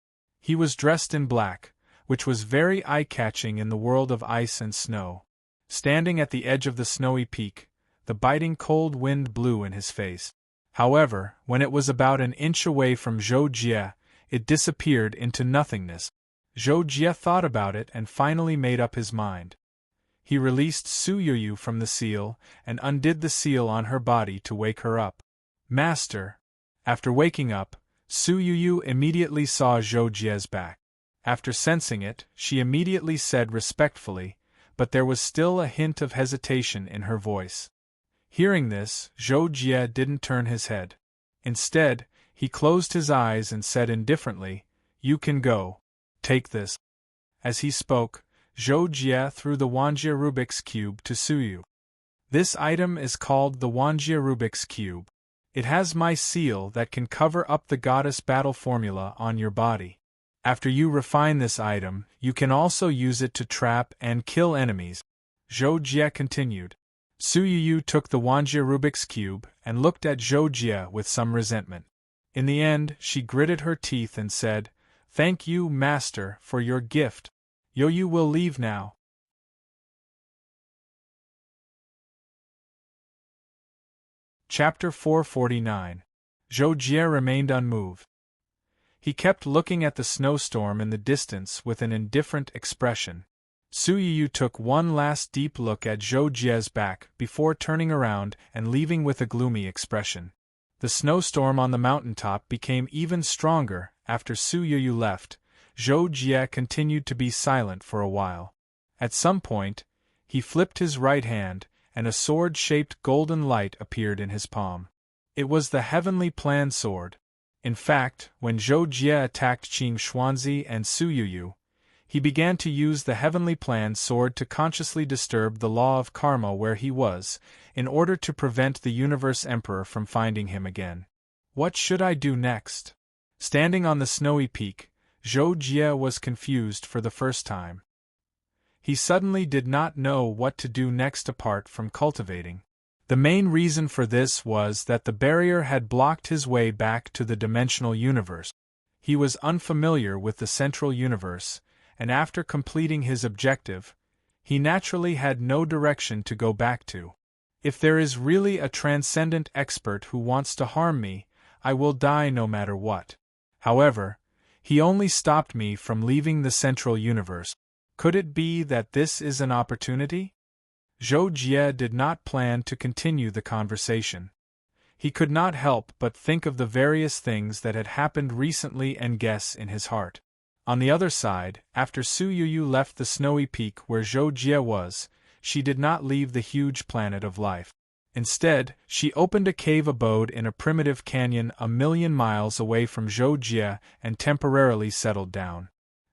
He was dressed in black, which was very eye-catching in the world of ice and snow. Standing at the edge of the snowy peak, the biting cold wind blew in his face. However, when it was about an inch away from Zhou Jie, it disappeared into nothingness. Zhou Jie thought about it and finally made up his mind. He released Su Yuyu from the seal and undid the seal on her body to wake her up. Master! After waking up, Su Yuyu immediately saw Zhou Jie's back. After sensing it, she immediately said respectfully, but there was still a hint of hesitation in her voice. Hearing this, Zhou Jie didn't turn his head. Instead, he closed his eyes and said indifferently, "You can go. Take this." As he spoke, Zhou Jie threw the Wanjie Rubik's Cube to Suyu. This item is called the Wanjie Rubik's Cube. It has my seal that can cover up the goddess battle formula on your body. After you refine this item, you can also use it to trap and kill enemies. Zhou Jie continued. Suyu took the Wanjie Rubik's Cube and looked at Zhou Jie with some resentment. In the end, she gritted her teeth and said, "Thank you, Master, for your gift. You will leave now." Chapter 449. Zhou Jie remained unmoved. He kept looking at the snowstorm in the distance with an indifferent expression. Suyu took one last deep look at Zhou Jie's back before turning around and leaving with a gloomy expression. The snowstorm on the mountaintop became even stronger after Suyu left. Zhou Jie continued to be silent for a while. At some point, he flipped his right hand, and a sword-shaped golden light appeared in his palm. It was the heavenly plan sword. In fact, when Zhou Jie attacked Qing Xuanzi and Suyu, he began to use the heavenly plan sword to consciously disturb the law of karma where he was, in order to prevent the Universe Emperor from finding him again. What should I do next? Standing on the snowy peak, Zhou Jie was confused for the first time. He suddenly did not know what to do next apart from cultivating. The main reason for this was that the barrier had blocked his way back to the dimensional universe. He was unfamiliar with the central universe, and after completing his objective, he naturally had no direction to go back to. If there is really a transcendent expert who wants to harm me, I will die no matter what. However, he only stopped me from leaving the central universe. Could it be that this is an opportunity? Zhou Jie did not plan to continue the conversation. He could not help but think of the various things that had happened recently and guess in his heart. On the other side, after Suyu left the snowy peak where Zhou Jie was, she did not leave the huge planet of life. Instead, she opened a cave abode in a primitive canyon 1,000,000 miles away from Zhou Jie and temporarily settled down.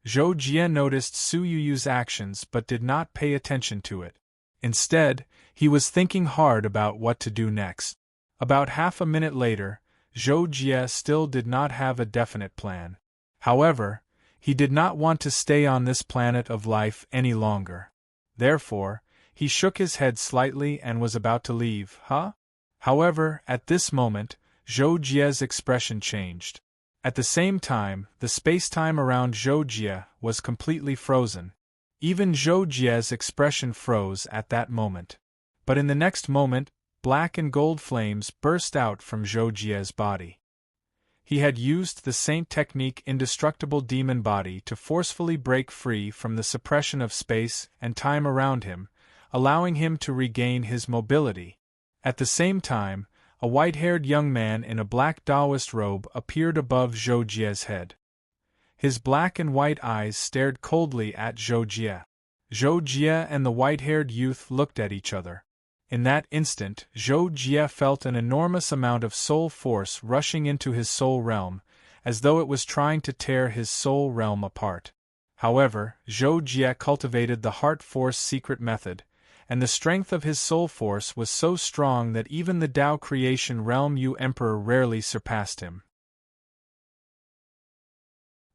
Zhou Jie noticed Suyu's actions but did not pay attention to it. Instead, he was thinking hard about what to do next. About half a minute later, Zhou Jie still did not have a definite plan. However, he did not want to stay on this planet of life any longer. Therefore, he shook his head slightly and was about to leave. However, at this moment, Zhou Jie's expression changed. At the same time, the space-time around Zhou Jie was completely frozen. Even Zhou Jie's expression froze at that moment. But in the next moment, black and gold flames burst out from Zhou Jie's body. He had used the Saint technique Indestructible Demon Body to forcefully break free from the suppression of space and time around him, allowing him to regain his mobility. At the same time, a white-haired young man in a black Taoist robe appeared above Zhou Jie's head. His black and white eyes stared coldly at Zhou Jie. Zhou Jie and the white-haired youth looked at each other. In that instant, Zhou Jie felt an enormous amount of soul force rushing into his soul realm, as though it was trying to tear his soul realm apart. However, Zhou Jie cultivated the Heart Force secret method, and the strength of his soul force was so strong that even the Tao creation realm Emperor rarely surpassed him.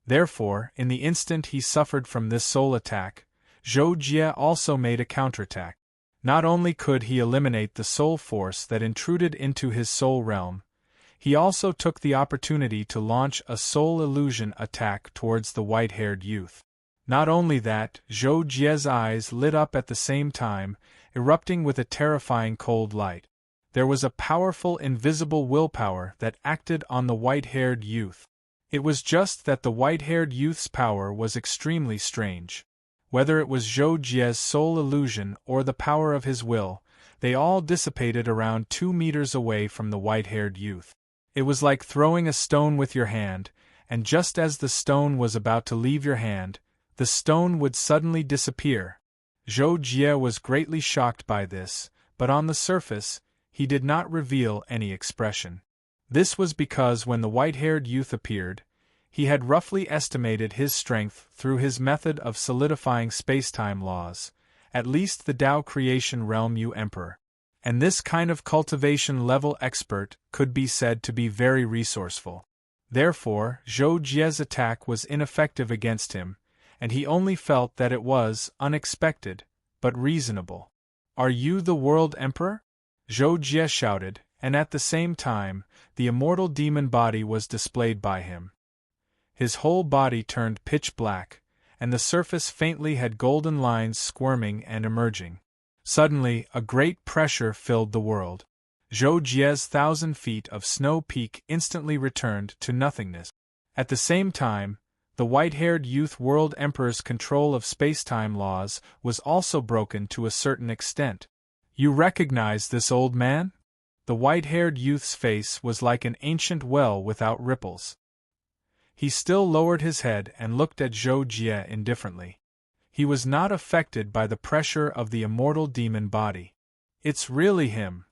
Therefore, in the instant he suffered from this soul attack, Zhou Jie also made a counterattack. Not only could he eliminate the soul force that intruded into his soul realm, he also took the opportunity to launch a soul illusion attack towards the white-haired youth. Not only that, Zhou Jie's eyes lit up at the same time, erupting with a terrifying cold light. There was a powerful invisible willpower that acted on the white-haired youth. It was just that the white-haired youth's power was extremely strange. Whether it was Zhou Jie's soul illusion or the power of his will, they all dissipated around 2 meters away from the white-haired youth. It was like throwing a stone with your hand, and just as the stone was about to leave your hand, the stone would suddenly disappear. Zhou Jie was greatly shocked by this, but on the surface, he did not reveal any expression. This was because when the white-haired youth appeared, he had roughly estimated his strength through his method of solidifying spacetime laws, at least the Tao creation realm Emperor. And this kind of cultivation-level expert could be said to be very resourceful. Therefore, Zhou Jie's attack was ineffective against him, and he only felt that it was unexpected, but reasonable. "Are you the World Emperor?" Zhou Jie shouted, and at the same time, the immortal demon body was displayed by him. His whole body turned pitch black, and the surface faintly had golden lines squirming and emerging. Suddenly, a great pressure filled the world. Zhou Jie's 1,000 feet of snow peak instantly returned to nothingness. At the same time, the white-haired youth World Emperor's control of spacetime laws was also broken to a certain extent. "You recognize this old man?" The white-haired youth's face was like an ancient well without ripples. He still lowered his head and looked at Zhou Jie indifferently. He was not affected by the pressure of the immortal demon body. "It's really him."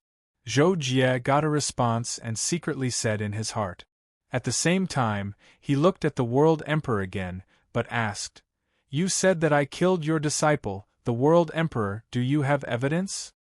Zhou Jie got a response and secretly said in his heart. At the same time, he looked at the World Emperor again, but asked, "You said that I killed your disciple, the World Emperor. Do you have evidence?"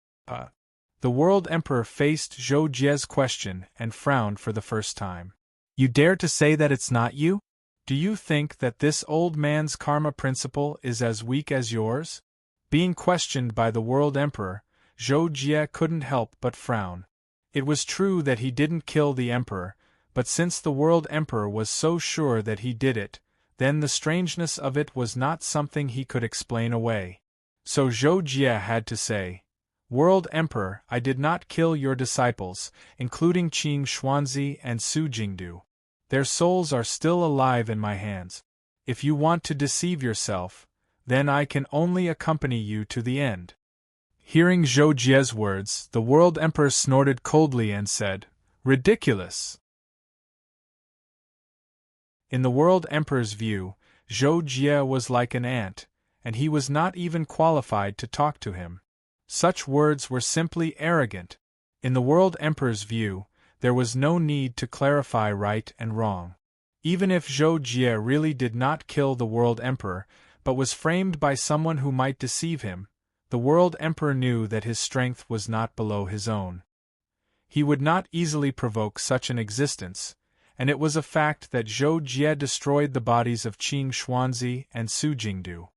The World Emperor faced Zhou Jie's question and frowned for the first time. "You dare to say that it's not you? Do you think that this old man's karma principle is as weak as yours?" Being questioned by the World Emperor, Zhou Jie couldn't help but frown. It was true that he didn't kill the Emperor, but since the World Emperor was so sure that he did it, then the strangeness of it was not something he could explain away. So Zhou Jie had to say, "World Emperor, I did not kill your disciples, including Qing Xuanzi and Su Jingdu. Their souls are still alive in my hands. If you want to deceive yourself, then I can only accompany you to the end." Hearing Zhou Jie's words, the World Emperor snorted coldly and said, "Ridiculous!" In the World Emperor's view, Zhou Jie was like an ant, and he was not even qualified to talk to him. Such words were simply arrogant. In the World Emperor's view, there was no need to clarify right and wrong. Even if Zhou Jie really did not kill the World Emperor, but was framed by someone who might deceive him, the World Emperor knew that his strength was not below his own. He would not easily provoke such an existence, and it was a fact that Zhou Jie destroyed the bodies of Qing Xuanzi and Su Jingdu.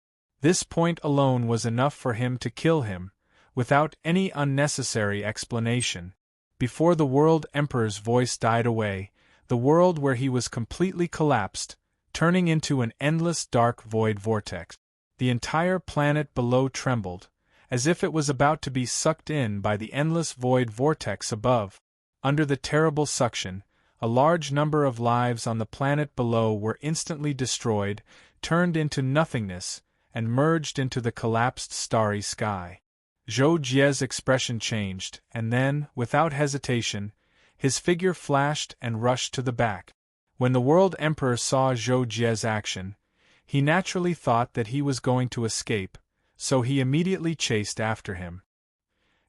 This point alone was enough for him to kill him, without any unnecessary explanation. Before the World Emperor's voice died away, the world where he was completely collapsed, turning into an endless dark void vortex. The entire planet below trembled, as if it was about to be sucked in by the endless void vortex above. Under the terrible suction, a large number of lives on the planet below were instantly destroyed, turned into nothingness, and merged into the collapsed starry sky. Zhou Jie's expression changed, and then, without hesitation, his figure flashed and rushed to the back. When the World Emperor saw Zhou Jie's action, he naturally thought that he was going to escape, so he immediately chased after him.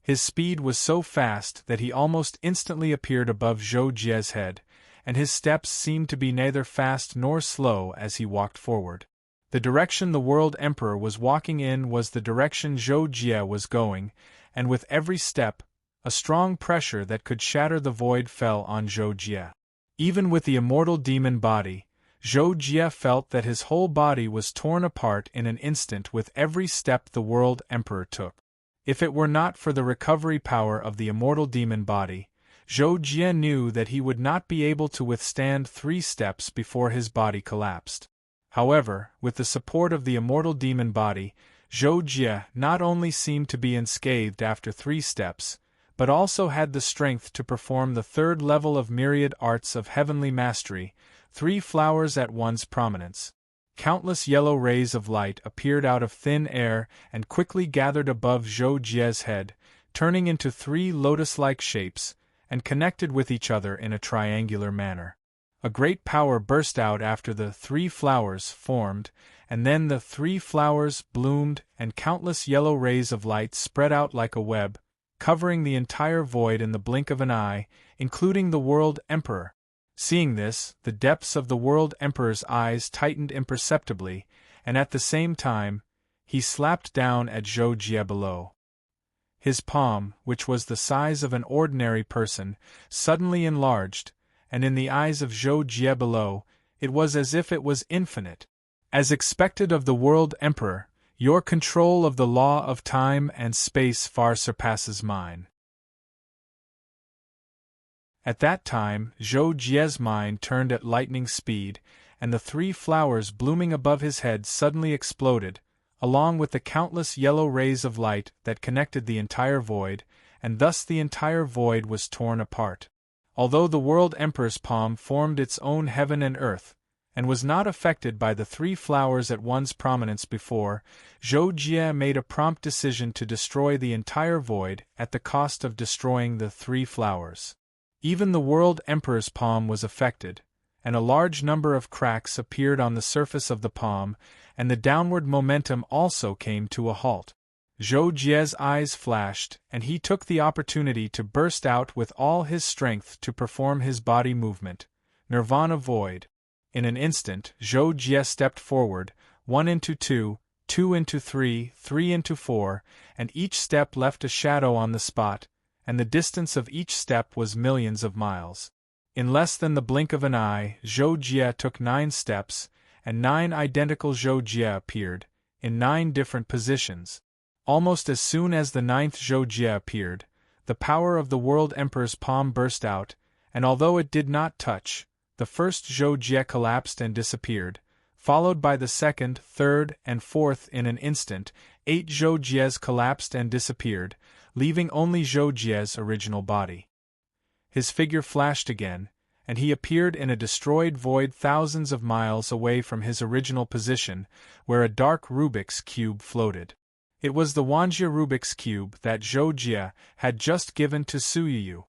His speed was so fast that he almost instantly appeared above Zhou Jie's head, and his steps seemed to be neither fast nor slow as he walked forward. The direction the World Emperor was walking in was the direction Zhou Jie was going, and with every step, a strong pressure that could shatter the void fell on Zhou Jie. Even with the immortal demon body, Zhou Jie felt that his whole body was torn apart in an instant with every step the World Emperor took. If it were not for the recovery power of the immortal demon body, Zhou Jie knew that he would not be able to withstand 3 steps before his body collapsed. However, with the support of the immortal demon body, Zhou Jie not only seemed to be unscathed after 3 steps, but also had the strength to perform the 3rd level of myriad arts of heavenly mastery, 3 flowers at one's prominence. Countless yellow rays of light appeared out of thin air and quickly gathered above Zhou Jie's head, turning into 3 lotus-like shapes, and connected with each other in a triangular manner. A great power burst out after the 3 flowers formed, and then the 3 flowers bloomed and countless yellow rays of light spread out like a web, covering the entire void in the blink of an eye, including the World Emperor. Seeing this, the depths of the World Emperor's eyes tightened imperceptibly, and at the same time, he slapped down at Zhou Jie below. His palm, which was the size of an ordinary person, suddenly enlarged, and in the eyes of Zhou Jie below, it was as if it was infinite. As expected of the World Emperor, your control of the law of time and space far surpasses mine. At that time, Zhou Jie's mind turned at lightning speed, and the 3 flowers blooming above his head suddenly exploded, along with the countless yellow rays of light that connected the entire void, and thus the entire void was torn apart. Although the World Emperor's palm formed its own heaven and earth, and was not affected by the 3 flowers at one's prominence before, Zhou Jie made a prompt decision to destroy the entire void at the cost of destroying the 3 flowers. Even the World Emperor's palm was affected, and a large number of cracks appeared on the surface of the palm, and the downward momentum also came to a halt. Zhou Jie's eyes flashed, and he took the opportunity to burst out with all his strength to perform his body movement, Nirvana Void. In an instant, Zhou Jie stepped forward, 1 into 2, 2 into 3, 3 into 4, and each step left a shadow on the spot, and the distance of each step was millions of miles. In less than the blink of an eye, Zhou Jie took 9 steps, and 9 identical Zhou Jie appeared, in 9 different positions. Almost as soon as the 9th Zhou Jie appeared, the power of the World Emperor's palm burst out, and although it did not touch, the first Zhou Jie collapsed and disappeared, followed by the 2nd, 3rd, and 4th in an instant. 8 Zhou Jies collapsed and disappeared, leaving only Zhou Jie's original body. His figure flashed again, and he appeared in a destroyed void thousands of miles away from his original position, where a dark Rubik's Cube floated. It was the Wanjie Rubik's Cube that Zhou Jie had just given to Su Yu.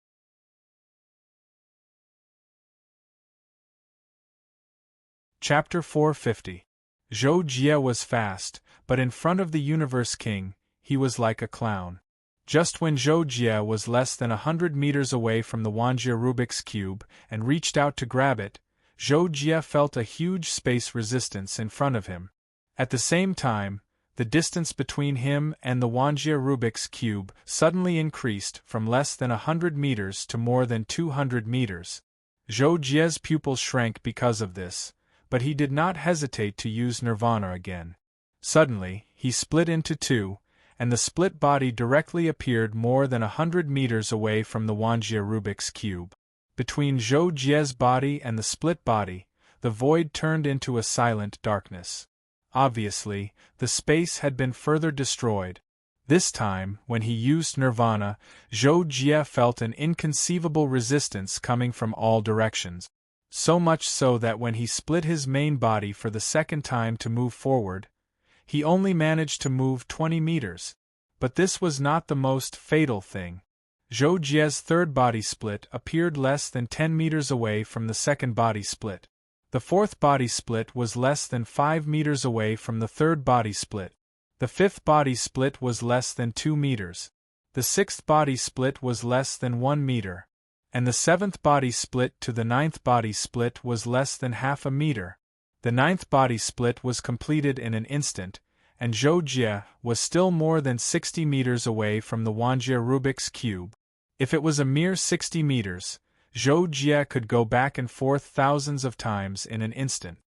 Chapter 450. Zhou Jie was fast, but in front of the Universe King, he was like a clown. Just when Zhou Jie was less than 100 meters away from the Wanjie Rubik's Cube and reached out to grab it, Zhou Jie felt a huge space resistance in front of him. At the same time, the distance between him and the Wanjie Rubik's Cube suddenly increased from less than 100 meters to more than 200 meters. Zhou Jie's pupils shrank because of this, but he did not hesitate to use Nirvana again. Suddenly, he split into 2, and the split body directly appeared more than 100 meters away from the Wanjie Rubik's Cube. Between Zhou Jie's body and the split body, the void turned into a silent darkness. Obviously, the space had been further destroyed. This time, when he used Nirvana, Zhou Jie felt an inconceivable resistance coming from all directions. So much so that when he split his main body for the second time to move forward, he only managed to move 20 meters. But this was not the most fatal thing. Zhou Jie's third body split appeared less than 10 meters away from the second body split. The fourth body split was less than 5 meters away from the third body split. The fifth body split was less than 2 meters. The sixth body split was less than 1 meter. And the seventh body split to the ninth body split was less than half a meter. The ninth body split was completed in an instant, and Zhou Jie was still more than 60 meters away from the Wanjie Rubik's Cube. If it was a mere 60 meters, Zhou Jie could go back and forth thousands of times in an instant.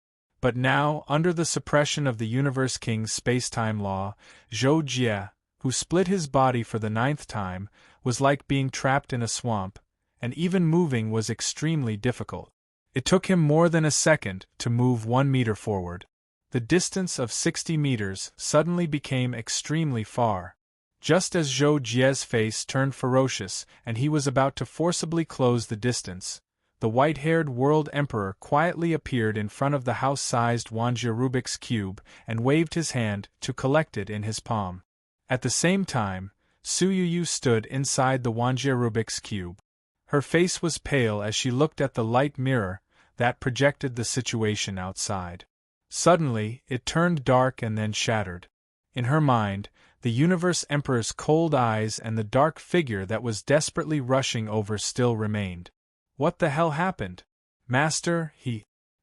But now, under the suppression of the Universe King's space-time law, Zhou Jie, who split his body for the 9th time, was like being trapped in a swamp, and even moving was extremely difficult. It took him more than a second to move 1 meter forward. The distance of 60 meters suddenly became extremely far. Just as Zhou Jie's face turned ferocious and he was about to forcibly close the distance, the white-haired World Emperor quietly appeared in front of the house-sized Wanjie Rubik's Cube and waved his hand to collect it in his palm. At the same time, Su Yu stood inside the Wanjie Rubik's Cube. Her face was pale as she looked at the light mirror, that projected the situation outside. Suddenly, it turned dark and then shattered. In her mind, the Universe Emperor's cold eyes and the dark figure that was desperately rushing over still remained. What the hell happened? Master,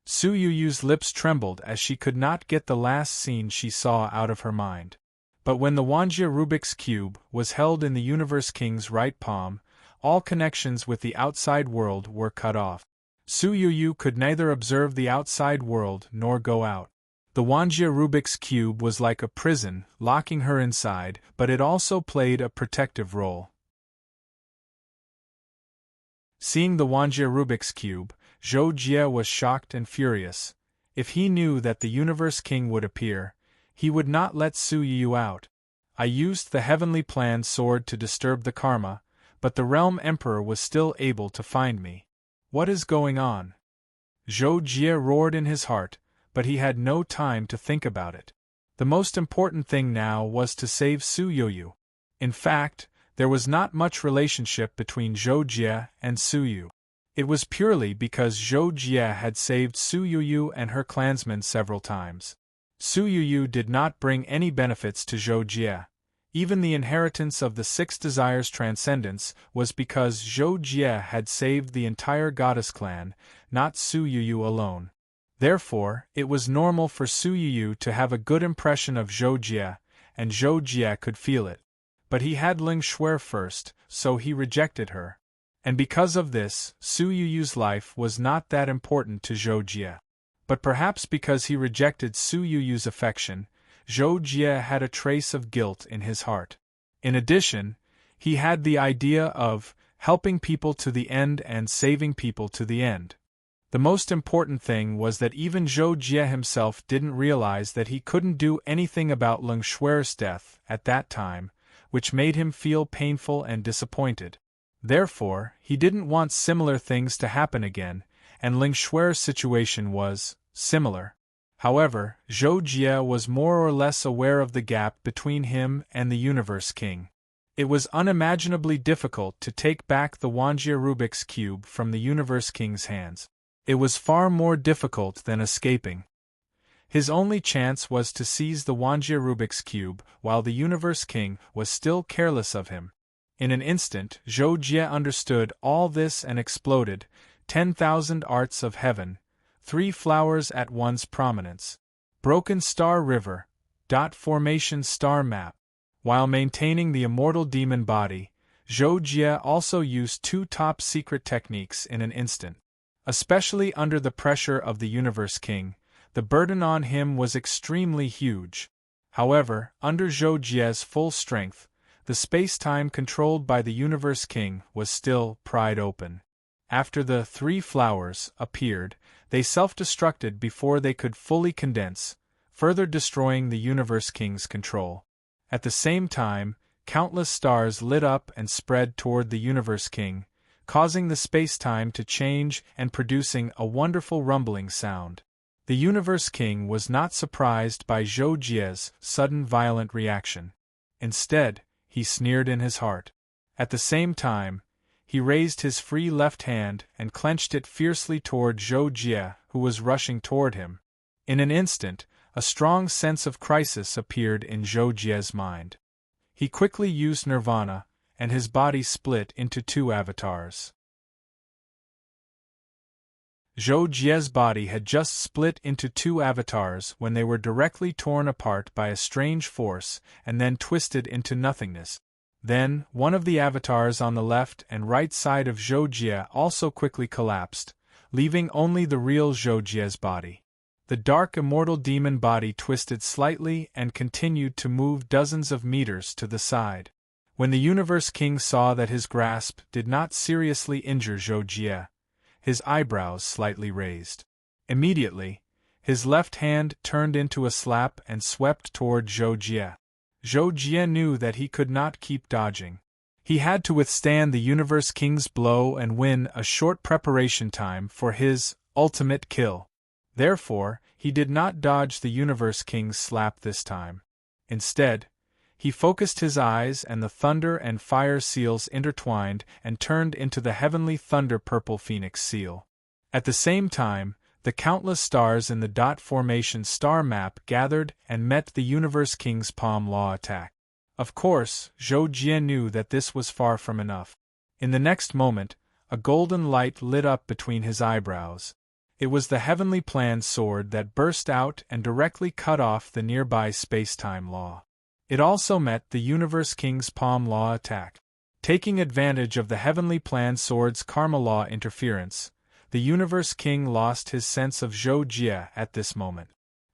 Su Yuyu's lips trembled as she could not get the last scene she saw out of her mind. But when the Wanjia Rubik's Cube was held in the Universe King's right palm, all connections with the outside world were cut off. Su Yuyu could neither observe the outside world nor go out. The Wanjia Rubik's Cube was like a prison, locking her inside, but it also played a protective role. Seeing the Wanjia Rubik's Cube, Zhou Jie was shocked and furious. If he knew that the Universe King would appear, he would not let Su Yuyu out. I used the heavenly plan sword to disturb the karma, but the Realm Emperor was still able to find me. What is going on? Zhou Jie roared in his heart, but he had no time to think about it. The most important thing now was to save Su Yuyu. In fact, there was not much relationship between Zhou Jie and Su Yu. It was purely because Zhou Jie had saved Su Yuyu and her clansmen several times. Su Yuyu did not bring any benefits to Zhou Jie. Even the inheritance of the Six Desires Transcendence was because Zhou Jie had saved the entire goddess clan, not Su Yuyu alone. Therefore, it was normal for Su Yuyu to have a good impression of Zhou Jie, and Zhou Jie could feel it. But he had Ling Xuer first, so he rejected her. And because of this, Su Yuyu's life was not that important to Zhou Jie. But perhaps because he rejected Su Yuyu's affection, Zhou Jie had a trace of guilt in his heart. In addition, he had the idea of helping people to the end and saving people to the end. The most important thing was that even Zhou Jie himself didn't realize that he couldn't do anything about Ling Xuer's death at that time, which made him feel painful and disappointed. Therefore, he didn't want similar things to happen again, and Ling Xuer's situation was similar. However, Zhou Jie was more or less aware of the gap between him and the Universe King. It was unimaginably difficult to take back the Wanjia Rubik's Cube from the Universe King's hands. It was far more difficult than escaping. His only chance was to seize the Wanjia Rubik's Cube while the Universe King was still careless of him. In an instant, Zhou Jie understood all this and exploded, 10,000 arts of heaven, 3 flowers at one's prominence. Broken Star River, dot formation star map. While maintaining the immortal demon body, Zhou Jie also used 2 top-secret techniques in an instant. Especially under the pressure of the Universe King, the burden on him was extremely huge. However, under Zhou Jie's full strength, the space-time controlled by the Universe King was still pried open. After the 3 flowers appeared, they self-destructed before they could fully condense, further destroying the Universe King's control. At the same time, countless stars lit up and spread toward the Universe King, causing the space-time to change and producing a wonderful rumbling sound. The Universe King was not surprised by Zhou Jie's sudden violent reaction. Instead, he sneered in his heart. At the same time, he raised his free left hand and clenched it fiercely toward Zhou Jie, who was rushing toward him. In an instant, a strong sense of crisis appeared in Zhou Jie's mind. He quickly used Nirvana, and his body split into 2 avatars. Zhou Jie's body had just split into 2 avatars when they were directly torn apart by a strange force and then twisted into nothingness. Then, one of the avatars on the left and right side of Zhou Jie also quickly collapsed, leaving only the real Zhou Jie's body. The dark immortal demon body twisted slightly and continued to move dozens of meters to the side. When the Universe King saw that his grasp did not seriously injure Zhou Jie, his eyebrows slightly raised. Immediately, his left hand turned into a slap and swept toward Zhou Jie. Zhou Jie knew that he could not keep dodging. He had to withstand the Universe King's blow and win a short preparation time for his ultimate kill. Therefore, he did not dodge the Universe King's slap this time. Instead, he focused his eyes and the thunder and fire seals intertwined and turned into the heavenly thunder purple phoenix seal. At the same time, the countless stars in the dot formation star map gathered and met the Universe King's palm law attack. Of course, Zhou Jie knew that this was far from enough. In the next moment, a golden light lit up between his eyebrows. It was the heavenly plan sword that burst out and directly cut off the nearby space-time law. It also met the Universe King's palm law attack. Taking advantage of the heavenly plan sword's karma law interference, the Universe King lost his sense of Zhou Jie at this moment.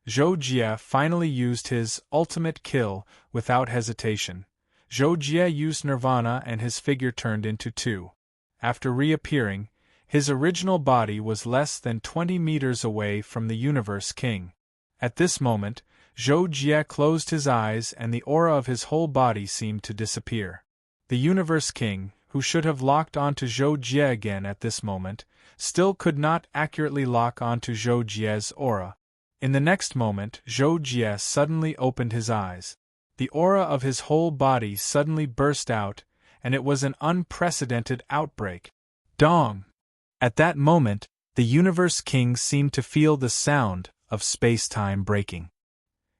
Zhou Jie finally used his ultimate kill without hesitation. Zhou Jie used Nirvana and his figure turned into two. After reappearing, his original body was less than 20 meters away from the Universe King. At this moment, Zhou Jie closed his eyes and the aura of his whole body seemed to disappear. The Universe King, who should have locked onto Zhou Jie again at this moment, still could not accurately lock onto Zhou Jie's aura. In the next moment, Zhou Jie suddenly opened his eyes. The aura of his whole body suddenly burst out, and it was an unprecedented outbreak. Dong! At that moment, the Universe King seemed to feel the sound of space-time breaking.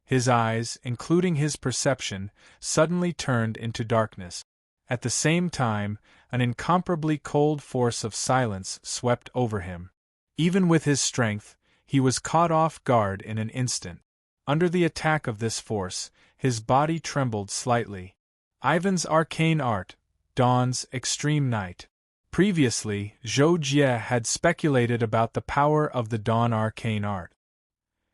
His eyes, including his perception, suddenly turned into darkness. At the same time, an incomparably cold force of silence swept over him. Even with his strength, he was caught off guard in an instant. Under the attack of this force, his body trembled slightly. Ivan's arcane art, Dawn's extreme night. Previously, Zhou Jie had speculated about the power of the Dawn arcane art.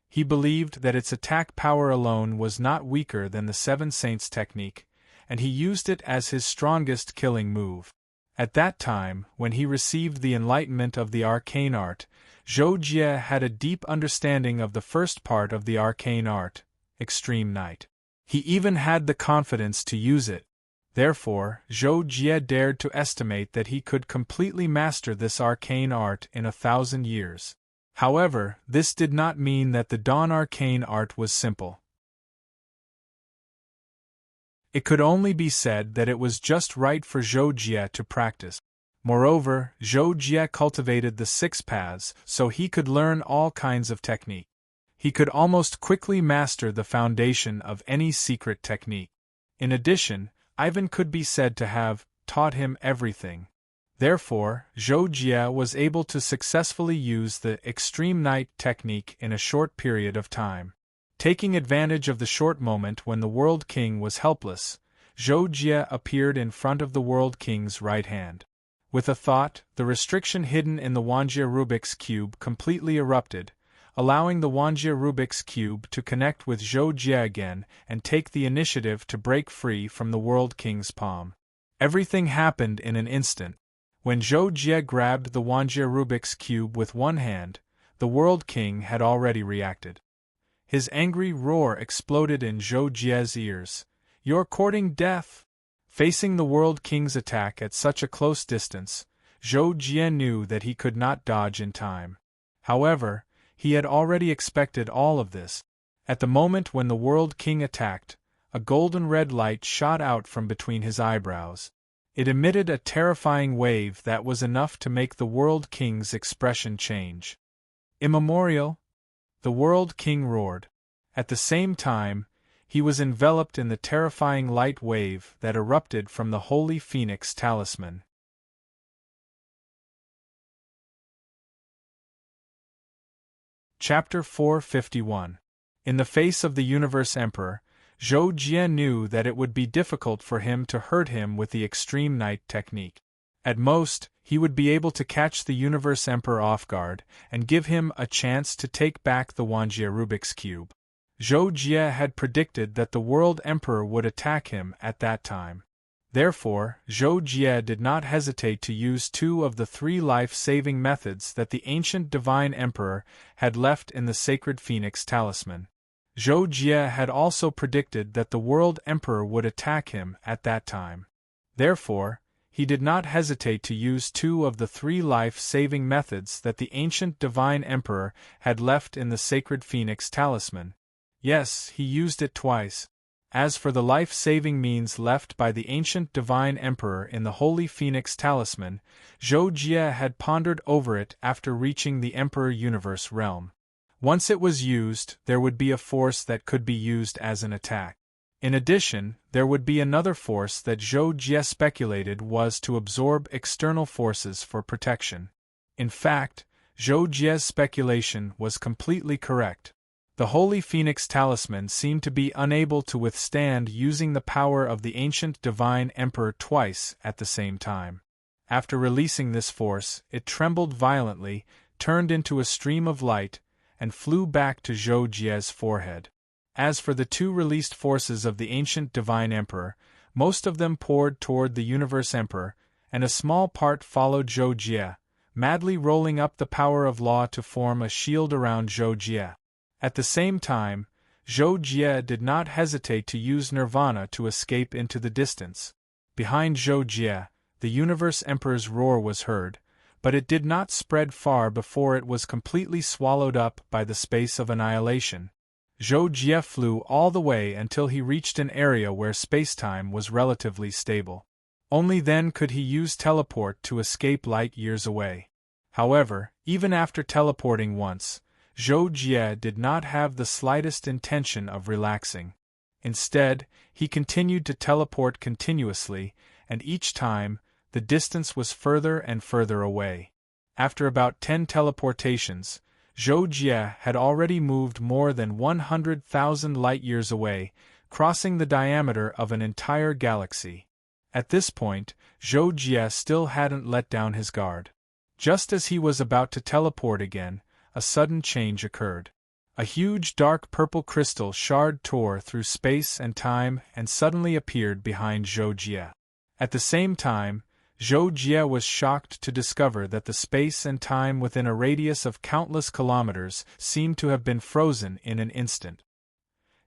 He believed that its attack power alone was not weaker than the Seven Saints technique, and he used it as his strongest killing move. At that time, when he received the enlightenment of the arcane art, Zhou Jie had a deep understanding of the first part of the arcane art, Extreme Night. He even had the confidence to use it. Therefore, Zhou Jie dared to estimate that he could completely master this arcane art in 1,000 years. However, this did not mean that the Dawn arcane art was simple. It could only be said that it was just right for Zhou Jie to practice. Moreover, Zhou Jie cultivated the 6 paths so he could learn all kinds of technique. He could almost quickly master the foundation of any secret technique. In addition, Ivan could be said to have taught him everything. Therefore, Zhou Jie was able to successfully use the Extreme Night technique in a short period of time. Taking advantage of the short moment when the World King was helpless, Zhou Jie appeared in front of the World King's right hand. With a thought, the restriction hidden in the Wanjie Rubik's Cube completely erupted, allowing the Wanjie Rubik's Cube to connect with Zhou Jie again and take the initiative to break free from the World King's palm. Everything happened in an instant. When Zhou Jie grabbed the Wanjie Rubik's Cube with one hand, the World King had already reacted. His angry roar exploded in Zhou Jie's ears. "You're courting death!" Facing the World King's attack at such a close distance, Zhou Jie knew that he could not dodge in time. However, he had already expected all of this. At the moment when the World King attacked, a golden red light shot out from between his eyebrows. It emitted a terrifying wave that was enough to make the World King's expression change. "Immemorial!" the World King roared. At the same time, he was enveloped in the terrifying light wave that erupted from the Holy Phoenix talisman. Chapter 451. In the face of the Universe Emperor, Zhou Jie knew that it would be difficult for him to hurt him with the Extreme Night technique. At most, he would be able to catch the Universe Emperor off guard and give him a chance to take back the Wanjie Rubik's Cube. Zhou Jie had predicted that the World Emperor would attack him at that time. Therefore, Zhou Jie did not hesitate to use 2 of the 3 life-saving methods that the ancient Divine Emperor had left in the Sacred Phoenix Talisman. Zhou Jie had also predicted that the World Emperor would attack him at that time. Therefore, he did not hesitate to use 2 of the 3 life-saving methods that the ancient Divine Emperor had left in the Sacred Phoenix Talisman. Yes, he used it twice. As for the life-saving means left by the ancient divine emperor in the Holy Phoenix Talisman, Zhou Jie had pondered over it after reaching the Emperor Universe realm. Once it was used, there would be a force that could be used as an attack. In addition, there would be another force that Zhou Jie speculated was to absorb external forces for protection. In fact, Zhou Jie's speculation was completely correct. The Holy Phoenix Talisman seemed to be unable to withstand using the power of the ancient divine emperor twice at the same time. After releasing this force, it trembled violently, turned into a stream of light, and flew back to Zhou Jie's forehead. As for the two released forces of the ancient divine emperor, most of them poured toward the universe emperor, and a small part followed Zhou Jie, madly rolling up the power of law to form a shield around Zhou Jie. At the same time, Zhou Jie did not hesitate to use nirvana to escape into the distance. Behind Zhou Jie, the universe emperor's roar was heard, but it did not spread far before it was completely swallowed up by the space of annihilation. Zhou Jie flew all the way until he reached an area where spacetime was relatively stable. Only then could he use teleport to escape light years away. However, even after teleporting once, Zhou Jie did not have the slightest intention of relaxing. Instead, he continued to teleport continuously, and each time, the distance was further and further away. After about 10 teleportations, Zhou Jie had already moved more than 100,000 light-years away, crossing the diameter of an entire galaxy. At this point, Zhou Jie still hadn't let down his guard. Just as he was about to teleport again, a sudden change occurred. A huge dark purple crystal shard tore through space and time and suddenly appeared behind Zhou Jie. At the same time, Zhou Jie was shocked to discover that the space and time within a radius of countless kilometers seemed to have been frozen in an instant.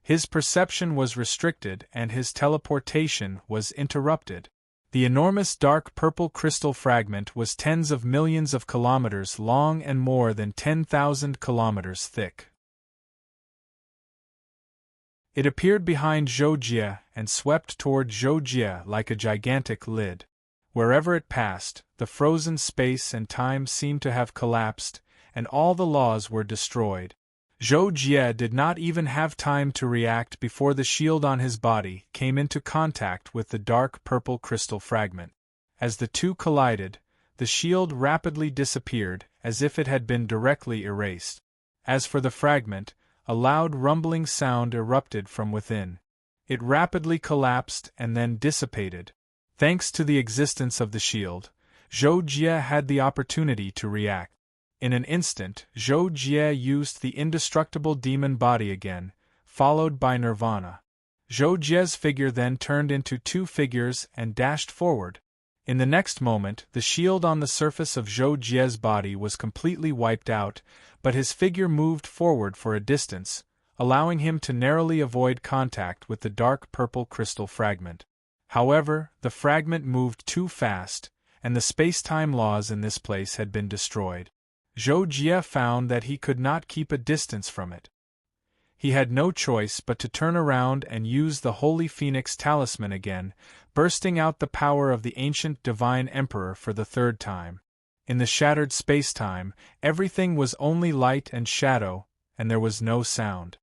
His perception was restricted and his teleportation was interrupted. The enormous dark purple crystal fragment was tens of millions of kilometers long and more than 10,000 kilometers thick. It appeared behind Zhou Jie and swept toward Zhou Jie like a gigantic lid. Wherever it passed, the frozen space and time seemed to have collapsed, and all the laws were destroyed. Zhou Jie did not even have time to react before the shield on his body came into contact with the dark purple crystal fragment. As the two collided, the shield rapidly disappeared as if it had been directly erased. As for the fragment, a loud rumbling sound erupted from within. It rapidly collapsed and then dissipated. Thanks to the existence of the shield, Zhou Jie had the opportunity to react. In an instant, Zhou Jie used the indestructible demon body again, followed by nirvana. Zhou Jie's figure then turned into two figures and dashed forward. In the next moment, the shield on the surface of Zhou Jie's body was completely wiped out, but his figure moved forward for a distance, allowing him to narrowly avoid contact with the dark purple crystal fragment. However, the fragment moved too fast, and the space-time laws in this place had been destroyed. Zhou Jie found that he could not keep a distance from it. He had no choice but to turn around and use the Holy Phoenix Talisman again, bursting out the power of the ancient divine emperor for the third time. In the shattered space-time, everything was only light and shadow, and there was no sound.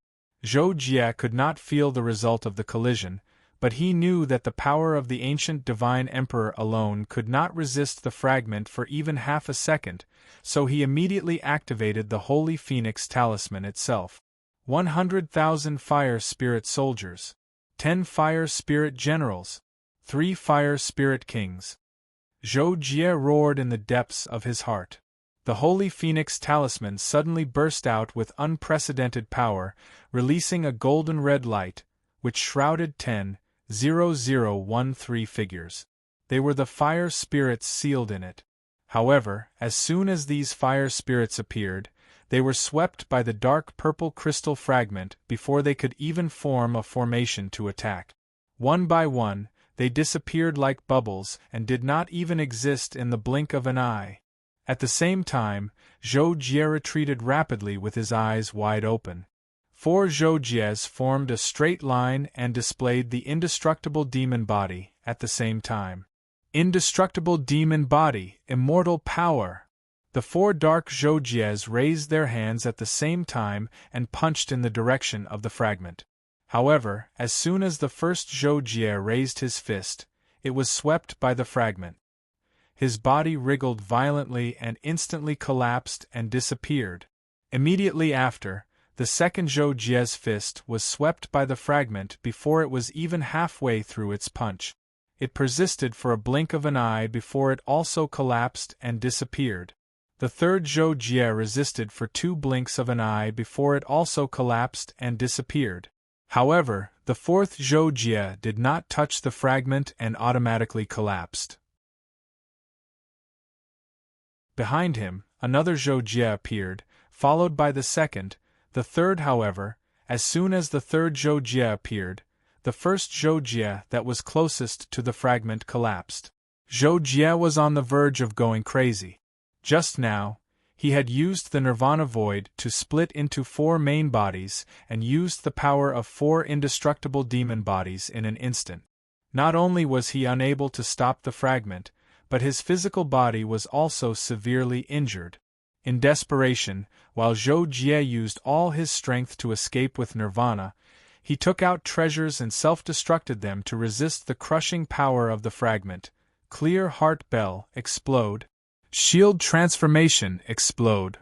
Zhou Jie could not feel the result of the collision, but he knew that the power of the ancient divine emperor alone could not resist the fragment for even half a second, so he immediately activated the Holy Phoenix Talisman itself. 100,000 Fire Spirit Soldiers, 10 Fire Spirit Generals, 3 Fire Spirit Kings. Zhou Jie roared in the depths of his heart. The Holy Phoenix Talisman suddenly burst out with unprecedented power, releasing a golden red light, which shrouded 10,013 figures. They were the fire spirits sealed in it. However, as soon as these fire spirits appeared, they were swept by the dark purple crystal fragment before they could even form a formation to attack. One by one, they disappeared like bubbles and did not even exist in the blink of an eye. At the same time, Zhou Jie retreated rapidly with his eyes wide open. 4 Zhoujies formed a straight line and displayed the indestructible demon body at the same time. Indestructible demon body, immortal power! The 4 dark Zhoujies raised their hands at the same time and punched in the direction of the fragment. However, as soon as the first Zhoujie raised his fist, it was swept by the fragment. His body wriggled violently and instantly collapsed and disappeared. Immediately after, the second Zhoujie's fist was swept by the fragment before it was even halfway through its punch. It persisted for a blink of an eye before it also collapsed and disappeared. The third Zhoujie resisted for 2 blinks of an eye before it also collapsed and disappeared. However, the fourth Zhoujie did not touch the fragment and automatically collapsed. Behind him, another Zhoujie appeared, followed by the second. The third, however, as soon as the third Zhoujie appeared, the first Zhoujie that was closest to the fragment collapsed. Zhoujie was on the verge of going crazy. Just now, he had used the Nirvana Void to split into 4 main bodies and used the power of 4 indestructible demon bodies in an instant. Not only was he unable to stop the fragment, but his physical body was also severely injured. In desperation, while Zhoujie used all his strength to escape with Nirvana, he took out treasures and self-destructed them to resist the crushing power of the fragment. Clear Heart Bell, explode. Shield Transformation, explode.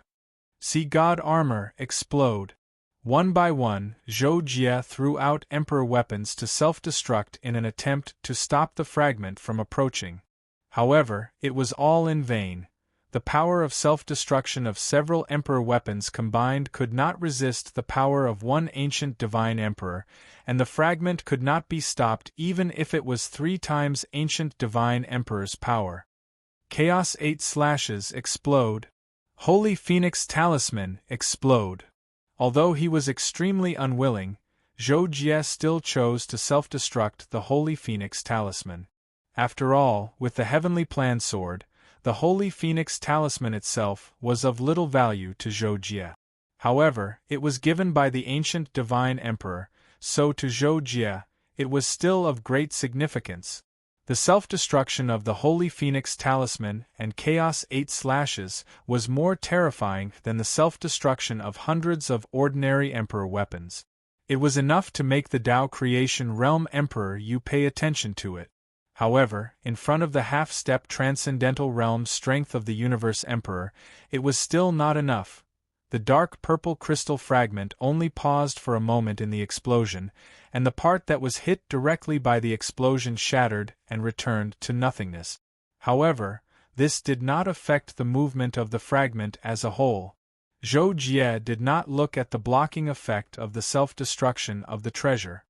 See God Armor, explode. One by one, Zhoujie threw out Emperor weapons to self-destruct in an attempt to stop the fragment from approaching. However, it was all in vain. The power of self-destruction of several Emperor weapons combined could not resist the power of one ancient divine Emperor, and the fragment could not be stopped even if it was 3 times ancient divine Emperor's power. Chaos 8 slashes, explode. Holy Phoenix Talisman, explode. Although he was extremely unwilling, Zhoujie still chose to self-destruct the Holy Phoenix Talisman. After all, with the Heavenly Plan Sword, the Holy Phoenix Talisman itself was of little value to Zhoujie. However, it was given by the ancient divine Emperor, so to Zhoujie, it was still of great significance. The self-destruction of the Holy Phoenix Talisman and Chaos 8 slashes was more terrifying than the self-destruction of hundreds of ordinary Emperor weapons. It was enough to make the Tao Creation Realm Emperor you pay attention to it. However, in front of the half-step Transcendental Realm Strength of the Universe Emperor, it was still not enough. The dark purple crystal fragment only paused for a moment in the explosion, and the part that was hit directly by the explosion shattered and returned to nothingness. However, this did not affect the movement of the fragment as a whole. Zhoujie did not look at the blocking effect of the self-destruction of the treasure.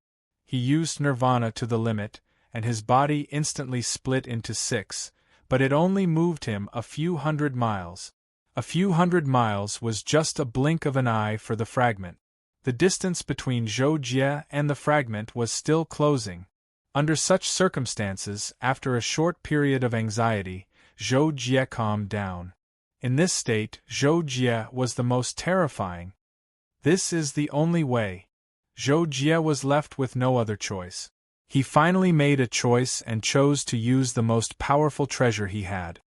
He used Nirvana to the limit, and his body instantly split into 6, but it only moved him a few hundred miles. A few hundred miles was just a blink of an eye for the fragment. The distance between Zhoujie and the fragment was still closing. Under such circumstances, after a short period of anxiety, Zhoujie calmed down. In this state, Zhoujie was the most terrifying. This is the only way. Zhoujie was left with no other choice. He finally made a choice and chose to use the most powerful treasure he had.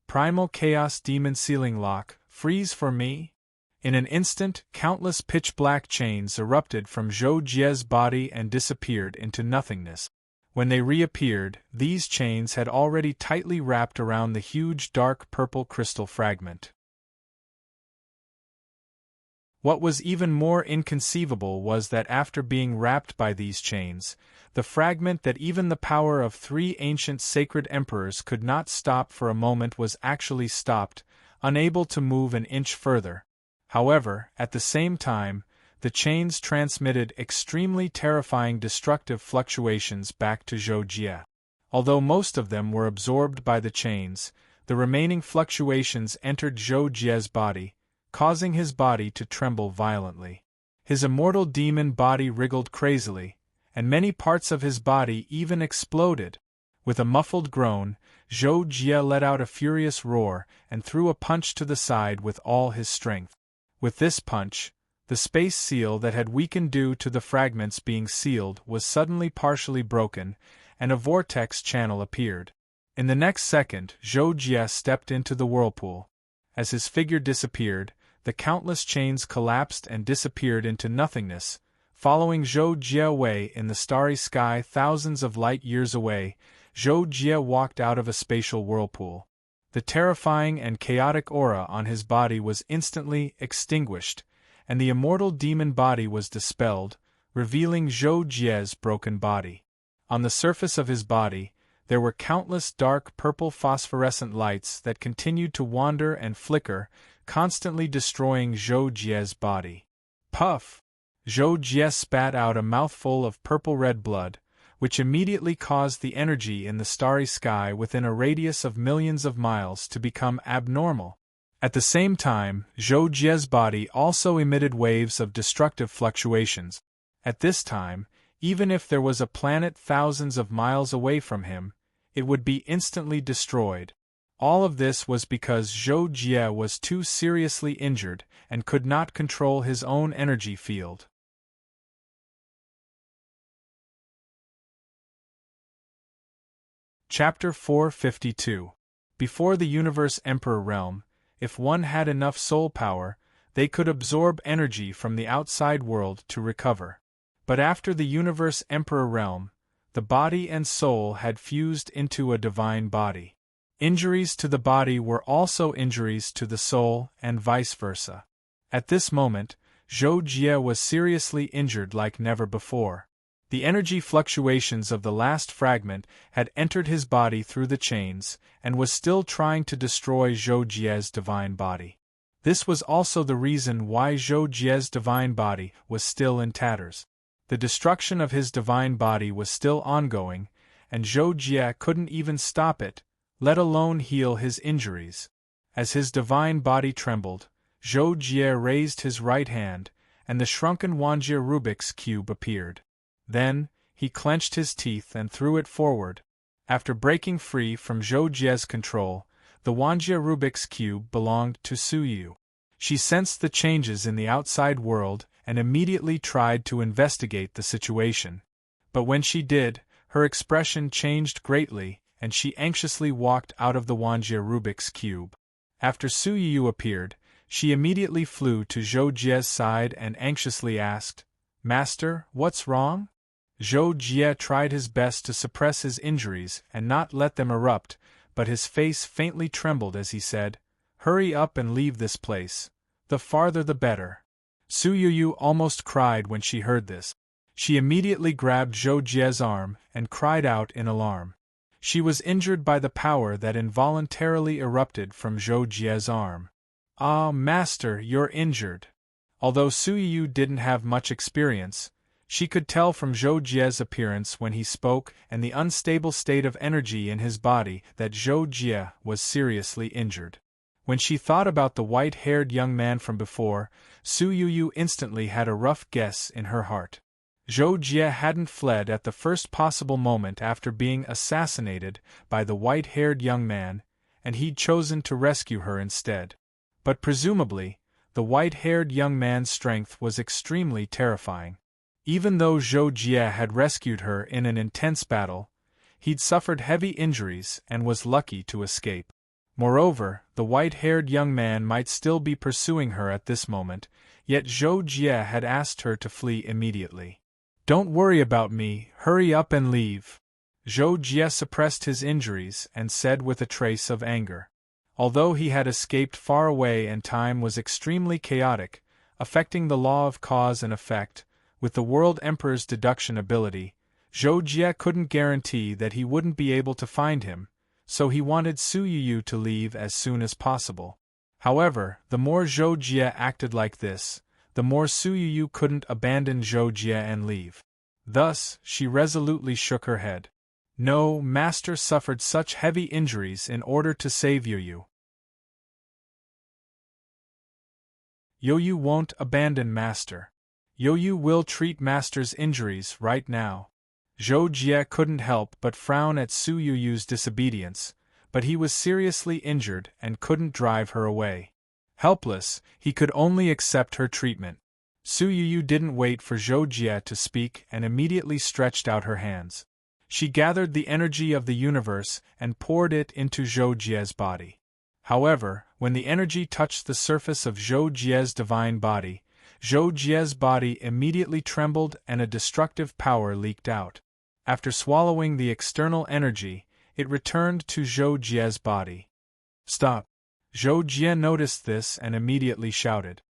Primal Chaos Demon Sealing Lock, freeze for me? In an instant, countless pitch-black chains erupted from Zhoujie's body and disappeared into nothingness. When they reappeared, these chains had already tightly wrapped around the huge dark purple crystal fragment. What was even more inconceivable was that after being wrapped by these chains, the fragment that even the power of 3 ancient sacred emperors could not stop for a moment was actually stopped, unable to move an inch further. However, at the same time, the chains transmitted extremely terrifying destructive fluctuations back to Zhoujie. Although most of them were absorbed by the chains, the remaining fluctuations entered Zhoujie's body, causing his body to tremble violently. His immortal demon body wriggled crazily, and many parts of his body even exploded. With a muffled groan, Zhoujie let out a furious roar and threw a punch to the side with all his strength. With this punch, The space seal that had weakened due to the fragments being sealed was suddenly partially broken, and a vortex channel appeared. In the next second, Zhou Jie stepped into the whirlpool. As his figure disappeared, the countless chains collapsed and disappeared into nothingness, following Zhou Jie away in the starry sky thousands of light years away. Zhou Jie walked out of a spatial whirlpool. The terrifying and chaotic aura on his body was instantly extinguished, and the immortal demon body was dispelled, revealing Zhou Jie's broken body. On the surface of his body, there were countless dark purple phosphorescent lights that continued to wander and flicker, constantly destroying Zhou Jie's body. Puff! Zhou Jie spat out a mouthful of purple-red blood, which immediately caused the energy in the starry sky within a radius of millions of miles to become abnormal. At the same time, Zhou Jie's body also emitted waves of destructive fluctuations. At this time, even if there was a planet thousands of miles away from him, it would be instantly destroyed. All of this was because Zhou Jie was too seriously injured and could not control his own energy field. Chapter 452. Before the Universe Emperor Realm, if one had enough soul power, they could absorb energy from the outside world to recover. But after the Universe Emperor Realm, the body and soul had fused into a divine body. Injuries to the body were also injuries to the soul, and vice versa. At this moment, Zhou Jie was seriously injured like never before. The energy fluctuations of the last fragment had entered his body through the chains, and was still trying to destroy Zhou Jie's divine body. This was also the reason why Zhou Jie's divine body was still in tatters. The destruction of his divine body was still ongoing, and Zhou Jie couldn't even stop it, let alone heal his injuries. As his divine body trembled, Zhou Jie raised his right hand, and the shrunken Wanjie Rubik's cube appeared. Then, he clenched his teeth and threw it forward. After breaking free from Zhou Jie's control, the Wanjie Rubik's cube belonged to Suyu. She sensed the changes in the outside world and immediately tried to investigate the situation. But when she did, her expression changed greatly, and she anxiously walked out of the Wanjie Rubik's cube. After Suyu appeared, she immediately flew to Zhou Jie's side and anxiously asked, "Master, what's wrong?" Zhou Jie tried his best to suppress his injuries and not let them erupt, but his face faintly trembled as he said, "Hurry up and leave this place. The farther the better." Suyu almost cried when she heard this. She immediately grabbed Zhou Jie's arm and cried out in alarm. She was injured by the power that involuntarily erupted from Zhou Jie's arm. "Ah, master, you're injured." Although Suyu didn't have much experience, she could tell from Zhou Jie's appearance when he spoke and the unstable state of energy in his body that Zhou Jie was seriously injured. When she thought about the white-haired young man from before, Suyu instantly had a rough guess in her heart. Zhou Jie hadn't fled at the first possible moment after being assassinated by the white-haired young man, and he'd chosen to rescue her instead. But presumably, the white-haired young man's strength was extremely terrifying. Even though Zhou Jie had rescued her in an intense battle, he'd suffered heavy injuries and was lucky to escape. Moreover, the white-haired young man might still be pursuing her at this moment, yet Zhou Jie had asked her to flee immediately. "Don't worry about me, hurry up and leave." Zhou Jie suppressed his injuries and said with a trace of anger. Although he had escaped far away and time was extremely chaotic, affecting the law of cause and effect, with the World Emperor's deduction ability, Zhou Jie couldn't guarantee that he wouldn't be able to find him, so he wanted Suyu to leave as soon as possible. However, the more Zhou Jie acted like this, the more Suyu couldn't abandon Zhou Jie and leave. Thus, she resolutely shook her head. "No, master suffered such heavy injuries in order to save Yoyu. Yoyu won't abandon master. Yoyu will treat master's injuries right now." Zhou Jie couldn't help but frown at Suyu's disobedience, but he was seriously injured and couldn't drive her away. Helpless, he could only accept her treatment. Su Yuyu didn't wait for Zhou Jie to speak and immediately stretched out her hands. She gathered the energy of the universe and poured it into Zhou Jie's body. However, when the energy touched the surface of Zhou Jie's divine body, Zhou Jie's body immediately trembled and a destructive power leaked out. After swallowing the external energy, it returned to Zhou Jie's body. Stop! Zhou Jie noticed this and immediately shouted.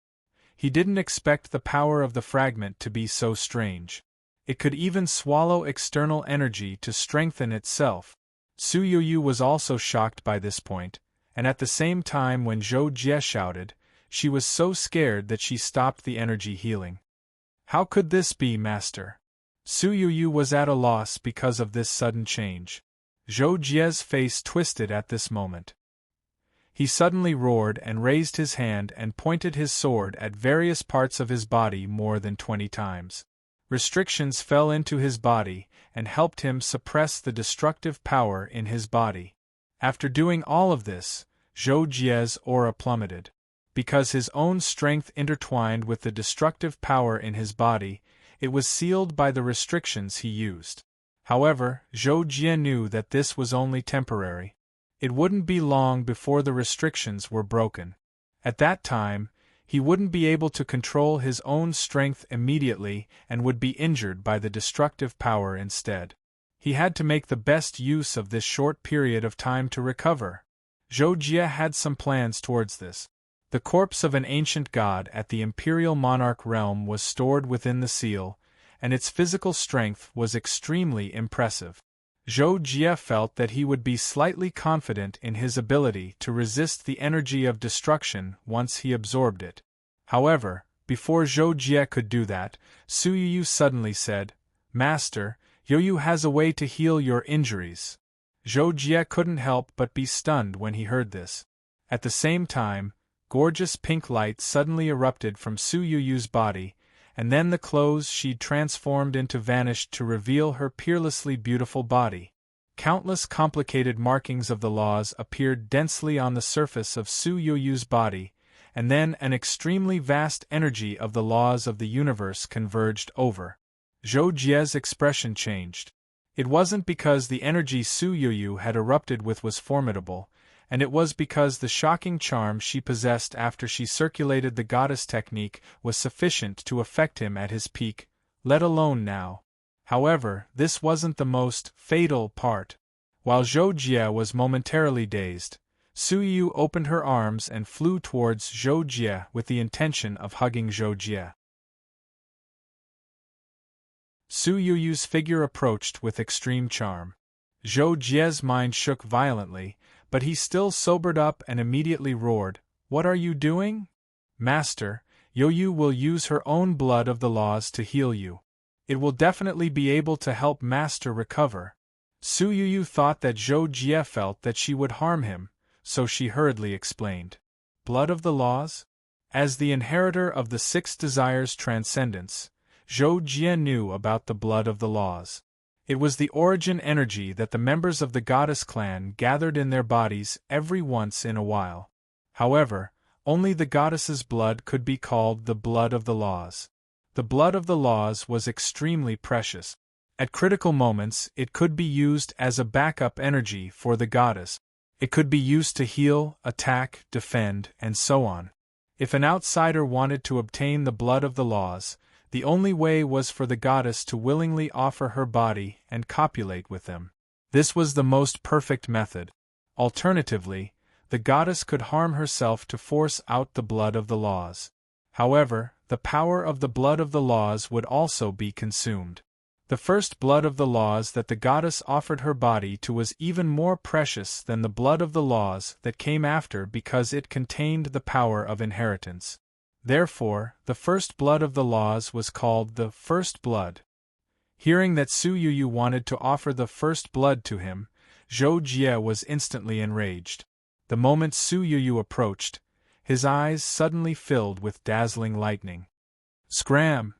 He didn't expect the power of the fragment to be so strange. It could even swallow external energy to strengthen itself. Su Yuyu was also shocked by this point, and at the same time when Zhou Jie shouted, she was so scared that she stopped the energy healing. How could this be, Master? Su Yuyu was at a loss because of this sudden change. Zhou Jie's face twisted at this moment. He suddenly roared and raised his hand and pointed his sword at various parts of his body more than 20 times. Restrictions fell into his body and helped him suppress the destructive power in his body. After doing all of this, Zhou Jie's aura plummeted. Because his own strength intertwined with the destructive power in his body, it was sealed by the restrictions he used. However, Zhou Jie knew that this was only temporary. It wouldn't be long before the restrictions were broken. At that time, he wouldn't be able to control his own strength immediately and would be injured by the destructive power instead. He had to make the best use of this short period of time to recover. Zhou Jie had some plans towards this. The corpse of an ancient god at the Imperial Monarch realm was stored within the seal, and its physical strength was extremely impressive. Zhou Jie felt that he would be slightly confident in his ability to resist the energy of destruction once he absorbed it. However, before Zhou Jie could do that, Su Yuyu suddenly said, "Master, Yoyu has a way to heal your injuries." Zhou Jie couldn't help but be stunned when he heard this. At the same time, gorgeous pink light suddenly erupted from Su Yuyu's body, and then the clothes she'd transformed into vanished to reveal her peerlessly beautiful body. Countless complicated markings of the laws appeared densely on the surface of Su Yuyu's body, and then an extremely vast energy of the laws of the universe converged over. Zhou Jie's expression changed. It wasn't because the energy Su Yuyu had erupted with was formidable, and it was because the shocking charm she possessed after she circulated the goddess technique was sufficient to affect him at his peak, let alone now. However, this wasn't the most fatal part. While Zhou Jie was momentarily dazed, Su Yu opened her arms and flew towards Zhou Jie with the intention of hugging Zhou Jie. Su Yuyu's figure approached with extreme charm. Zhou Jie's mind shook violently, but he still sobered up and immediately roared, "What are you doing? Master, Yoyu will use her own blood of the laws to heal you. It will definitely be able to help Master recover." Su Yuyu thought that Zhou Jie felt that she would harm him, so she hurriedly explained. Blood of the laws? As the inheritor of the 6 desires transcendence, Zhou Jie knew about the blood of the laws. It was the origin energy that the members of the goddess clan gathered in their bodies every once in a while. However, only the goddess's blood could be called the blood of the laws. The blood of the laws was extremely precious. At critical moments, it could be used as a backup energy for the goddess. It could be used to heal, attack, defend, and so on. If an outsider wanted to obtain the blood of the laws, the only way was for the goddess to willingly offer her body and copulate with them. This was the most perfect method. Alternatively, the goddess could harm herself to force out the blood of the laws. However, the power of the blood of the laws would also be consumed. The first blood of the laws that the goddess offered her body to was even more precious than the blood of the laws that came after because it contained the power of inheritance. Therefore, the first blood of the laws was called the first blood. Hearing that Su Yuyu wanted to offer the first blood to him, Zhou Jie was instantly enraged. The moment Su Yuyu approached, his eyes suddenly filled with dazzling lightning. Scram!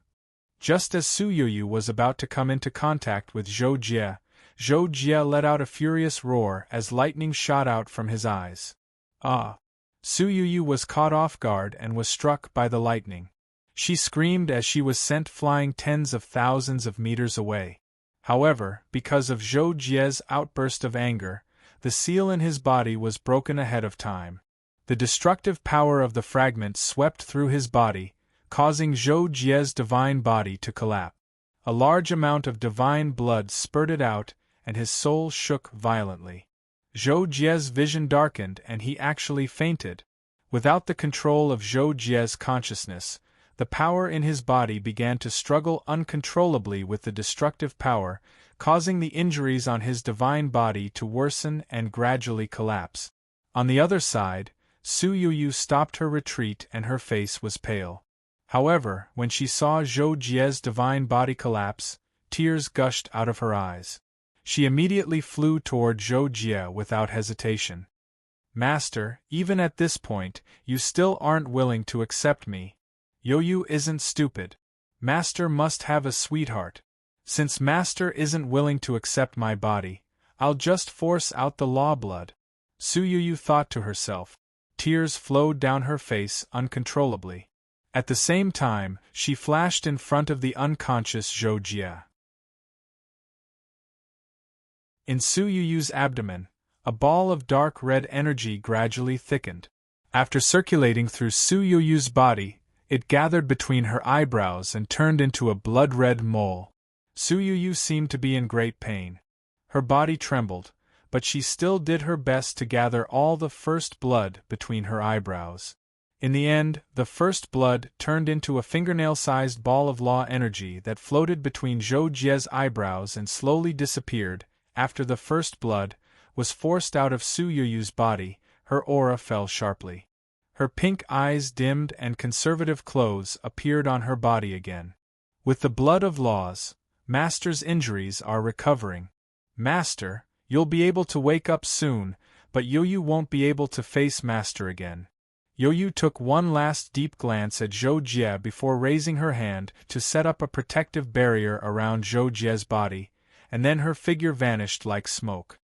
Just as Su Yuyu was about to come into contact with Zhou Jie let out a furious roar as lightning shot out from his eyes. Ah! Su Yuyu was caught off guard and was struck by the lightning. She screamed as she was sent flying tens of thousands of meters away. However, because of Zhou Jie's outburst of anger, the seal in his body was broken ahead of time. The destructive power of the fragment swept through his body, causing Zhou Jie's divine body to collapse. A large amount of divine blood spurted out, and his soul shook violently. Zhou Jie's vision darkened and he actually fainted. Without the control of Zhou Jie's consciousness, the power in his body began to struggle uncontrollably with the destructive power, causing the injuries on his divine body to worsen and gradually collapse. On the other side, Su Yuyu stopped her retreat and her face was pale. However, when she saw Zhou Jie's divine body collapse, tears gushed out of her eyes. She immediately flew toward Zhou Jie without hesitation. "Master, even at this point, you still aren't willing to accept me. Yoyu isn't stupid. Master must have a sweetheart. Since Master isn't willing to accept my body, I'll just force out the law blood." Su Yuyu thought to herself. Tears flowed down her face uncontrollably. At the same time, she flashed in front of the unconscious Zhou Jie. In Su Yuyu's abdomen, a ball of dark red energy gradually thickened. After circulating through Su Yuyu's body, it gathered between her eyebrows and turned into a blood-red mole. Su Yuyu seemed to be in great pain. Her body trembled, but she still did her best to gather all the first blood between her eyebrows. In the end, the first blood turned into a fingernail-sized ball of law energy that floated between Zhou Jie's eyebrows and slowly disappeared. After the first blood was forced out of Su Yuyu's body, her aura fell sharply. Her pink eyes dimmed and conservative clothes appeared on her body again. With the blood of laws, Master's injuries are recovering. Master, you'll be able to wake up soon, but Yoyu won't be able to face Master again. Yoyu took one last deep glance at Zhou Jie before raising her hand to set up a protective barrier around Zhou Jie's body, and then her figure vanished like smoke.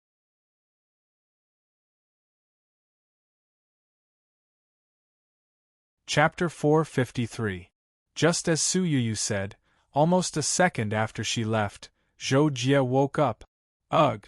Chapter 453. Just as Su Yuyu said, almost a second after she left, Zhou Jie woke up. Ugh!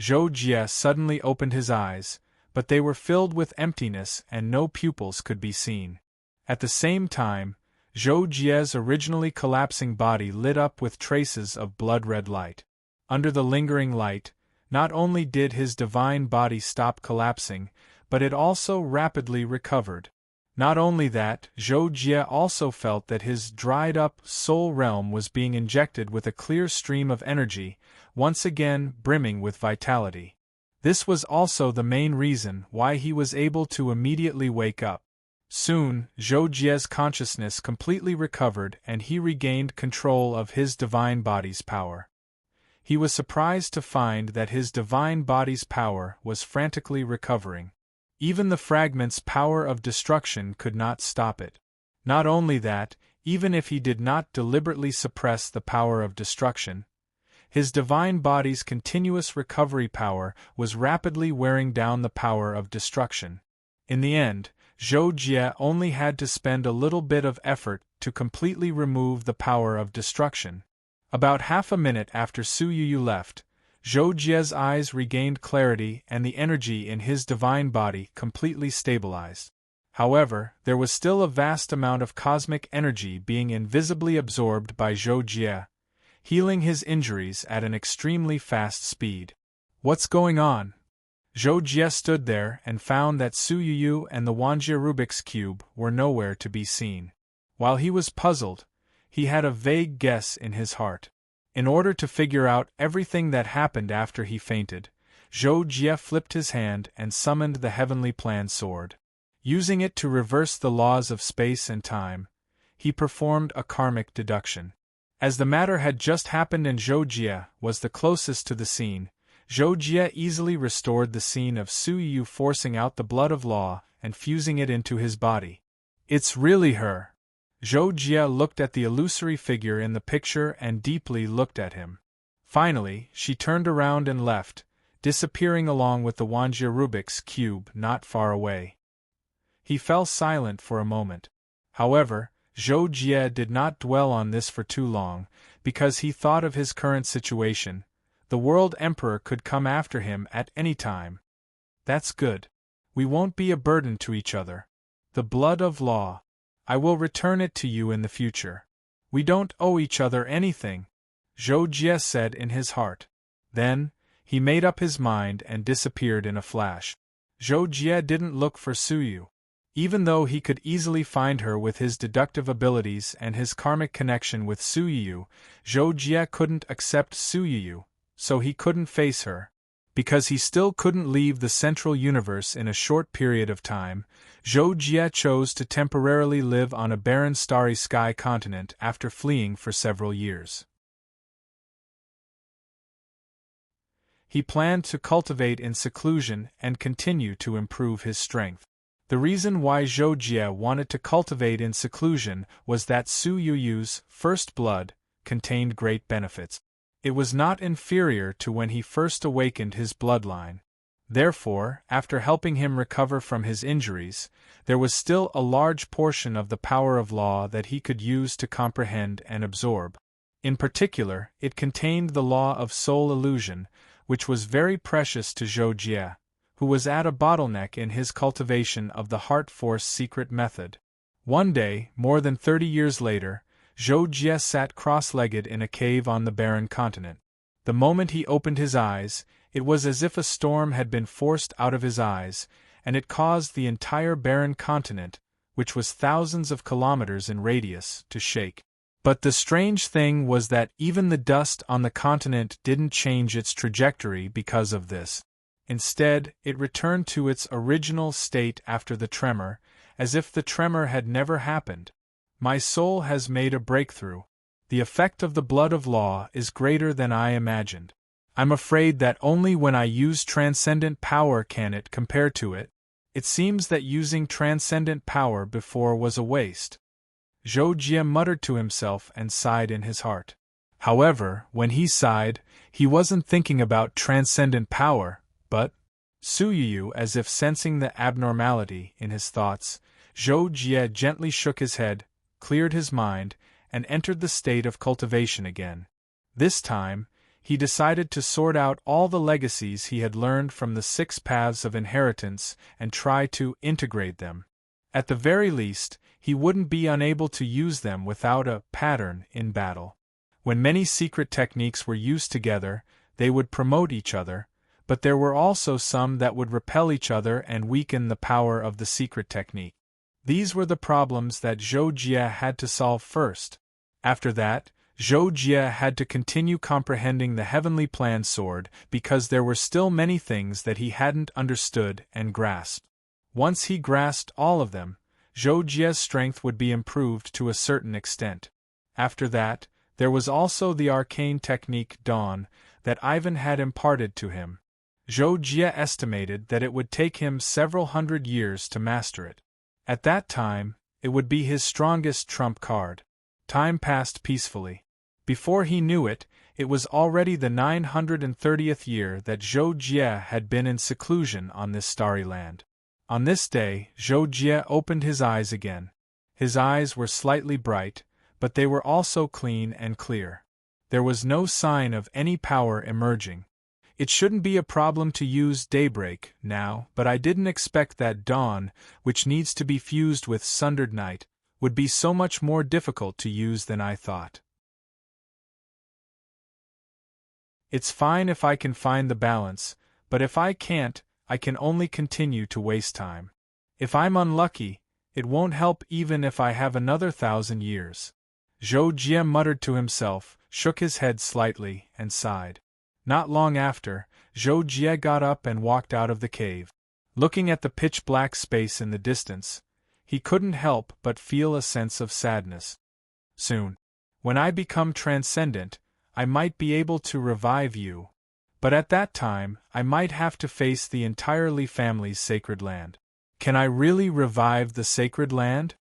Zhou Jie suddenly opened his eyes, but they were filled with emptiness and no pupils could be seen. At the same time, Zhou Jie's originally collapsing body lit up with traces of blood-red light. Under the lingering light, not only did his divine body stop collapsing, but it also rapidly recovered. Not only that, Zhou Jie also felt that his dried-up soul realm was being injected with a clear stream of energy, once again brimming with vitality. This was also the main reason why he was able to immediately wake up. Soon, Zhou Jie's consciousness completely recovered and he regained control of his divine body's power. He was surprised to find that his divine body's power was frantically recovering. Even the fragment's power of destruction could not stop it. Not only that, even if he did not deliberately suppress the power of destruction, his divine body's continuous recovery power was rapidly wearing down the power of destruction. In the end, Zhou Jie only had to spend a little bit of effort to completely remove the power of destruction. About half a minute after Su Yuyu left, Zhou Jie's eyes regained clarity and the energy in his divine body completely stabilized. However, there was still a vast amount of cosmic energy being invisibly absorbed by Zhou Jie, healing his injuries at an extremely fast speed. What's going on? Zhou Jie stood there and found that Su Yuyu and the Wanjie Rubik's Cube were nowhere to be seen. While he was puzzled, he had a vague guess in his heart. In order to figure out everything that happened after he fainted, Zhou Jie flipped his hand and summoned the heavenly plan sword. Using it to reverse the laws of space and time, he performed a karmic deduction. As the matter had just happened and Zhou Jie was the closest to the scene, Zhou Jie easily restored the scene of Su Yuyu forcing out the blood of law and fusing it into his body. It's really her. Zhou Jie looked at the illusory figure in the picture and deeply looked at him. Finally, she turned around and left, disappearing along with the Wanjie Rubik's Cube not far away. He fell silent for a moment. However, Zhou Jie did not dwell on this for too long, because he thought of his current situation. The World Emperor could come after him at any time. That's good. We won't be a burden to each other. The blood of law. I will return it to you in the future. We don't owe each other anything, Zhou Jie said in his heart. Then, he made up his mind and disappeared in a flash. Zhou Jie didn't look for Suyu. Even though he could easily find her with his deductive abilities and his karmic connection with Suyu, Zhou Jie couldn't accept Suyu, so he couldn't face her. Because he still couldn't leave the central universe in a short period of time, Zhou Jie chose to temporarily live on a barren starry sky continent after fleeing for several years. He planned to cultivate in seclusion and continue to improve his strength. The reason why Zhou Jie wanted to cultivate in seclusion was that Su Yuyu's first blood contained great benefits. It was not inferior to when he first awakened his bloodline. Therefore, after helping him recover from his injuries, there was still a large portion of the power of law that he could use to comprehend and absorb. In particular, it contained the law of soul illusion, which was very precious to Zhou Jie, who was at a bottleneck in his cultivation of the heart force secret method. One day, more than 30 years later, Zhou Jie sat cross-legged in a cave on the barren continent. The moment he opened his eyes, it was as if a storm had been forced out of his eyes, and it caused the entire barren continent, which was thousands of kilometers in radius, to shake. But the strange thing was that even the dust on the continent didn't change its trajectory because of this. Instead, it returned to its original state after the tremor, as if the tremor had never happened. My soul has made a breakthrough. The effect of the blood of law is greater than I imagined. I'm afraid that only when I use transcendent power can it compare to it. It seems that using transcendent power before was a waste. Zhou Jie muttered to himself and sighed in his heart. However, when he sighed, he wasn't thinking about transcendent power, but Suyu. As if sensing the abnormality in his thoughts, Zhou Jie gently shook his head, cleared his mind, and entered the state of cultivation again. This time, he decided to sort out all the legacies he had learned from the 6 paths of inheritance and try to integrate them. At the very least, he wouldn't be unable to use them without a pattern in battle. When many secret techniques were used together, they would promote each other, but there were also some that would repel each other and weaken the power of the secret technique. These were the problems that Zhou Jie had to solve first. After that, Zhou Jie had to continue comprehending the heavenly plan sword because there were still many things that he hadn't understood and grasped. Once he grasped all of them, Zhou Jie's strength would be improved to a certain extent. After that, there was also the arcane technique Dawn that Ivan had imparted to him. Zhou Jie estimated that it would take him several hundred years to master it. At that time, it would be his strongest trump card. Time passed peacefully. Before he knew it, it was already the 930th year that Zhou Jie had been in seclusion on this starry land. On this day, Zhou Jie opened his eyes again. His eyes were slightly bright, but they were also clean and clear. There was no sign of any power emerging. It shouldn't be a problem to use daybreak now, but I didn't expect that dawn, which needs to be fused with sundered night, would be so much more difficult to use than I thought. It's fine if I can find the balance, but if I can't, I can only continue to waste time. If I'm unlucky, it won't help even if I have another 1,000 years. Zhou Jie muttered to himself, shook his head slightly, and sighed. Not long after, Zhou Jie got up and walked out of the cave. Looking at the pitch-black space in the distance, he couldn't help but feel a sense of sadness. Soon, when I become transcendent, I might be able to revive you. But at that time, I might have to face the entire Li family's sacred land. Can I really revive the sacred land?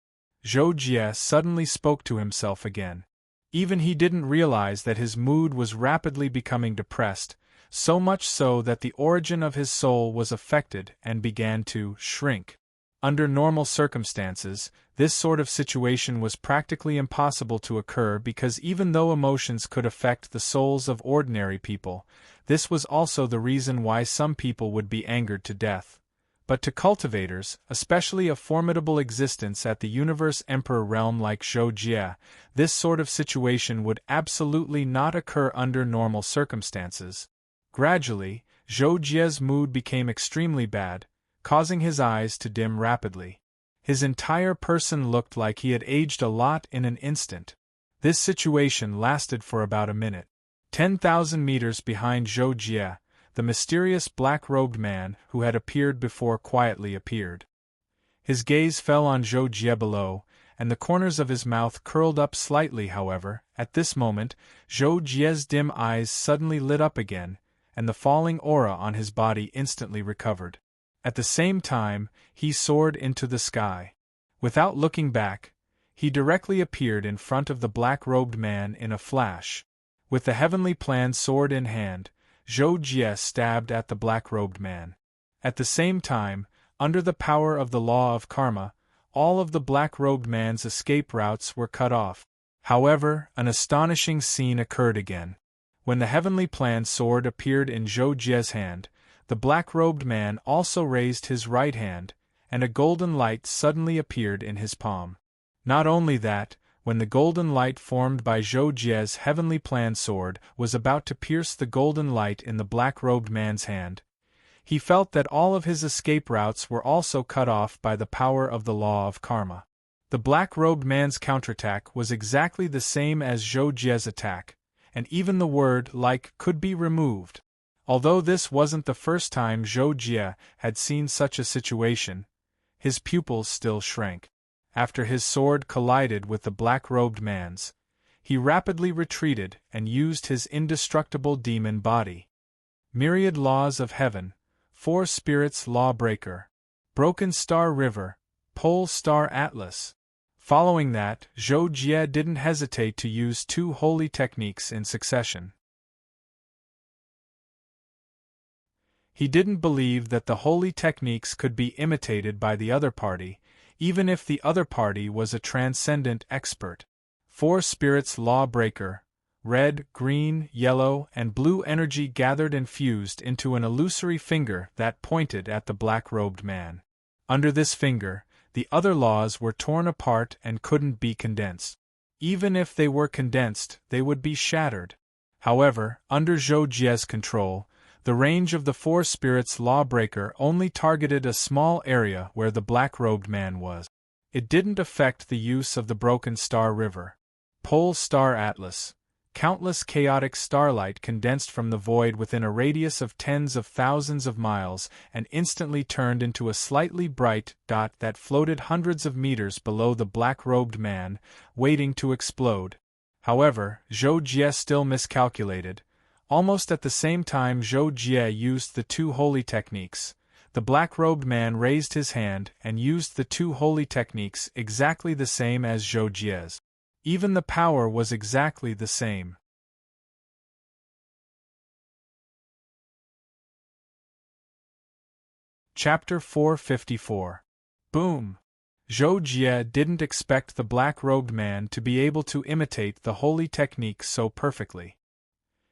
Zhou Jie suddenly spoke to himself again. Even he didn't realize that his mood was rapidly becoming depressed, so much so that the origin of his soul was affected and began to shrink. Under normal circumstances, this sort of situation was practically impossible to occur because even though emotions could affect the souls of ordinary people, this was also the reason why some people would be angered to death. But to cultivators, especially a formidable existence at the universe emperor realm like Zhou Jie, this sort of situation would absolutely not occur under normal circumstances. Gradually, Zhou Jie's mood became extremely bad, causing his eyes to dim rapidly. His entire person looked like he had aged a lot in an instant. This situation lasted for about a minute. 10,000 meters behind Zhou Jie, the mysterious black-robed man who had appeared before quietly appeared. His gaze fell on Zhou Jie below, and the corners of his mouth curled up slightly. However, at this moment, Zhou Jie's dim eyes suddenly lit up again, and the falling aura on his body instantly recovered. At the same time, he soared into the sky. Without looking back, he directly appeared in front of the black-robed man in a flash. With the heavenly plan sword in hand, Zhou Jie stabbed at the black-robed man. At the same time, under the power of the law of karma, all of the black-robed man's escape routes were cut off. However, an astonishing scene occurred again. When the heavenly plan sword appeared in Zhou Jie's hand, the black-robed man also raised his right hand, and a golden light suddenly appeared in his palm. Not only that, when the golden light formed by Zhou Jie's heavenly plan sword was about to pierce the golden light in the black-robed man's hand, he felt that all of his escape routes were also cut off by the power of the law of karma. The black-robed man's counterattack was exactly the same as Zhou Jie's attack, and even the word "like" could be removed. Although this wasn't the first time Zhou Jie had seen such a situation, his pupils still shrank. After his sword collided with the black-robed man's, he rapidly retreated and used his indestructible demon body. Myriad laws of heaven, 4 spirits lawbreaker, broken star river, pole star atlas. Following that, Zhou Jie didn't hesitate to use 2 holy techniques in succession. He didn't believe that the holy techniques could be imitated by the other party, even if the other party was a transcendent expert. 4 spirits lawbreaker, red, green, yellow, and blue energy gathered and fused into an illusory finger that pointed at the black-robed man. Under this finger, the other laws were torn apart and couldn't be condensed. Even if they were condensed, they would be shattered. However, under Zhou Jie's control, the range of the 4 spirits lawbreaker only targeted a small area where the black-robed man was. It didn't affect the use of the broken star river, pole star atlas. Countless chaotic starlight condensed from the void within a radius of tens of thousands of miles and instantly turned into a slightly bright dot that floated hundreds of meters below the black-robed man, waiting to explode. However, Zhou Jie still miscalculated. Almost at the same time Zhou Jie used the 2 holy techniques, the black-robed man raised his hand and used the 2 holy techniques exactly the same as Zhou Jie's. Even the power was exactly the same. Chapter 454. Boom! Zhou Jie didn't expect the black-robed man to be able to imitate the holy technique so perfectly.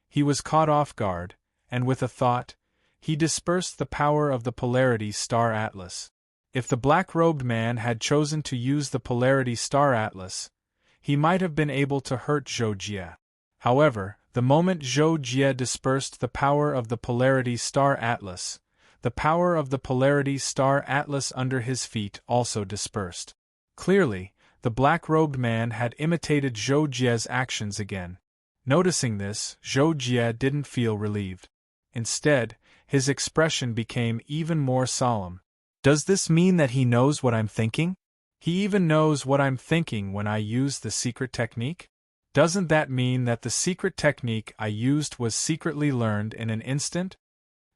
He was caught off guard, and with a thought, he dispersed the power of the Polarity Star Atlas. If the black-robed man had chosen to use the Polarity Star Atlas, he might have been able to hurt Zhou Jie. However, the moment Zhou Jie dispersed the power of the Polarity Star Atlas, the power of the Polarity Star Atlas under his feet also dispersed. Clearly, the black-robed man had imitated Zhou Jie's actions again. Noticing this, Zhou Jie didn't feel relieved. Instead, his expression became even more solemn. Does this mean that he knows what I'm thinking? He even knows what I'm thinking when I use the secret technique? Doesn't that mean that the secret technique I used was secretly learned in an instant?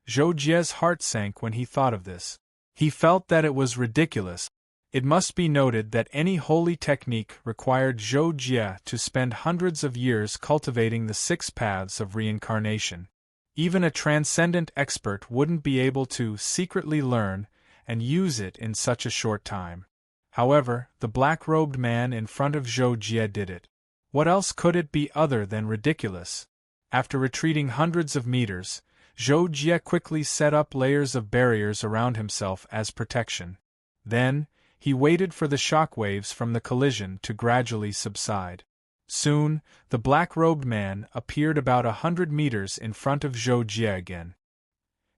Zhou Jie's heart sank when he thought of this. He felt that it was ridiculous. It must be noted that any holy technique required Zhou Jie to spend hundreds of years cultivating the 6 paths of reincarnation. Even a transcendent expert wouldn't be able to secretly learn and use it in such a short time. However, the black-robed man in front of Zhou Jie did it. What else could it be other than ridiculous? After retreating hundreds of meters, Zhou Jie quickly set up layers of barriers around himself as protection. Then, he waited for the shock waves from the collision to gradually subside. Soon, the black-robed man appeared about 100 meters in front of Zhou Jie again.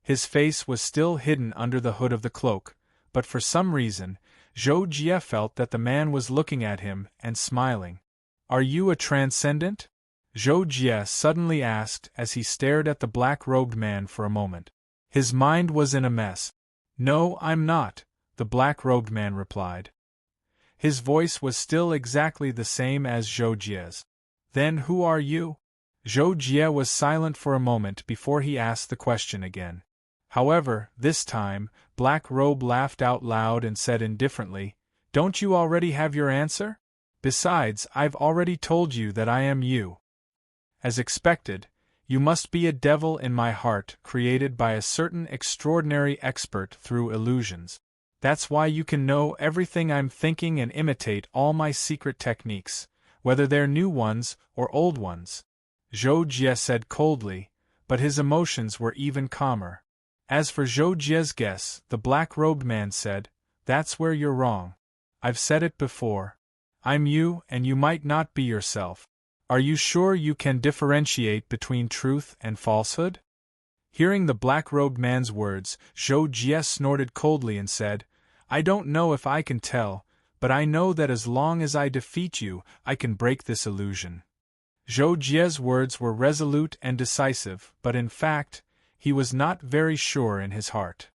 His face was still hidden under the hood of the cloak, but for some reason, Zhou Jie felt that the man was looking at him and smiling. "Are you a transcendent?" Zhou Jie suddenly asked as he stared at the black-robed man for a moment. His mind was in a mess. "No, I'm not," the black-robed man replied. His voice was still exactly the same as Zhou Jie's. "Then who are you?" Zhou Jie was silent for a moment before he asked the question again. However, this time, Black Robe laughed out loud and said indifferently, "Don't you already have your answer? Besides, I've already told you that I am you. As expected, you must be a devil in my heart created by a certain extraordinary expert through illusions. That's why you can know everything I'm thinking and imitate all my secret techniques, whether they're new ones or old ones." Zhou Jie said coldly, but his emotions were even calmer. As for Zhou Jie's guess, the black-robed man said, "That's where you're wrong. I've said it before. I'm you and you might not be yourself. Are you sure you can differentiate between truth and falsehood?" Hearing the black-robed man's words, Zhou Jie snorted coldly and said, "I don't know if I can tell, but I know that as long as I defeat you, I can break this illusion." Zhou Jie's words were resolute and decisive, but in fact, he was not very sure in his heart.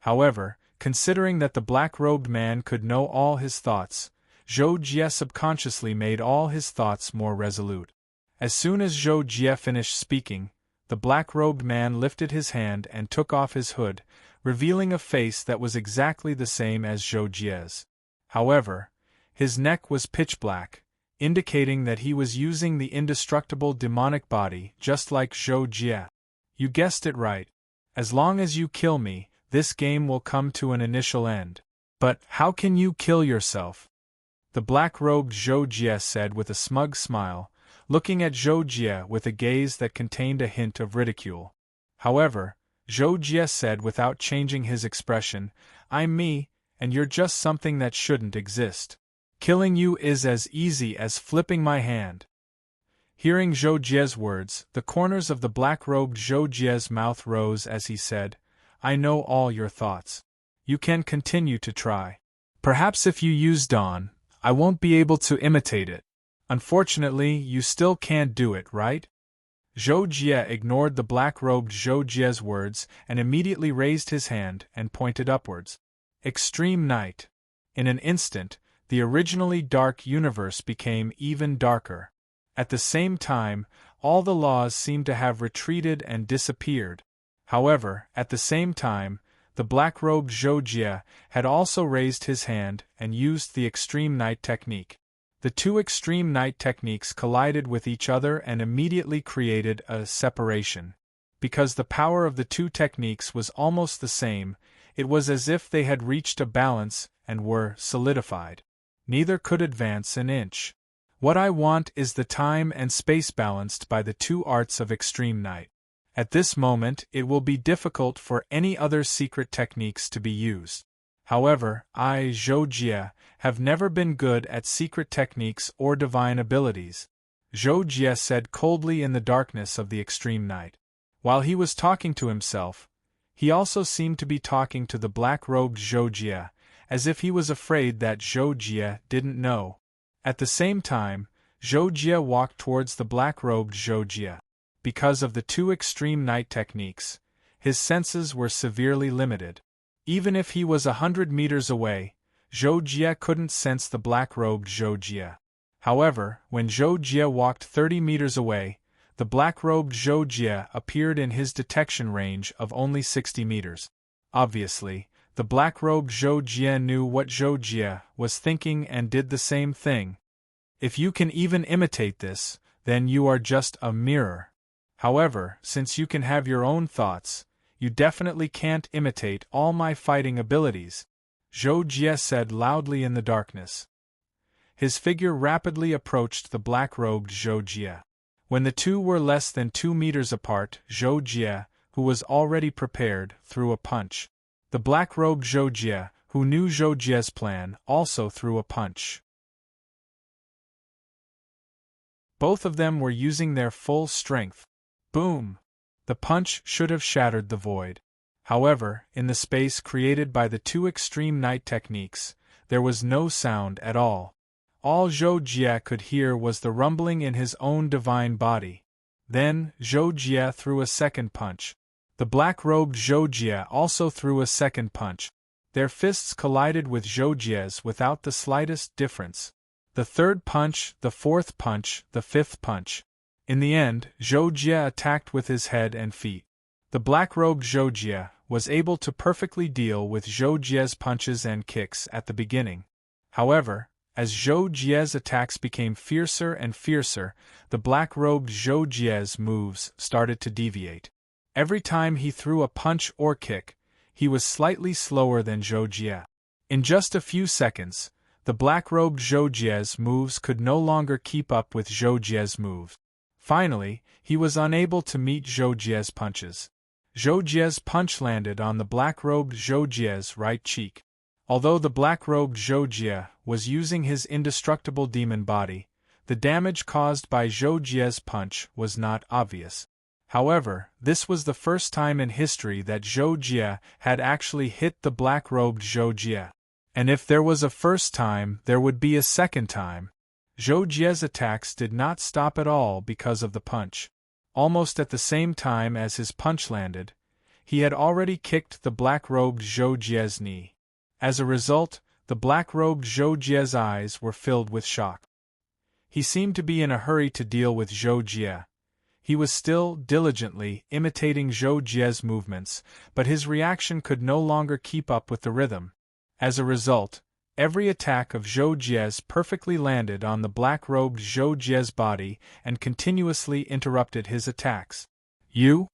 However, considering that the black-robed man could know all his thoughts, Zhou Jie subconsciously made all his thoughts more resolute. As soon as Zhou Jie finished speaking, the black-robed man lifted his hand and took off his hood, revealing a face that was exactly the same as Zhou Jie's. However, his neck was pitch black, indicating that he was using the indestructible demonic body just like Zhou Jie. "You guessed it right. As long as you kill me, this game will come to an initial end. But how can you kill yourself?" The black-robed Zhou Jie said with a smug smile, looking at Zhou Jie with a gaze that contained a hint of ridicule. However, Zhou Jie said without changing his expression, "I'm me, and you're just something that shouldn't exist. Killing you is as easy as flipping my hand." Hearing Zhou Jie's words, the corners of the black-robed Zhou Jie's mouth rose as he said, "I know all your thoughts. You can continue to try. Perhaps if you use Dawn, I won't be able to imitate it. Unfortunately, you still can't do it, right?" Zhou Jie ignored the black-robed Zhou Jie's words and immediately raised his hand and pointed upwards. Extreme night. In an instant, the originally dark universe became even darker. At the same time, all the laws seemed to have retreated and disappeared. However, at the same time, the black-robed Zhou Jie had also raised his hand and used the extreme night technique. The two extreme night techniques collided with each other and immediately created a separation. Because the power of the two techniques was almost the same, it was as if they had reached a balance and were solidified. Neither could advance an inch. What I want is the time and space balanced by the two arts of extreme night. At this moment, it will be difficult for any other secret techniques to be used. However, I, Zhou Jie, have never been good at secret techniques or divine abilities, Zhou Jie said coldly in the darkness of the extreme night. While he was talking to himself, he also seemed to be talking to the black-robed Zhou Jie, as if he was afraid that Zhou Jie didn't know. At the same time, Zhou Jie walked towards the black-robed Zhou Jie. Because of the two extreme night techniques, his senses were severely limited. Even if he was 100 meters away, Zhou Jie couldn't sense the black-robed Zhou Jie. However, when Zhou Jie walked 30 meters away, the black-robed Zhou Jie appeared in his detection range of only 60 meters. Obviously, the black-robed Zhou Jie knew what Zhou Jie was thinking and did the same thing. If you can even imitate this, then you are just a mirror. However, since you can have your own thoughts, you definitely can't imitate all my fighting abilities, Zhou Jie said loudly in the darkness. His figure rapidly approached the black-robed Zhou Jie. When the two were less than 2 meters apart, Zhou Jie, who was already prepared, threw a punch. The black-robed Zhou Jie, who knew Zhou Jie's plan, also threw a punch. Both of them were using their full strength. Boom! The punch should have shattered the void. However, in the space created by the two extreme night techniques, there was no sound at all. All Zhou Jie could hear was the rumbling in his own divine body. Then, Zhou Jie threw a second punch. The black-robed Zhou Jie also threw a second punch. Their fists collided with Zhou Jie's without the slightest difference. The third punch, the fourth punch, the fifth punch. In the end, Zhou Jie attacked with his head and feet. The black-robed Zhou Jie was able to perfectly deal with Zhou Jie's punches and kicks at the beginning. However, as Zhou Jie's attacks became fiercer and fiercer, the black-robed Zhou Jie's moves started to deviate. Every time he threw a punch or kick, he was slightly slower than Zhou Jie. In just a few seconds, the black-robed Zhou Jie's moves could no longer keep up with Zhou Jie's moves. Finally, he was unable to meet Zhou Jie's punches. Zhou Jie's punch landed on the black-robed Zhou Jie's right cheek. Although the black-robed Zhou Jie was using his indestructible demon body, the damage caused by Zhou Jie's punch was not obvious. However, this was the first time in history that Zhou Jie had actually hit the black-robed Zhou Jie. And if there was a first time, there would be a second time. Zhou Jie's attacks did not stop at all because of the punch. Almost at the same time as his punch landed, he had already kicked the black-robed Zhou Jie's knee. As a result, the black-robed Zhou Jie's eyes were filled with shock. He seemed to be in a hurry to deal with Zhou Jie. He was still diligently imitating Zhou Jie's movements, but his reaction could no longer keep up with the rhythm. As a result, every attack of Zhou Jie's perfectly landed on the black-robed Zhou Jie's body and continuously interrupted his attacks. You?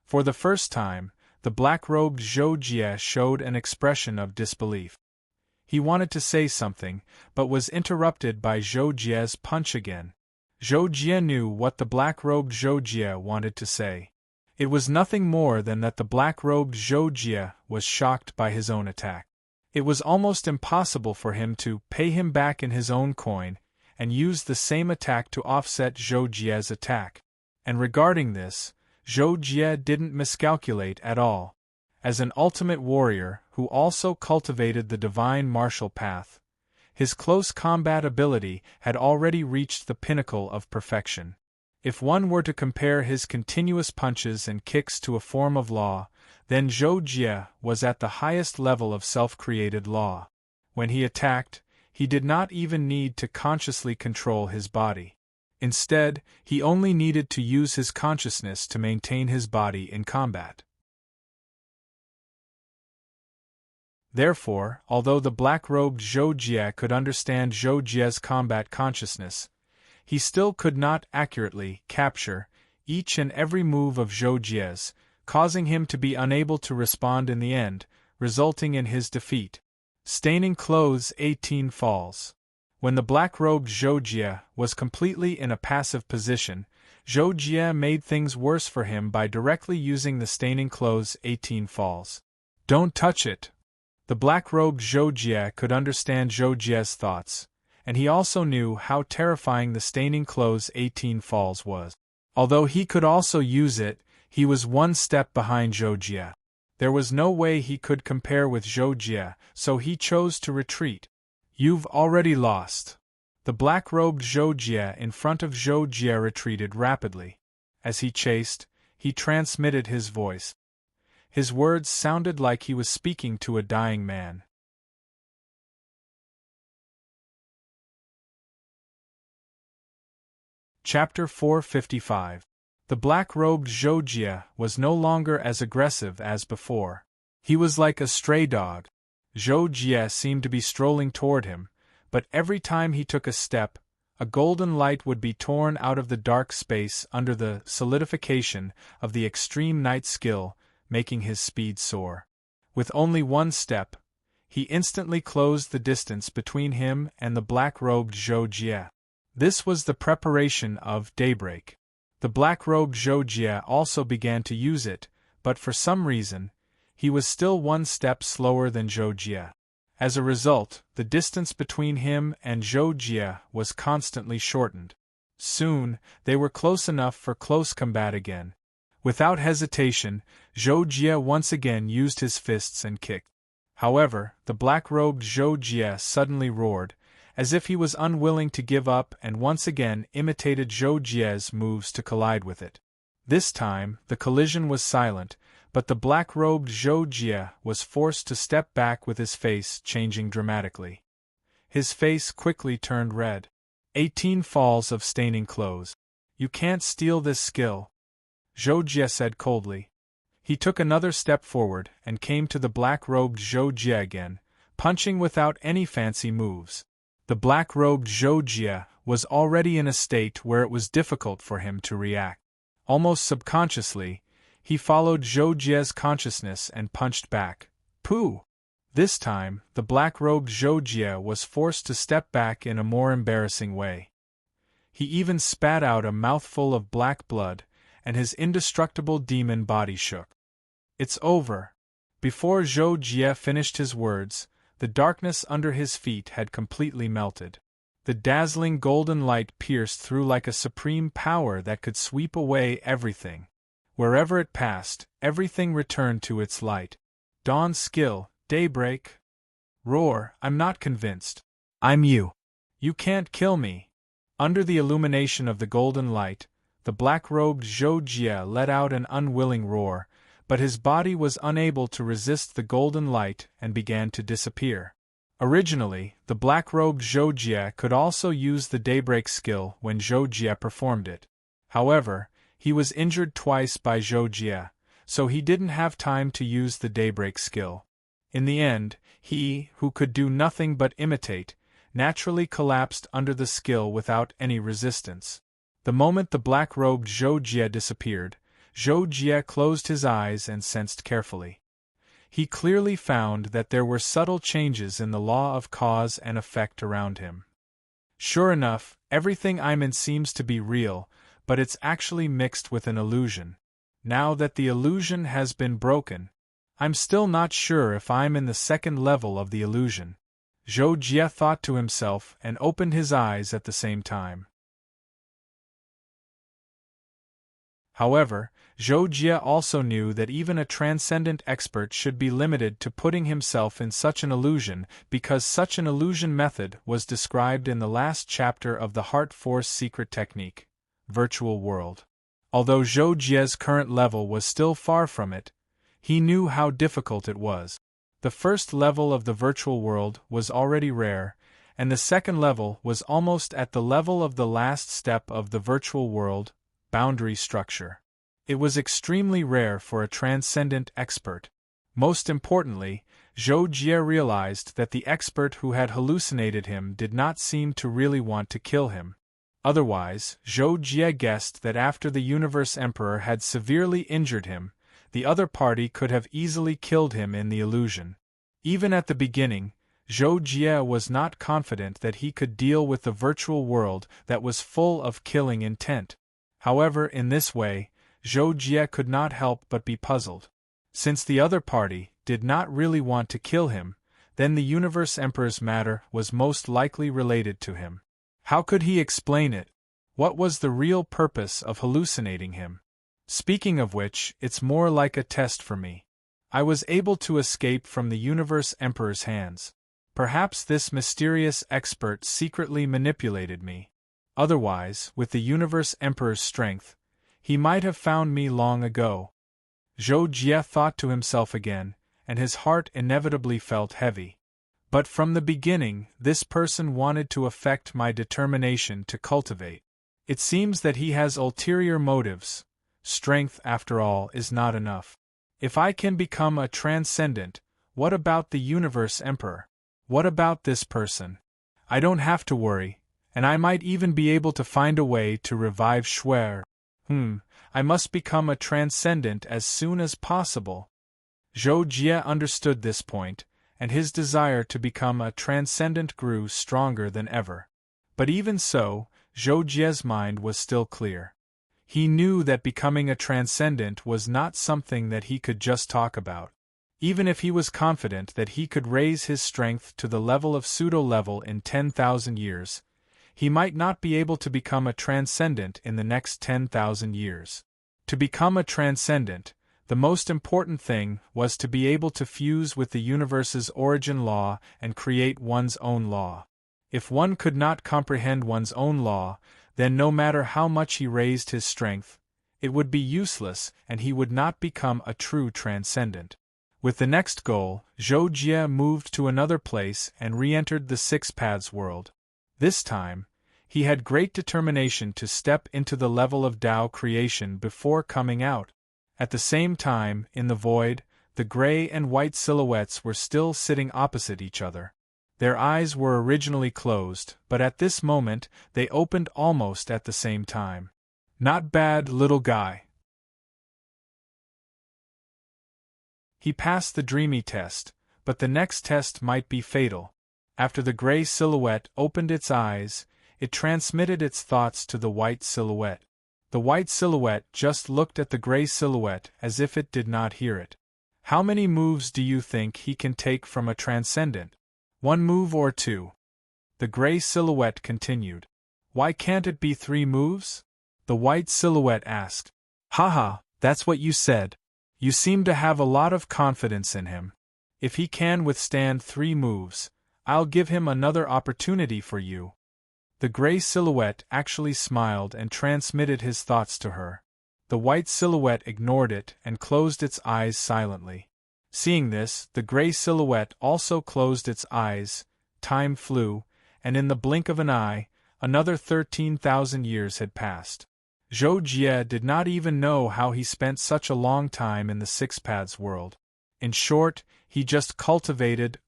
For the first time, the black-robed Zhou Jie showed an expression of disbelief. He wanted to say something, but was interrupted by Zhou Jie's punch again. Zhou Jie knew what the black-robed Zhou Jie wanted to say. It was nothing more than that the black-robed Zhou Jie was shocked by his own attack. It was almost impossible for him to pay him back in his own coin and use the same attack to offset Zhou Jie's attack. And regarding this, Zhou Jie didn't miscalculate at all. As an ultimate warrior who also cultivated the divine martial path, his close combat ability had already reached the pinnacle of perfection. If one were to compare his continuous punches and kicks to a form of law, then Zhou Jie was at the highest level of self-created law. When he attacked, he did not even need to consciously control his body. Instead, he only needed to use his consciousness to maintain his body in combat. Therefore, although the black-robed Zhou Jie could understand Zhou Jie's combat consciousness, he still could not accurately capture each and every move of Zhou Jie's, causing him to be unable to respond in the end, resulting in his defeat. Staining clothes 18 falls. When the black-robed Zhou Jie was completely in a passive position, Zhou Jie made things worse for him by directly using the staining clothes 18 falls. Don't touch it. The black-robed Zhou Jie could understand Zhou Jie's thoughts, and he also knew how terrifying the staining clothes 18 falls was. Although he could also use it, he was one step behind Zhou Jie. There was no way he could compare with Zhou Jie, so he chose to retreat. You've already lost. The black-robed Zhou Jie in front of Zhou Jie retreated rapidly. As he chased, he transmitted his voice. His words sounded like he was speaking to a dying man. Chapter 455. The black-robed Zhou Jie was no longer as aggressive as before. He was like a stray dog. Zhou Jie seemed to be strolling toward him, but every time he took a step, a golden light would be torn out of the dark space under the solidification of the extreme night skill, making his speed soar. With only one step, he instantly closed the distance between him and the black-robed Zhou Jie. This was the preparation of daybreak. The black-robed Zhou Jie also began to use it, but for some reason, he was still one step slower than Zhou Jie. As a result, the distance between him and Zhou Jie was constantly shortened. Soon, they were close enough for close combat again. Without hesitation, Zhou Jie once again used his fists and kicked. However, the black-robed Zhou Jie suddenly roared, as if he was unwilling to give up, and once again imitated Zhou Jie's moves to collide with it. This time, the collision was silent, but the black-robed Zhou Jie was forced to step back with his face changing dramatically. His face quickly turned red. 18 falls of staining clothes. You can't steal this skill, Zhou Jie said coldly. He took another step forward and came to the black-robed Zhou Jie again, punching without any fancy moves. The black-robed Zhou Jie was already in a state where it was difficult for him to react. Almost subconsciously, he followed Zhou Jie's consciousness and punched back. Pooh! This time, the black-robed Zhou Jie was forced to step back in a more embarrassing way. He even spat out a mouthful of black blood, and his indestructible demon body shook. It's over. Before Zhou Jie finished his words, the darkness under his feet had completely melted. The dazzling golden light pierced through like a supreme power that could sweep away everything. Wherever it passed, everything returned to its light. Dawn skill, daybreak. Roar, I'm not convinced. I'm you. You can't kill me. Under the illumination of the golden light, the black-robed Zhou Jie let out an unwilling roar, but his body was unable to resist the golden light and began to disappear. Originally, the black-robed Zhou Jie could also use the daybreak skill when Zhou Jie performed it. However, he was injured twice by Zhou Jie, so he didn't have time to use the daybreak skill. In the end, he, who could do nothing but imitate, naturally collapsed under the skill without any resistance. The moment the black-robed Zhou Jie disappeared, Zhou Jie closed his eyes and sensed carefully. He clearly found that there were subtle changes in the law of cause and effect around him. Sure enough, everything I'm in seems to be real, but it's actually mixed with an illusion. Now that the illusion has been broken, I'm still not sure if I'm in the second level of the illusion. Zhou Jie thought to himself and opened his eyes at the same time. However, Zhou Jie also knew that even a transcendent expert should be limited to putting himself in such an illusion, because such an illusion method was described in the last chapter of the Heart Force secret technique, Virtual World. Although Zhou Jie's current level was still far from it, he knew how difficult it was. The first level of the virtual world was already rare, and the second level was almost at the level of the last step of the virtual world, boundary structure. It was extremely rare for a transcendent expert. Most importantly, Zhou Jie realized that the expert who had hallucinated him did not seem to really want to kill him. Otherwise, Zhou Jie guessed that after the Universe Emperor had severely injured him, the other party could have easily killed him in the illusion. Even at the beginning, Zhou Jie was not confident that he could deal with the virtual world that was full of killing intent. However, in this way, Zhou Jie could not help but be puzzled. Since the other party did not really want to kill him, then the Universe Emperor's matter was most likely related to him. How could he explain it? What was the real purpose of hallucinating him? Speaking of which, it's more like a test for me. I was able to escape from the Universe Emperor's hands. Perhaps this mysterious expert secretly manipulated me. Otherwise, with the Universe Emperor's strength, he might have found me long ago. Zhou Jie thought to himself again, and his heart inevitably felt heavy. But from the beginning, this person wanted to affect my determination to cultivate. It seems that he has ulterior motives. Strength, after all, is not enough. If I can become a transcendent, what about the Universe Emperor? What about this person? I don't have to worry, and I might even be able to find a way to revive Schwer. I must become a transcendent as soon as possible. Zhou Jie understood this point, and his desire to become a transcendent grew stronger than ever. But even so, Zhou Jie's mind was still clear. He knew that becoming a transcendent was not something that he could just talk about. Even if he was confident that he could raise his strength to the level of pseudo-level in 10,000 years, he might not be able to become a transcendent in the next 10,000 years. To become a transcendent, the most important thing was to be able to fuse with the universe's origin law and create one's own law. If one could not comprehend one's own law, then no matter how much he raised his strength, it would be useless and he would not become a true transcendent. With the next goal, Zhou Jie moved to another place and re-entered the Six Paths world. This time, he had great determination to step into the level of Tao creation before coming out. At the same time, in the void, the gray and white silhouettes were still sitting opposite each other. Their eyes were originally closed, but at this moment, they opened almost at the same time. "Not bad, little guy." He passed the dreamy test, but the next test might be fatal. After the gray silhouette opened its eyes, it transmitted its thoughts to the white silhouette. The white silhouette just looked at the gray silhouette as if it did not hear it. "How many moves do you think he can take from a transcendent? 1 move or 2? The gray silhouette continued. "Why can't it be 3 moves? The white silhouette asked. "Haha, that's what you said. You seem to have a lot of confidence in him. If he can withstand 3 moves, I'll give him another opportunity for you." The gray silhouette actually smiled and transmitted his thoughts to her. The white silhouette ignored it and closed its eyes silently. Seeing this, the gray silhouette also closed its eyes. Time flew, and in the blink of an eye, another 13,000 years had passed. Zhou Jie did not even know how he spent such a long time in the Six Paths world. In short, he just cultivated,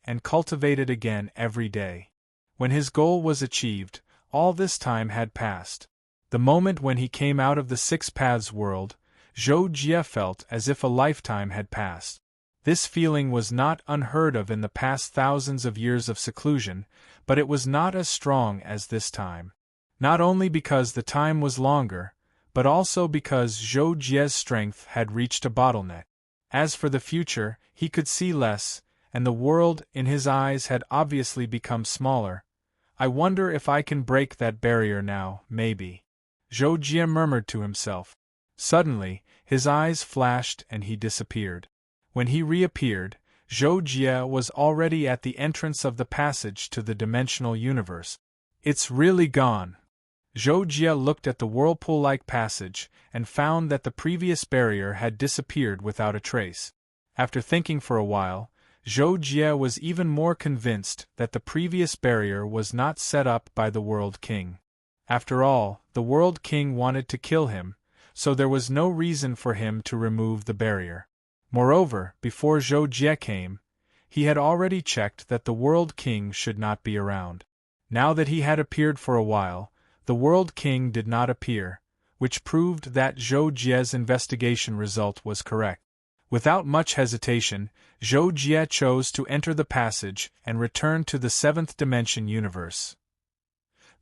and cultivated again every day. When his goal was achieved, all this time had passed. The moment when he came out of the Six Paths world, Zhou Jie felt as if a lifetime had passed. This feeling was not unheard of in the past thousands of years of seclusion, but it was not as strong as this time. Not only because the time was longer, but also because Zhou Jie's strength had reached a bottleneck. As for the future, he could see less, and the world in his eyes had obviously become smaller. "I wonder if I can break that barrier now, maybe," Zhou Jie murmured to himself. Suddenly, his eyes flashed and he disappeared. When he reappeared, Zhou Jie was already at the entrance of the passage to the dimensional universe. "It's really gone." Zhou Jie looked at the whirlpool-like passage and found that the previous barrier had disappeared without a trace. After thinking for a while, Zhou Jie was even more convinced that the previous barrier was not set up by the World King. After all, the World King wanted to kill him, so there was no reason for him to remove the barrier. Moreover, before Zhou Jie came, he had already checked that the World King should not be around. Now that he had appeared for a while, the World King did not appear, which proved that Zhou Jie's investigation result was correct. Without much hesitation, Zhou Jie chose to enter the passage and return to the 7th dimension universe.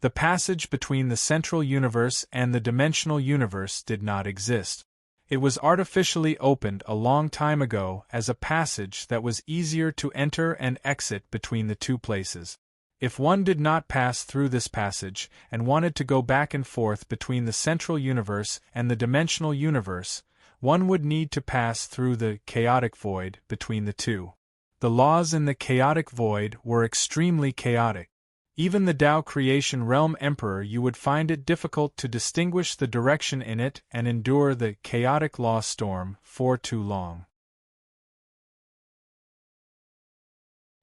The passage between the central universe and the dimensional universe did not exist. It was artificially opened a long time ago as a passage that was easier to enter and exit between the two places. If one did not pass through this passage and wanted to go back and forth between the central universe and the dimensional universe, one would need to pass through the chaotic void between the two. The laws in the chaotic void were extremely chaotic. Even the Tao creation realm emperor you would find it difficult to distinguish the direction in it and endure the chaotic law storm for too long.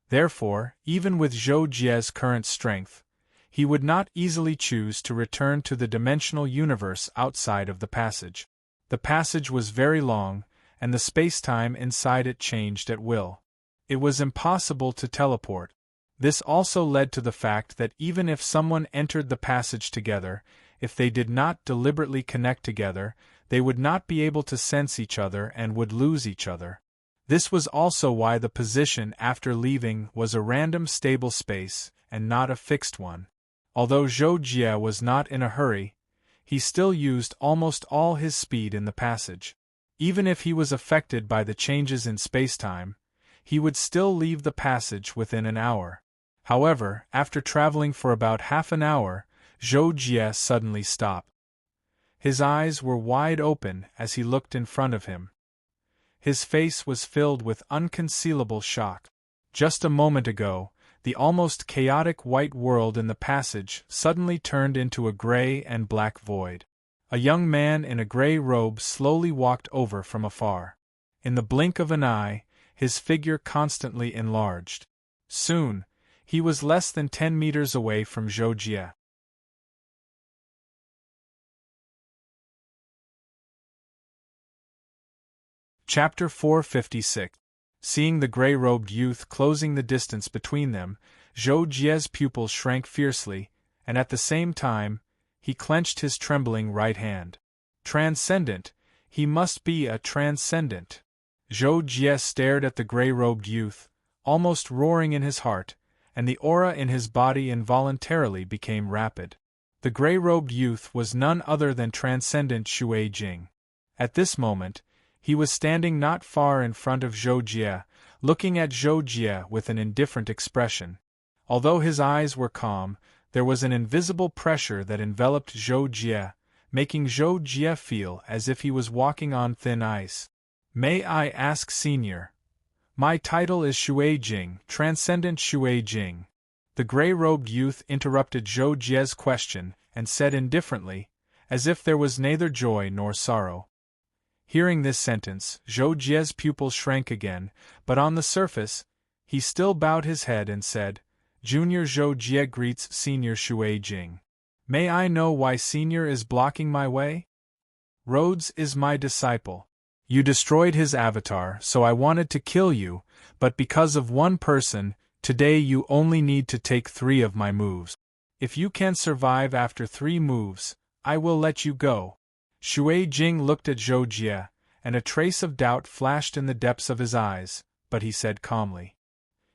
Therefore, even with Zhou Jie's current strength, he would not easily choose to return to the dimensional universe outside of the passage. The passage was very long, and the space-time inside it changed at will. It was impossible to teleport. This also led to the fact that even if someone entered the passage together, if they did not deliberately connect together, they would not be able to sense each other and would lose each other. This was also why the position after leaving was a random stable space and not a fixed one. Although Zhou Jie was not in a hurry, he still used almost all his speed in the passage. Even if he was affected by the changes in spacetime, he would still leave the passage within an hour. However, after traveling for about half an hour, Zhou Jie suddenly stopped. His eyes were wide open as he looked in front of him. His face was filled with unconcealable shock. Just a moment ago, the almost chaotic white world in the passage suddenly turned into a gray and black void. A young man in a gray robe slowly walked over from afar. In the blink of an eye, his figure constantly enlarged. Soon, he was less than 10 meters away from Zhou Jie. Chapter 456. Seeing the gray-robed youth closing the distance between them, Zhou Jie's pupils shrank fiercely, and at the same time, he clenched his trembling right hand. Transcendent! He must be a transcendent! Zhou Jie stared at the gray-robed youth, almost roaring in his heart, and the aura in his body involuntarily became rapid. The gray-robed youth was none other than Transcendent Shui Jing. At this moment, he was standing not far in front of Zhou Jie, looking at Zhou Jie with an indifferent expression. Although his eyes were calm, there was an invisible pressure that enveloped Zhou Jie, making Zhou Jie feel as if he was walking on thin ice. "May I ask, Senior? My title is Shui Jing, Transcendent Shui Jing." The gray-robed youth interrupted Zhou Jie's question and said indifferently, as if there was neither joy nor sorrow. Hearing this sentence, Zhou Jie's pupils shrank again, but on the surface, he still bowed his head and said, "Junior Zhou Jie greets Senior Shui Jing. May I know why Senior is blocking my way?" "Rhodes is my disciple. You destroyed his avatar, so I wanted to kill you, but because of one person, today you only need to take 3 of my moves. If you can survive after 3 moves, I will let you go." Shui Jing looked at Zhou Jie, and a trace of doubt flashed in the depths of his eyes, but he said calmly.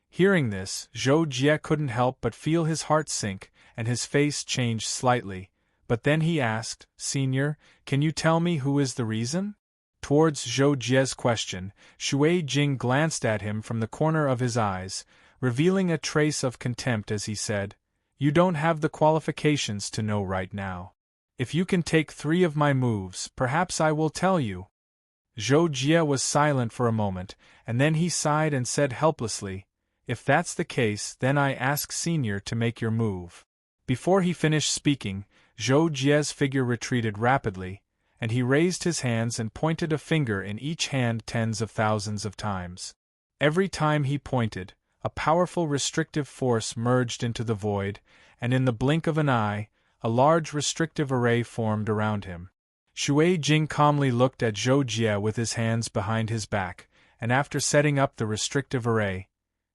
Hearing this, Zhou Jie couldn't help but feel his heart sink, and his face changed slightly, but then he asked, "Senior, can you tell me who is the reason?" Towards Zhou Jie's question, Shui Jing glanced at him from the corner of his eyes, revealing a trace of contempt as he said, "You don't have the qualifications to know right now. If you can take 3 of my moves, perhaps I will tell you." Zhou Jie was silent for a moment, and then he sighed and said helplessly, "If that's the case, then I ask Senior to make your move." Before he finished speaking, Zhou Jie's figure retreated rapidly, and he raised his hands and pointed a finger in each hand tens of thousands of times. Every time he pointed, a powerful restrictive force merged into the void, and in the blink of an eye, a large restrictive array formed around him. Shui Jing calmly looked at Zhou Jie with his hands behind his back, and after setting up the restrictive array,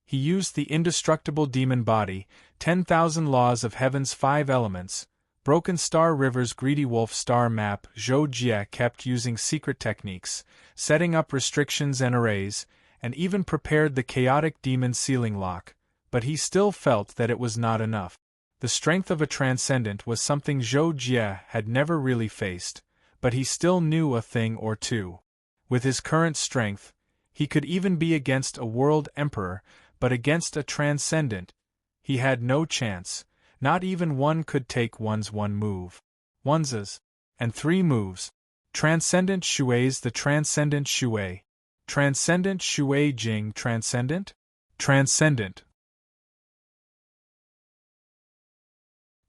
he used the indestructible demon body, 10,000 laws of heaven's 5 elements, Broken Star River's greedy wolf star map. Zhou Jie kept using secret techniques, setting up restrictions and arrays, and even prepared the chaotic demon sealing lock, but he still felt that it was not enough. The strength of a transcendent was something Zhou Jie had never really faced, but he still knew a thing or two. With his current strength, he could even be against a world emperor, but against a transcendent, he had no chance. Not even one could take one's 1 move. One's and 3 moves. Transcendent Shui's the Transcendent Shui. Transcendent Shui Jing Transcendent? Transcendent.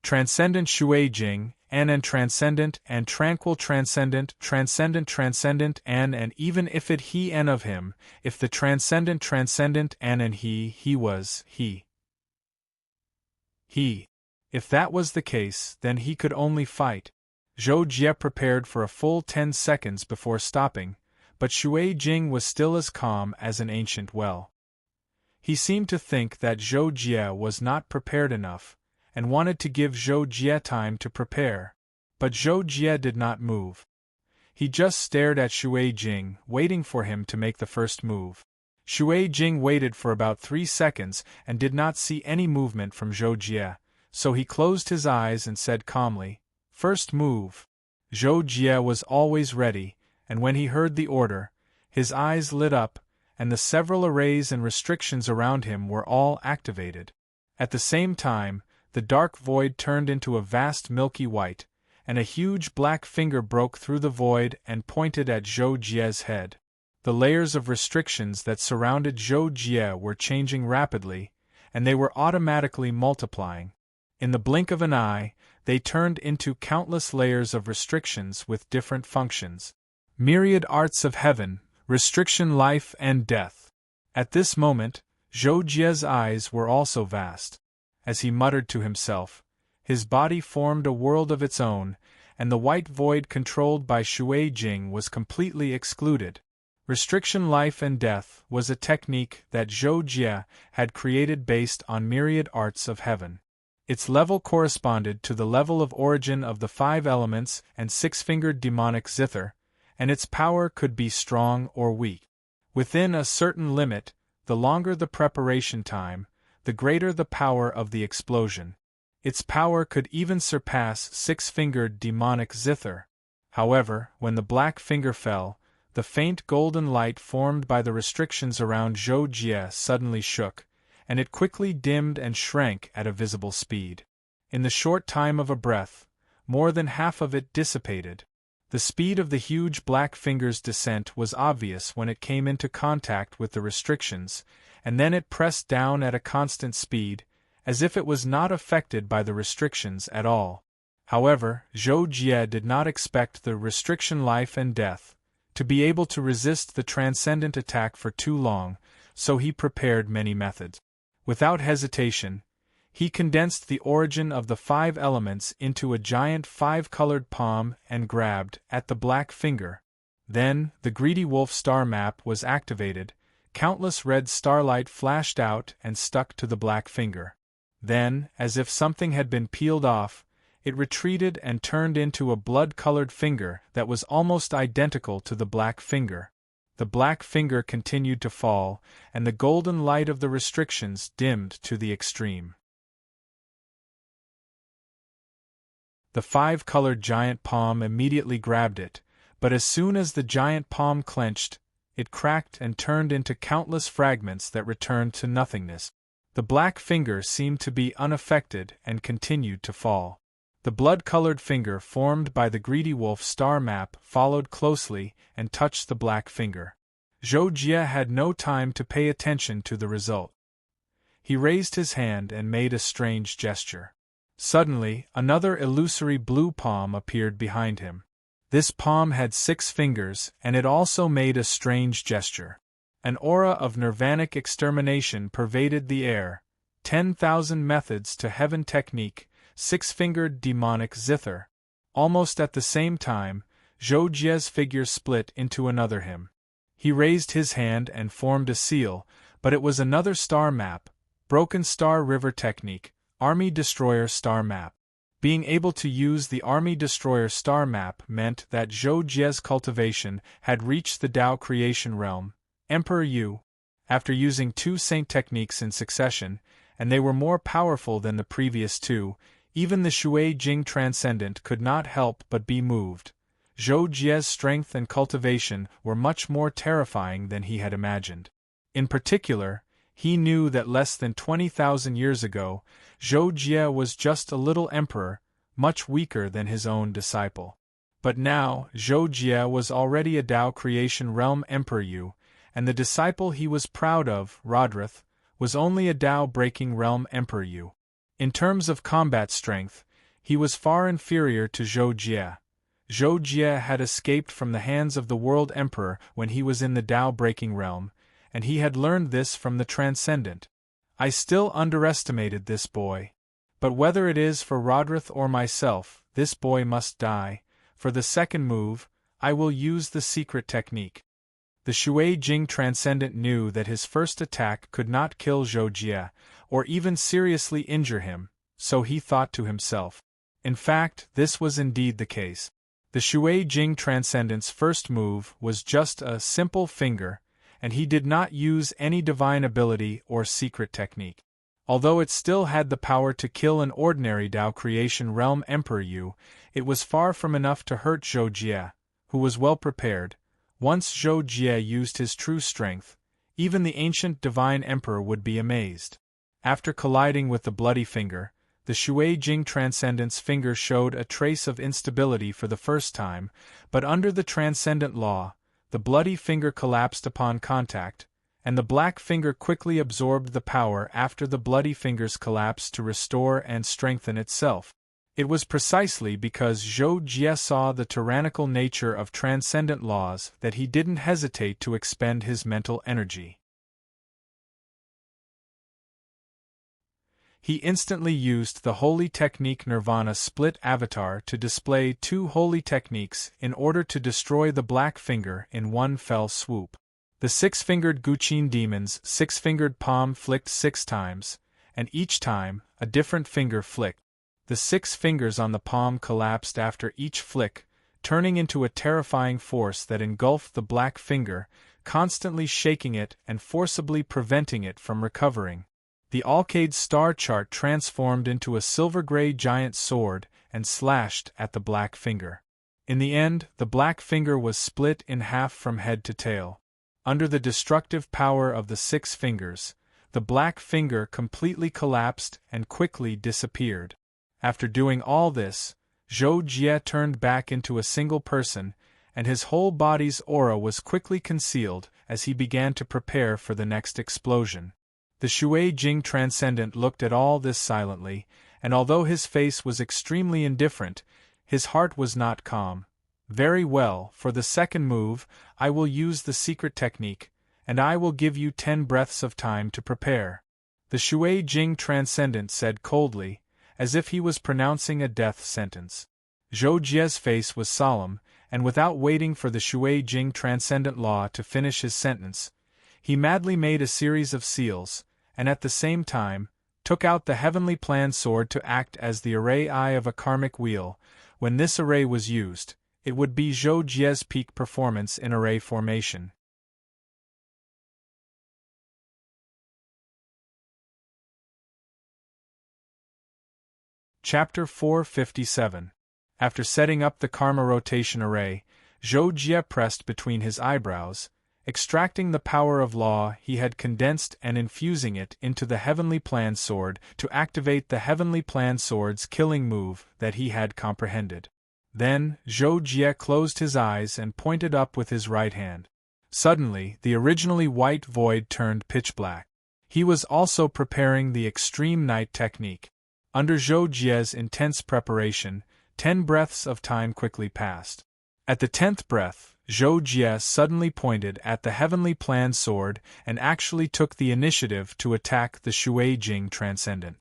Transcendent Shui Jing, and Transcendent, and Tranquil Transcendent, Transcendent Transcendent and even if it he and of him, if the Transcendent Transcendent and he was, he. If that was the case, then he could only fight. Zhou Jie prepared for a full 10 seconds before stopping, but Shui Jing was still as calm as an ancient well. He seemed to think that Zhou Jie was not prepared enough, and wanted to give Zhou Jie time to prepare. But Zhou Jie did not move. He just stared at Shui Jing, waiting for him to make the first move. Shui Jing waited for about 3 seconds and did not see any movement from Zhou Jie, so he closed his eyes and said calmly, "First move." Zhou Jie was always ready, and when he heard the order, his eyes lit up, and the several arrays and restrictions around him were all activated. At the same time, the dark void turned into a vast milky white, and a huge black finger broke through the void and pointed at Zhou Jie's head. The layers of restrictions that surrounded Zhou Jie were changing rapidly, and they were automatically multiplying. In the blink of an eye, they turned into countless layers of restrictions with different functions. Myriad arts of heaven, restriction life and death. At this moment, Zhou Jie's eyes were also vast. As he muttered to himself, his body formed a world of its own, and the white void controlled by Shui Jing was completely excluded. Restriction life and death was a technique that Zhou Jie had created based on myriad arts of heaven. Its level corresponded to the level of origin of the 5 elements and 6-fingered demonic zither, and its power could be strong or weak. Within a certain limit, the longer the preparation time, the greater the power of the explosion. Its power could even surpass 6-fingered demonic zither. However, when the black finger fell, the faint golden light formed by the restrictions around Zhou Jie suddenly shook, and it quickly dimmed and shrank at a visible speed. In the short time of a breath, more than half of it dissipated. The speed of the huge black finger's descent was obvious when it came into contact with the restrictions, and then it pressed down at a constant speed, as if it was not affected by the restrictions at all. However, Zhou Jie did not expect the restriction life and death to be able to resist the transcendent attack for too long, so he prepared many methods. Without hesitation, he condensed the origin of the 5 elements into a giant 5-colored palm and grabbed at the black finger. Then, the greedy wolf star map was activated, countless red starlight flashed out and stuck to the black finger. Then, as if something had been peeled off, it retreated and turned into a blood-colored finger that was almost identical to the black finger. The black finger continued to fall, and the golden light of the restrictions dimmed to the extreme. The 5-colored giant palm immediately grabbed it, but as soon as the giant palm clenched, it cracked and turned into countless fragments that returned to nothingness. The black finger seemed to be unaffected and continued to fall. The blood-colored finger formed by the greedy wolf star map followed closely and touched the black finger. Zhou Jie had no time to pay attention to the result. He raised his hand and made a strange gesture. Suddenly, another illusory blue palm appeared behind him. This palm had 6 fingers, and it also made a strange gesture. An aura of nirvanic extermination pervaded the air. 10,000 methods to heaven technique, 6-fingered demonic zither. Almost at the same time, Zhou Jie's figure split into another him. He raised his hand and formed a seal, but it was another star map, Broken Star River technique, Army Destroyer star map. Being able to use the Army Destroyer star map meant that Zhou Jie's cultivation had reached the Tao creation realm, Emperor Yu. After using 2 saint techniques in succession, and they were more powerful than the previous 2, even the Shui Jing Transcendent could not help but be moved. Zhou Jie's strength and cultivation were much more terrifying than he had imagined. In particular, he knew that less than 20,000 years ago, Zhou Jie was just a little emperor, much weaker than his own disciple. But now, Zhou Jie was already a Tao creation realm Emperor Yu, and the disciple he was proud of, Rodrith, was only a Tao breaking realm Emperor Yu. In terms of combat strength, he was far inferior to Zhou Jie. Zhou Jie had escaped from the hands of the World Emperor when he was in the Tao-breaking realm, and he had learned this from the Transcendent. I still underestimated this boy. But whether it is for Rodrith or myself, this boy must die. For the second move, I will use the secret technique. The Shui Jing Transcendent knew that his first attack could not kill Zhou Jie, or even seriously injure him, so he thought to himself, In fact, this was indeed the case. The Shui Jing Transcendent's first move was just a simple finger, and he did not use any divine ability or secret technique. Although it still had the power to kill an ordinary Dao Creation Realm Emperor Yu, it was far from enough to hurt Zhou Jie, who was well prepared. Once Zhou Jie used his true strength, even the ancient divine emperor would be amazed. After colliding with the bloody finger, the Shui Jing Transcendent's finger showed a trace of instability for the first time, but under the Transcendent Law, the bloody finger collapsed upon contact, and the black finger quickly absorbed the power after the bloody finger's collapse to restore and strengthen itself. It was precisely because Zhou Jie saw the tyrannical nature of transcendent laws that he didn't hesitate to expend his mental energy. He instantly used the holy technique Nirvana Split Avatar to display two holy techniques in order to destroy the black finger in one fell swoop. The six-fingered Guqin demon's six-fingered palm flicked 6 times, and each time, a different finger flicked. The 6 fingers on the palm collapsed after each flick, turning into a terrifying force that engulfed the black finger, constantly shaking it and forcibly preventing it from recovering. The Alcade star chart transformed into a silver-gray giant sword and slashed at the black finger. In the end, the black finger was split in half from head to tail. Under the destructive power of the 6 fingers, the black finger completely collapsed and quickly disappeared. After doing all this, Zhou Jie turned back into a single person, and his whole body's aura was quickly concealed as he began to prepare for the next explosion. The Shui Jing Transcendent looked at all this silently, and although his face was extremely indifferent, his heart was not calm. Very well, for the second move, I will use the secret technique, and I will give you 10 breaths of time to prepare. The Shui Jing Transcendent said coldly, as if he was pronouncing a death sentence. Zhou Jie's face was solemn, and without waiting for the Shui Jing Transcendent Law to finish his sentence, he madly made a series of seals, and at the same time, took out the heavenly plan sword to act as the array eye of a karmic wheel. When this array was used, it would be Zhou Jie's peak performance in array formation. Chapter 457. After setting up the karma rotation array, Zhou Jie pressed between his eyebrows, extracting the power of law he had condensed and infusing it into the heavenly plan sword to activate the heavenly plan sword's killing move that he had comprehended. Then, Zhou Jie closed his eyes and pointed up with his right hand. Suddenly, the originally white void turned pitch black. He was also preparing the extreme night technique. Under Zhou Jie's intense preparation, 10 breaths of time quickly passed. At the 10th breath, Zhou Jie suddenly pointed at the heavenly plan sword and actually took the initiative to attack the Shui Jing Transcendent.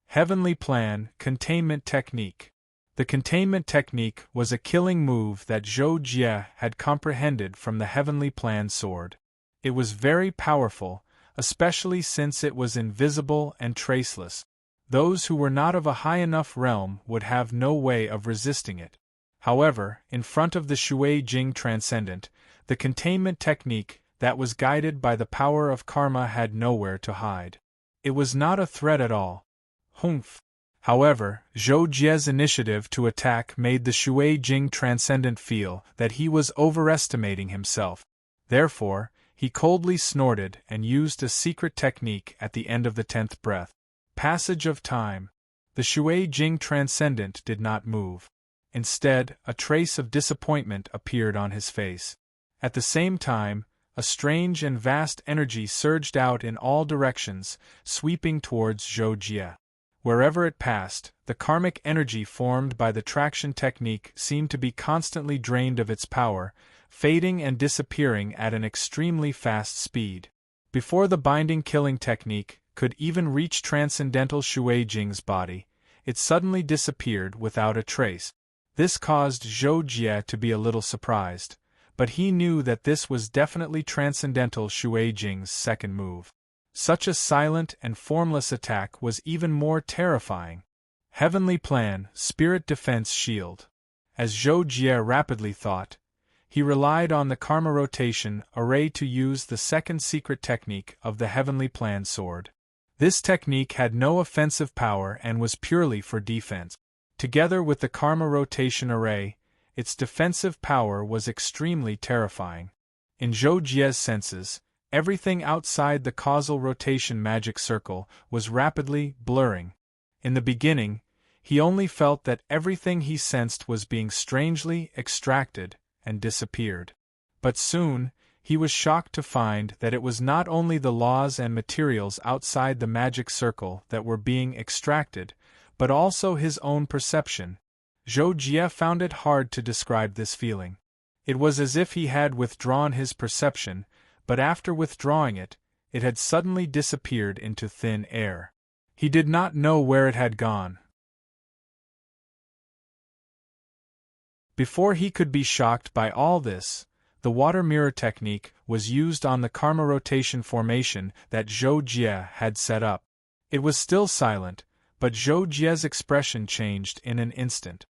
Heavenly Plan Containment Technique. The containment technique was a killing move that Zhou Jie had comprehended from the heavenly plan sword. It was very powerful, especially since it was invisible and traceless. Those who were not of a high enough realm would have no way of resisting it. However, in front of the Shui Jing Transcendent, the containment technique that was guided by the power of karma had nowhere to hide. It was not a threat at all. Humph! However, Zhou Jie's initiative to attack made the Shui Jing Transcendent feel that he was overestimating himself. Therefore, he coldly snorted and used a secret technique at the end of the 10th breath. Passage of time. The Shui Jing Transcendent did not move. Instead, a trace of disappointment appeared on his face. At the same time, a strange and vast energy surged out in all directions, sweeping towards Zhou Jie. Wherever it passed, the karmic energy formed by the traction technique seemed to be constantly drained of its power, fading and disappearing at an extremely fast speed. Before the binding killing technique could even reach Transcendental Shui Jing's body, it suddenly disappeared without a trace. This caused Zhou Jie to be a little surprised, but he knew that this was definitely Transcendental Shui Jing's second move. Such a silent and formless attack was even more terrifying. Heavenly Plan, Spirit Defense Shield. As Zhou Jie rapidly thought, he relied on the Karma Rotation Array to use the second secret technique of the Heavenly Plan sword. This technique had no offensive power and was purely for defense. Together with the Karma Rotation Array, its defensive power was extremely terrifying. In Zhou Jie's senses, everything outside the causal rotation magic circle was rapidly blurring. In the beginning, he only felt that everything he sensed was being strangely extracted and disappeared. But soon, he was shocked to find that it was not only the laws and materials outside the magic circle that were being extracted, but also his own perception. Zhou Jie found it hard to describe this feeling. It was as if he had withdrawn his perception, but after withdrawing it, it had suddenly disappeared into thin air. He did not know where it had gone. Before he could be shocked by all this, the water mirror technique was used on the karma rotation formation that Zhou Jie had set up. It was still silent, but Zhou Jie's expression changed in an instant.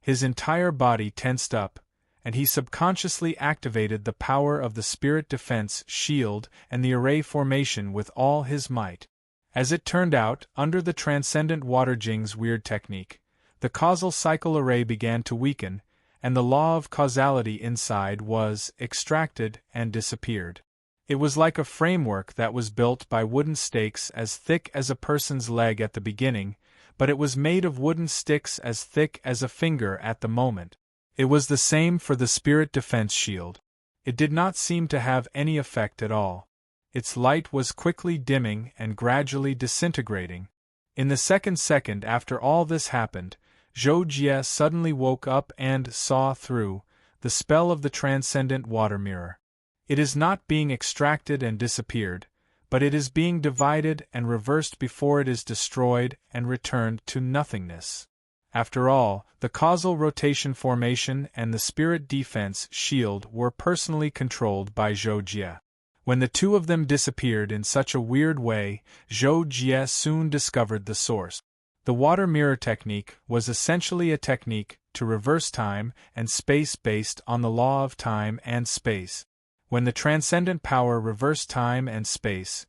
His entire body tensed up, and he subconsciously activated the power of the Spirit Defense Shield and the Array formation with all his might. As it turned out, under the Transcendent Water Jing's weird technique, the causal cycle array began to weaken, and the law of causality inside was extracted and disappeared. It was like a framework that was built by wooden stakes as thick as a person's leg at the beginning, but it was made of wooden sticks as thick as a finger at the moment. It was the same for the Spirit Defense Shield. It did not seem to have any effect at all. Its light was quickly dimming and gradually disintegrating. In the second after all this happened, Zhou Jie suddenly woke up and saw through the spell of the transcendent water mirror. It is not being extracted and disappeared, but it is being divided and reversed before it is destroyed and returned to nothingness. After all, the causal rotation formation and the Spirit Defense Shield were personally controlled by Zhou Jie. When the two of them disappeared in such a weird way, Zhou Jie soon discovered the source. The water mirror technique was essentially a technique to reverse time and space based on the law of time and space. When the transcendent power reversed time and space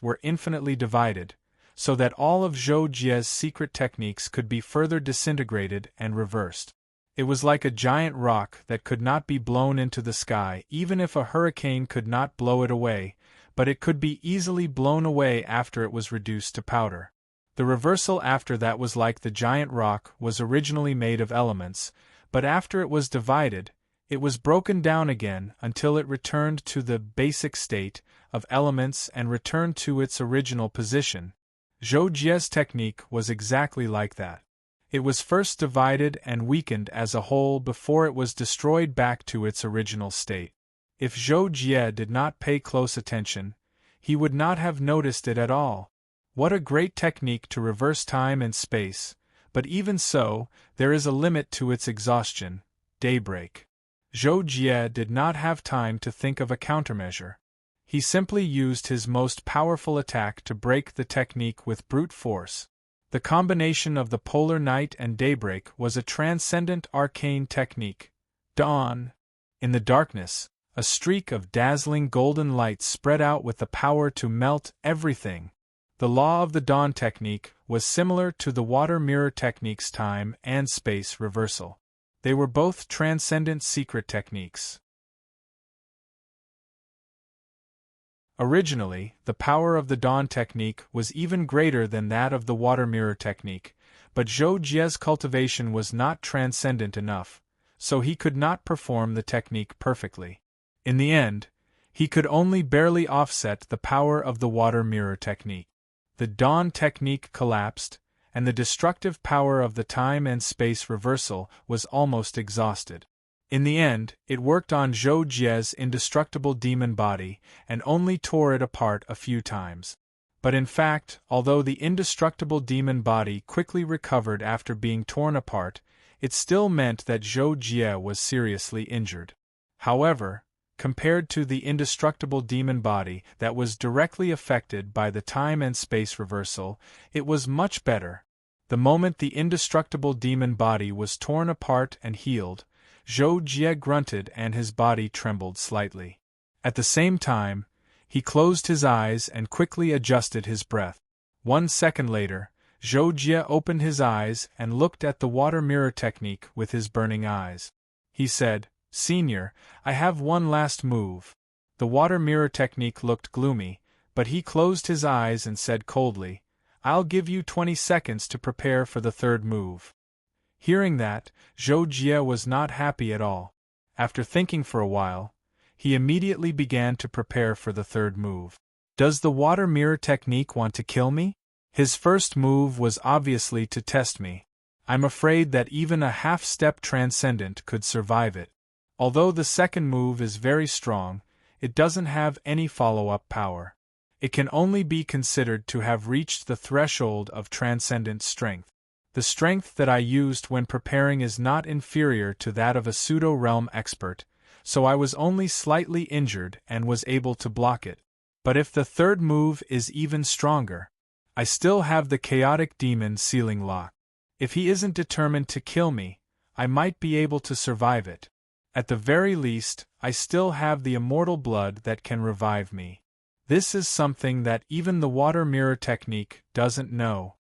were infinitely divided, so that all of Zhou Jie's secret techniques could be further disintegrated and reversed. It was like a giant rock that could not be blown into the sky even if a hurricane could not blow it away, but it could be easily blown away after it was reduced to powder. The reversal after that was like the giant rock was originally made of elements, but after it was divided, it was broken down again until it returned to the basic state of elements and returned to its original position. Zhou Jie's technique was exactly like that. It was first divided and weakened as a whole before it was destroyed back to its original state. If Zhou Jie did not pay close attention, he would not have noticed it at all. What a great technique to reverse time and space, but even so, there is a limit to its exhaustion. Daybreak. Zhou Jie did not have time to think of a countermeasure. He simply used his most powerful attack to break the technique with brute force. The combination of the polar night and daybreak was a transcendent arcane technique. Dawn. In the darkness, a streak of dazzling golden light spread out with the power to melt everything. The law of the dawn technique was similar to the water mirror technique's time and space reversal. They were both transcendent secret techniques. Originally, the power of the dawn technique was even greater than that of the water mirror technique, but Zhou Jie's cultivation was not transcendent enough, so he could not perform the technique perfectly. In the end, he could only barely offset the power of the water mirror technique. The dawn technique collapsed, and the destructive power of the time and space reversal was almost exhausted. In the end, it worked on Zhou Jie's indestructible demon body and only tore it apart a few times. But in fact, although the indestructible demon body quickly recovered after being torn apart, it still meant that Zhou Jie was seriously injured. However, compared to the indestructible demon body that was directly affected by the time and space reversal, it was much better. The moment the indestructible demon body was torn apart and healed, Zhou Jie grunted and his body trembled slightly. At the same time, he closed his eyes and quickly adjusted his breath. 1 second later, Zhou Jie opened his eyes and looked at the water mirror technique with his burning eyes. He said, "Senior, I have one last move." The water mirror technique looked gloomy, but he closed his eyes and said coldly, "I'll give you 20 seconds to prepare for the third move." Hearing that, Zhou Jie was not happy at all. After thinking for a while, he immediately began to prepare for the third move. Does the water mirror technique want to kill me? His first move was obviously to test me. I'm afraid that even a half-step transcendent could survive it. Although the second move is very strong, it doesn't have any follow-up power. It can only be considered to have reached the threshold of transcendent strength. The strength that I used when preparing is not inferior to that of a pseudo-realm expert, so I was only slightly injured and was able to block it. But if the third move is even stronger, I still have the chaotic demon sealing lock. If he isn't determined to kill me, I might be able to survive it. At the very least, I still have the immortal blood that can revive me. This is something that even the water mirror technique doesn't know.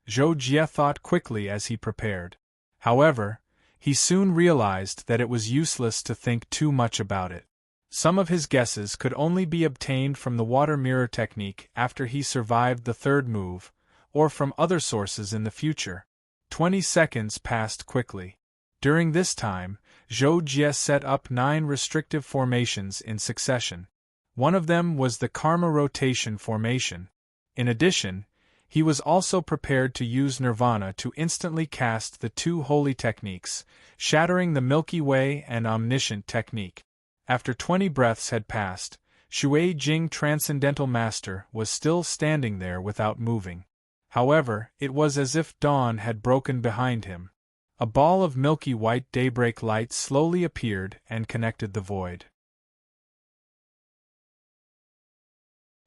Zhou Jie thought quickly as he prepared. However, he soon realized that it was useless to think too much about it. Some of his guesses could only be obtained from the water mirror technique after he survived the third move, or from other sources in the future. 20 seconds passed quickly. During this time, Zhou Jie set up 9 restrictive formations in succession. One of them was the Karma Rotation formation. In addition, he was also prepared to use Nirvana to instantly cast the 2 holy techniques, shattering the Milky Way and Omniscient technique. After 20 breaths had passed, Shui Jing Transcendental Master was still standing there without moving. However, it was as if dawn had broken behind him. A ball of milky white daybreak light slowly appeared and connected the void.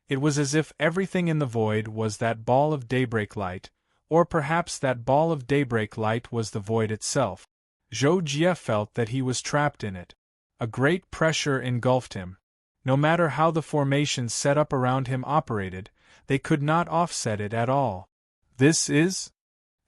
It was as if everything in the void was that ball of daybreak light, or perhaps that ball of daybreak light was the void itself. Zhou Jie felt that he was trapped in it. A great pressure engulfed him. No matter how the formations set up around him operated, they could not offset it at all. This is?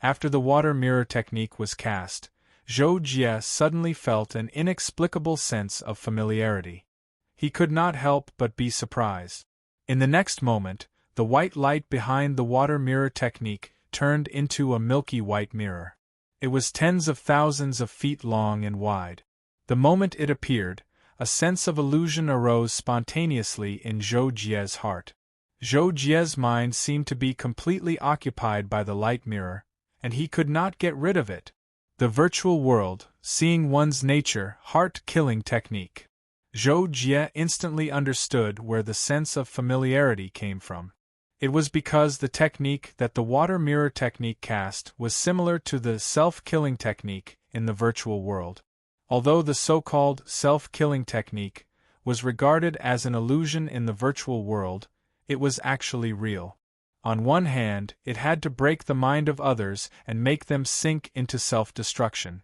After the water mirror technique was cast, Zhou Jie suddenly felt an inexplicable sense of familiarity. He could not help but be surprised. In the next moment, the white light behind the water mirror technique turned into a milky white mirror. It was tens of thousands of feet long and wide. The moment it appeared, a sense of illusion arose spontaneously in Zhou Jie's heart. Zhou Jie's mind seemed to be completely occupied by the light mirror, and he could not get rid of it. The virtual world, seeing one's nature, heart-killing technique. Zhou Jie instantly understood where the sense of familiarity came from. It was because the technique that the water mirror technique cast was similar to the self-killing technique in the virtual world. Although the so-called self-killing technique was regarded as an illusion in the virtual world, it was actually real. On one hand, it had to break the mind of others and make them sink into self-destruction.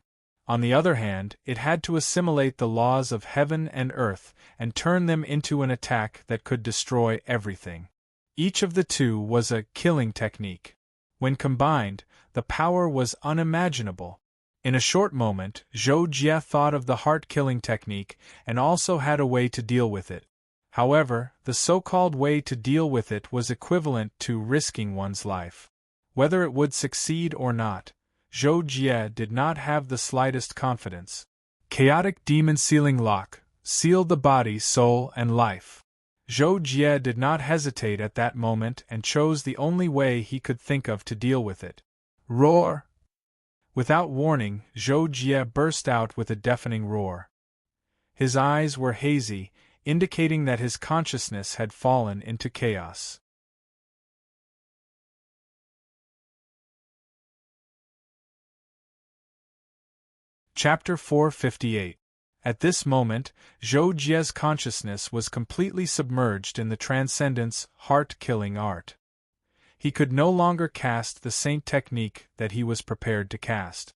On the other hand, it had to assimilate the laws of heaven and earth and turn them into an attack that could destroy everything. Each of the two was a killing technique. When combined, the power was unimaginable. In a short moment, Zhou Jie thought of the heart-killing technique and also had a way to deal with it. However, the so-called way to deal with it was equivalent to risking one's life. Whether it would succeed or not, Zhou Jie did not have the slightest confidence. Chaotic demon sealing lock sealed the body, soul, and life. Zhou Jie did not hesitate at that moment and chose the only way he could think of to deal with it. Roar! Without warning, Zhou Jie burst out with a deafening roar. His eyes were hazy, indicating that his consciousness had fallen into chaos. Chapter 458. At this moment, Zhou Jie's consciousness was completely submerged in the Transcendence, heart-killing art. He could no longer cast the saint technique that he was prepared to cast.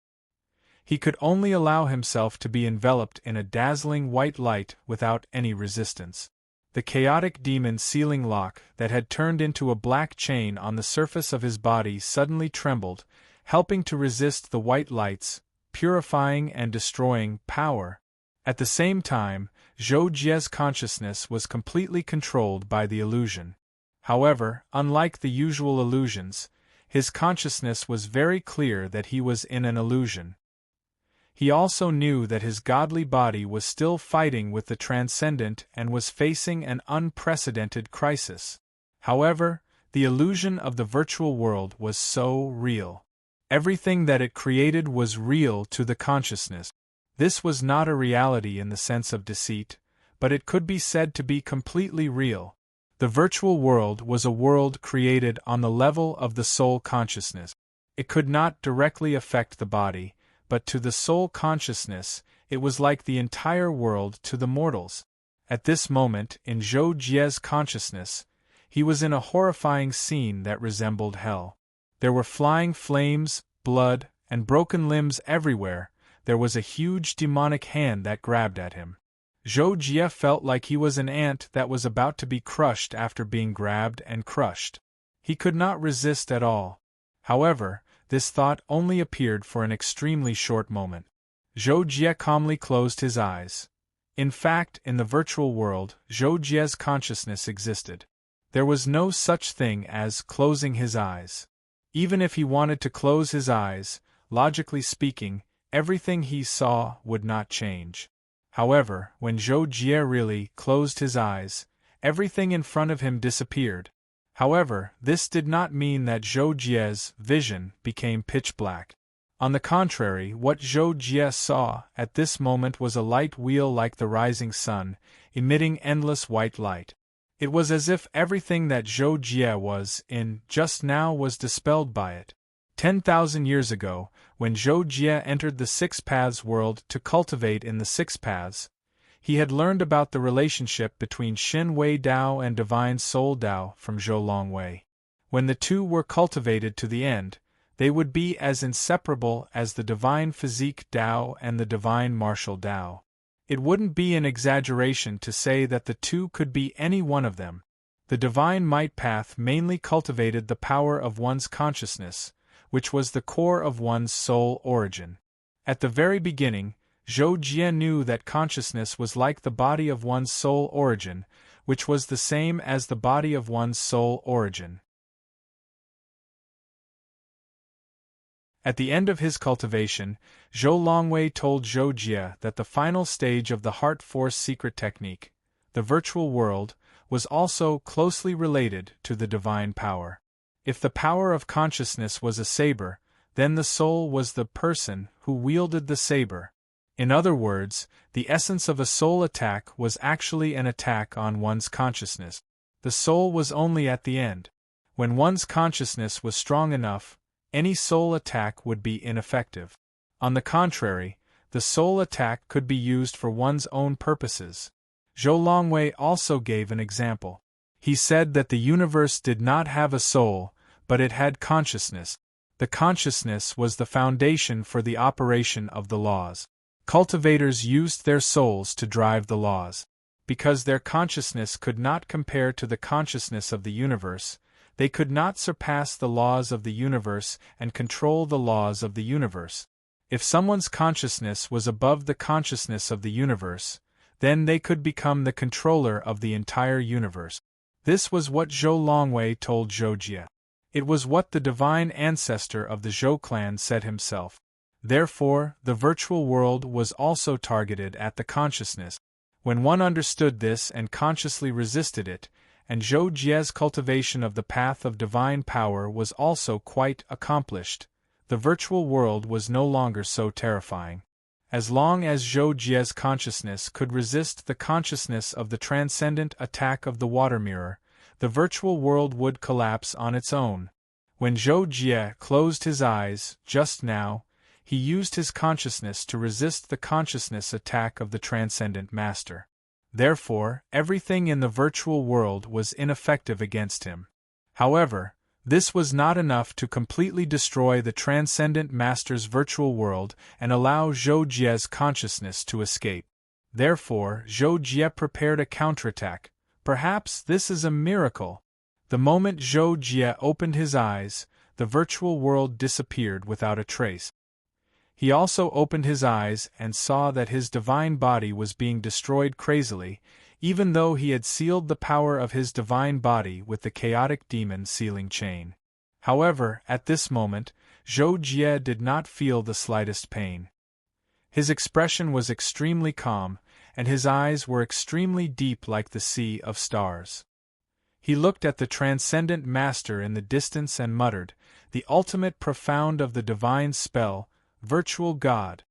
He could only allow himself to be enveloped in a dazzling white light without any resistance. The chaotic demon sealing lock that had turned into a black chain on the surface of his body suddenly trembled, helping to resist the white light's purifying and destroying power. At the same time, Zhou Jie's consciousness was completely controlled by the illusion. However, unlike the usual illusions, his consciousness was very clear that he was in an illusion. He also knew that his godly body was still fighting with the transcendent and was facing an unprecedented crisis. However, the illusion of the virtual world was so real. Everything that it created was real to the consciousness. This was not a reality in the sense of deceit, but it could be said to be completely real. The virtual world was a world created on the level of the soul consciousness. It could not directly affect the body, but to the soul consciousness, it was like the entire world to the mortals. At this moment, in Zhou Jie's consciousness, he was in a horrifying scene that resembled hell. There were flying flames, blood, and broken limbs everywhere. There was a huge demonic hand that grabbed at him. Zhou Jie felt like he was an ant that was about to be crushed after being grabbed and crushed. He could not resist at all. However, this thought only appeared for an extremely short moment. Zhou Jie calmly closed his eyes. In fact, in the virtual world, Zhou Jie's consciousness existed. There was no such thing as closing his eyes. Even if he wanted to close his eyes, logically speaking, everything he saw would not change. However, when Zhou Jie really closed his eyes, everything in front of him disappeared. However, this did not mean that Zhou Jie's vision became pitch black. On the contrary, what Zhou Jie saw at this moment was a light wheel like the rising sun, emitting endless white light. It was as if everything that Zhou Jie was in just now was dispelled by it. 10,000 years ago, when Zhou Jie entered the Six Paths world to cultivate in the Six Paths, he had learned about the relationship between Xin Wei Dao and Divine Soul Dao from Zhou Longwei. When the two were cultivated to the end, they would be as inseparable as the Divine Physique Dao and the Divine Martial Dao. It wouldn't be an exaggeration to say that the two could be any one of them. The Divine Might Path mainly cultivated the power of one's consciousness, which was the core of one's soul origin. At the very beginning, Zhou Jie knew that consciousness was like the body of one's soul origin, which was the same as the body of one's soul origin. At the end of his cultivation, Zhou Longwei told Zhou Jie that the final stage of the Heart Force secret technique, the virtual world, was also closely related to the divine power. If the power of consciousness was a saber, then the soul was the person who wielded the saber. In other words, the essence of a soul attack was actually an attack on one's consciousness. The soul was only at the end. When one's consciousness was strong enough, any soul attack would be ineffective. On the contrary, the soul attack could be used for one's own purposes. Zhou Longwei also gave an example. He said that the universe did not have a soul, but it had consciousness. The consciousness was the foundation for the operation of the laws. Cultivators used their souls to drive the laws. Because their consciousness could not compare to the consciousness of the universe, they could not surpass the laws of the universe and control the laws of the universe. If someone's consciousness was above the consciousness of the universe, then they could become the controller of the entire universe. This was what Zhou Longwei told Zhou Jie. It was what the divine ancestor of the Zhou clan said himself. Therefore, the virtual world was also targeted at the consciousness. When one understood this and consciously resisted it, and Zhou Jie's cultivation of the path of divine power was also quite accomplished, the virtual world was no longer so terrifying. As long as Zhou Jie's consciousness could resist the consciousness of the transcendent attack of the water mirror, the virtual world would collapse on its own. When Zhou Jie closed his eyes, just now, he used his consciousness to resist the consciousness attack of the transcendent master. Therefore, everything in the virtual world was ineffective against him. However, This was not enough to completely destroy the Transcendent Master's virtual world and allow Zhou Jie's consciousness to escape. Therefore, Zhou Jie prepared a counterattack. Perhaps this is a miracle. The moment Zhou Jie opened his eyes, the virtual world disappeared without a trace. He also opened his eyes and saw that his divine body was being destroyed crazily, even though he had sealed the power of his divine body with the chaotic demon sealing chain. However, at this moment, Zhou Jie did not feel the slightest pain. His expression was extremely calm, and his eyes were extremely deep like the sea of stars. He looked at the Transcendent Master in the distance and muttered, "The ultimate profound of the divine spell, Virtual God."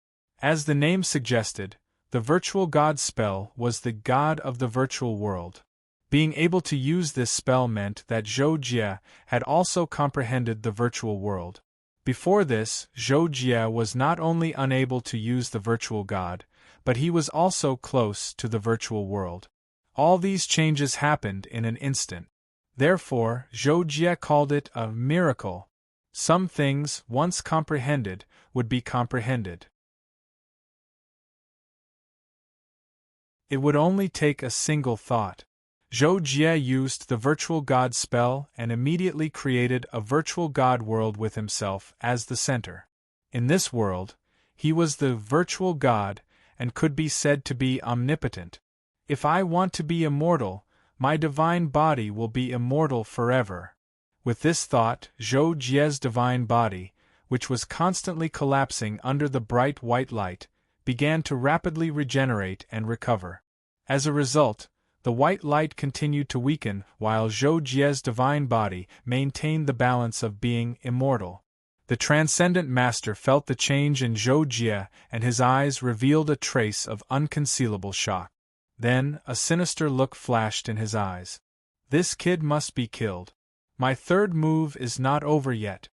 As the name suggested, the Virtual God spell was the God of the virtual world. Being able to use this spell meant that Zhou Jie had also comprehended the virtual world. Before this, Zhou Jie was not only unable to use the Virtual God, but he was also close to the virtual world. All these changes happened in an instant. Therefore, Zhou Jie called it a miracle. Some things, once comprehended, would be comprehended. It would only take a single thought. Zhou Jie used the Virtual God spell and immediately created a virtual God world with himself as the center. In this world, he was the Virtual God and could be said to be omnipotent. If I want to be immortal, my divine body will be immortal forever. With this thought, Zhou Jie's divine body, which was constantly collapsing under the bright white light, began to rapidly regenerate and recover. As a result, the white light continued to weaken while Zhou Jie's divine body maintained the balance of being immortal. The Transcendent Master felt the change in Zhou Jie and his eyes revealed a trace of unconcealable shock. Then, a sinister look flashed in his eyes. This kid must be killed. My third move is not over yet.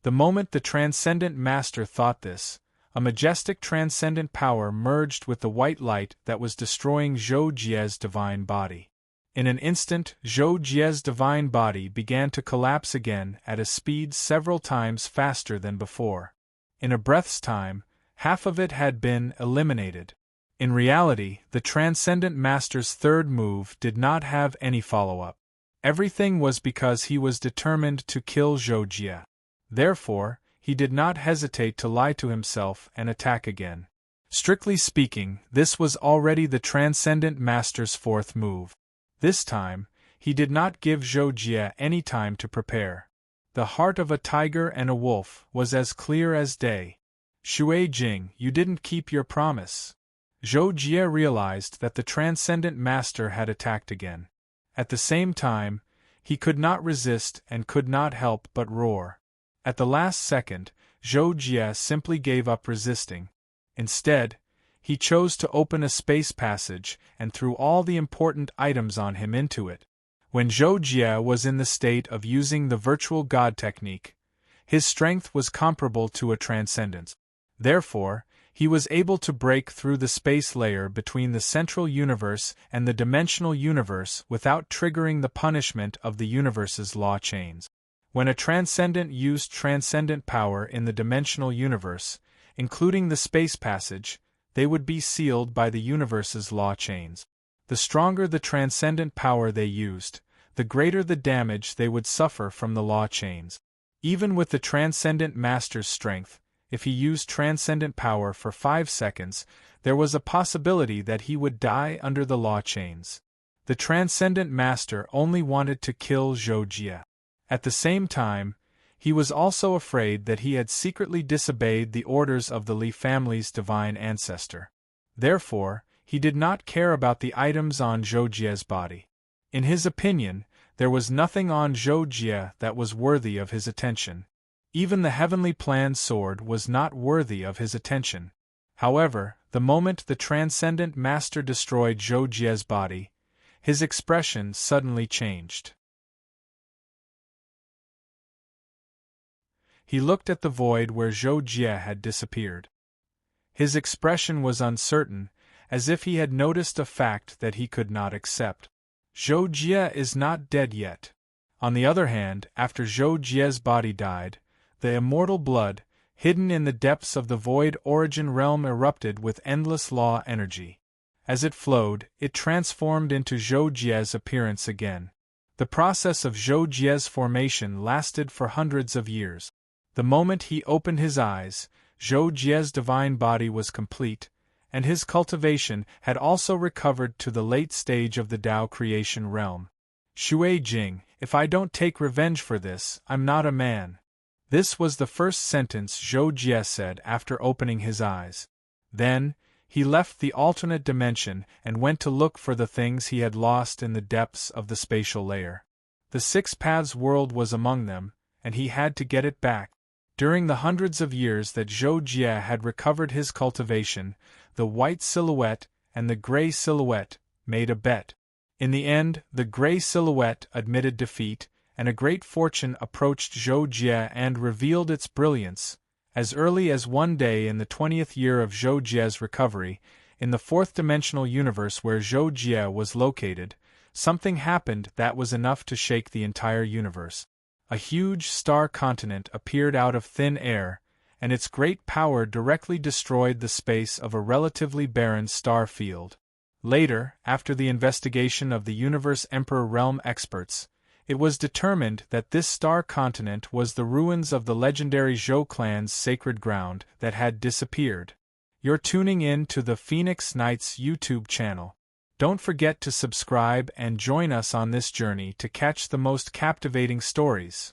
The moment the Transcendent Master thought this, a majestic transcendent power merged with the white light that was destroying Zhou Jie's divine body. In an instant, Zhou Jie's divine body began to collapse again at a speed several times faster than before. In a breath's time, half of it had been eliminated. In reality, the Transcendent Master's third move did not have any follow-up. Everything was because he was determined to kill Zhou Jie. Therefore, he did not hesitate to lie to himself and attack again. Strictly speaking, this was already the Transcendent Master's fourth move. This time, he did not give Zhou Jie any time to prepare. The heart of a tiger and a wolf was as clear as day. "Shui Jing, you didn't keep your promise." Zhou Jie realized that the Transcendent Master had attacked again. At the same time, he could not resist and could not help but roar. At the last second, Zhou Jie simply gave up resisting. Instead, he chose to open a space passage and threw all the important items on him into it. When Zhou Jie was in the state of using the Virtual God technique, his strength was comparable to a transcendence. Therefore, he was able to break through the space layer between the central universe and the dimensional universe without triggering the punishment of the universe's law chains. When a transcendent used transcendent power in the dimensional universe, including the space passage, they would be sealed by the universe's law chains. The stronger the transcendent power they used, the greater the damage they would suffer from the law chains. Even with the Transcendent Master's strength, if he used transcendent power for 5 seconds, there was a possibility that he would die under the law chains. The Transcendent Master only wanted to kill Zhou Jie. At the same time, he was also afraid that he had secretly disobeyed the orders of the Li family's divine ancestor. Therefore, he did not care about the items on Zhou Jie's body. In his opinion, there was nothing on Zhou Jie that was worthy of his attention. Even the heavenly planned sword was not worthy of his attention. However, the moment the Transcendent Master destroyed Zhou Jie's body, his expression suddenly changed. He looked at the void where Zhou Jie had disappeared. His expression was uncertain, as if he had noticed a fact that he could not accept. "Zhou Jie is not dead yet. On the other hand, after Zhou Jie's body died, the immortal blood, hidden in the depths of the void origin realm, erupted with endless law energy. As it flowed, it transformed into Zhou Jie's appearance again. The process of Zhou Jie's formation lasted for hundreds of years. The moment he opened his eyes, Zhou Jie's divine body was complete, and his cultivation had also recovered to the late stage of the Tao creation realm. Shui Jing, if I don't take revenge for this, I'm not a man. This was the first sentence Zhou Jie said after opening his eyes. Then, he left the alternate dimension and went to look for the things he had lost in the depths of the spatial layer. The Six Paths world was among them, and he had to get it back. During the hundreds of years that Zhou Jie had recovered his cultivation, the white silhouette and the gray silhouette made a bet. In the end, the gray silhouette admitted defeat, and a great fortune approached Zhou Jie and revealed its brilliance. As early as one day in the 20th year of Zhou Jie's recovery, in the fourth-dimensional universe where Zhou Jie was located, something happened that was enough to shake the entire universe. A huge star continent appeared out of thin air, and its great power directly destroyed the space of a relatively barren star field. Later, after the investigation of the Universe Emperor Realm experts, it was determined that this star continent was the ruins of the legendary Zhou clan's sacred ground that had disappeared. You're tuning in to the Phoenix Knights YouTube channel. Don't forget to subscribe and join us on this journey to catch the most captivating stories.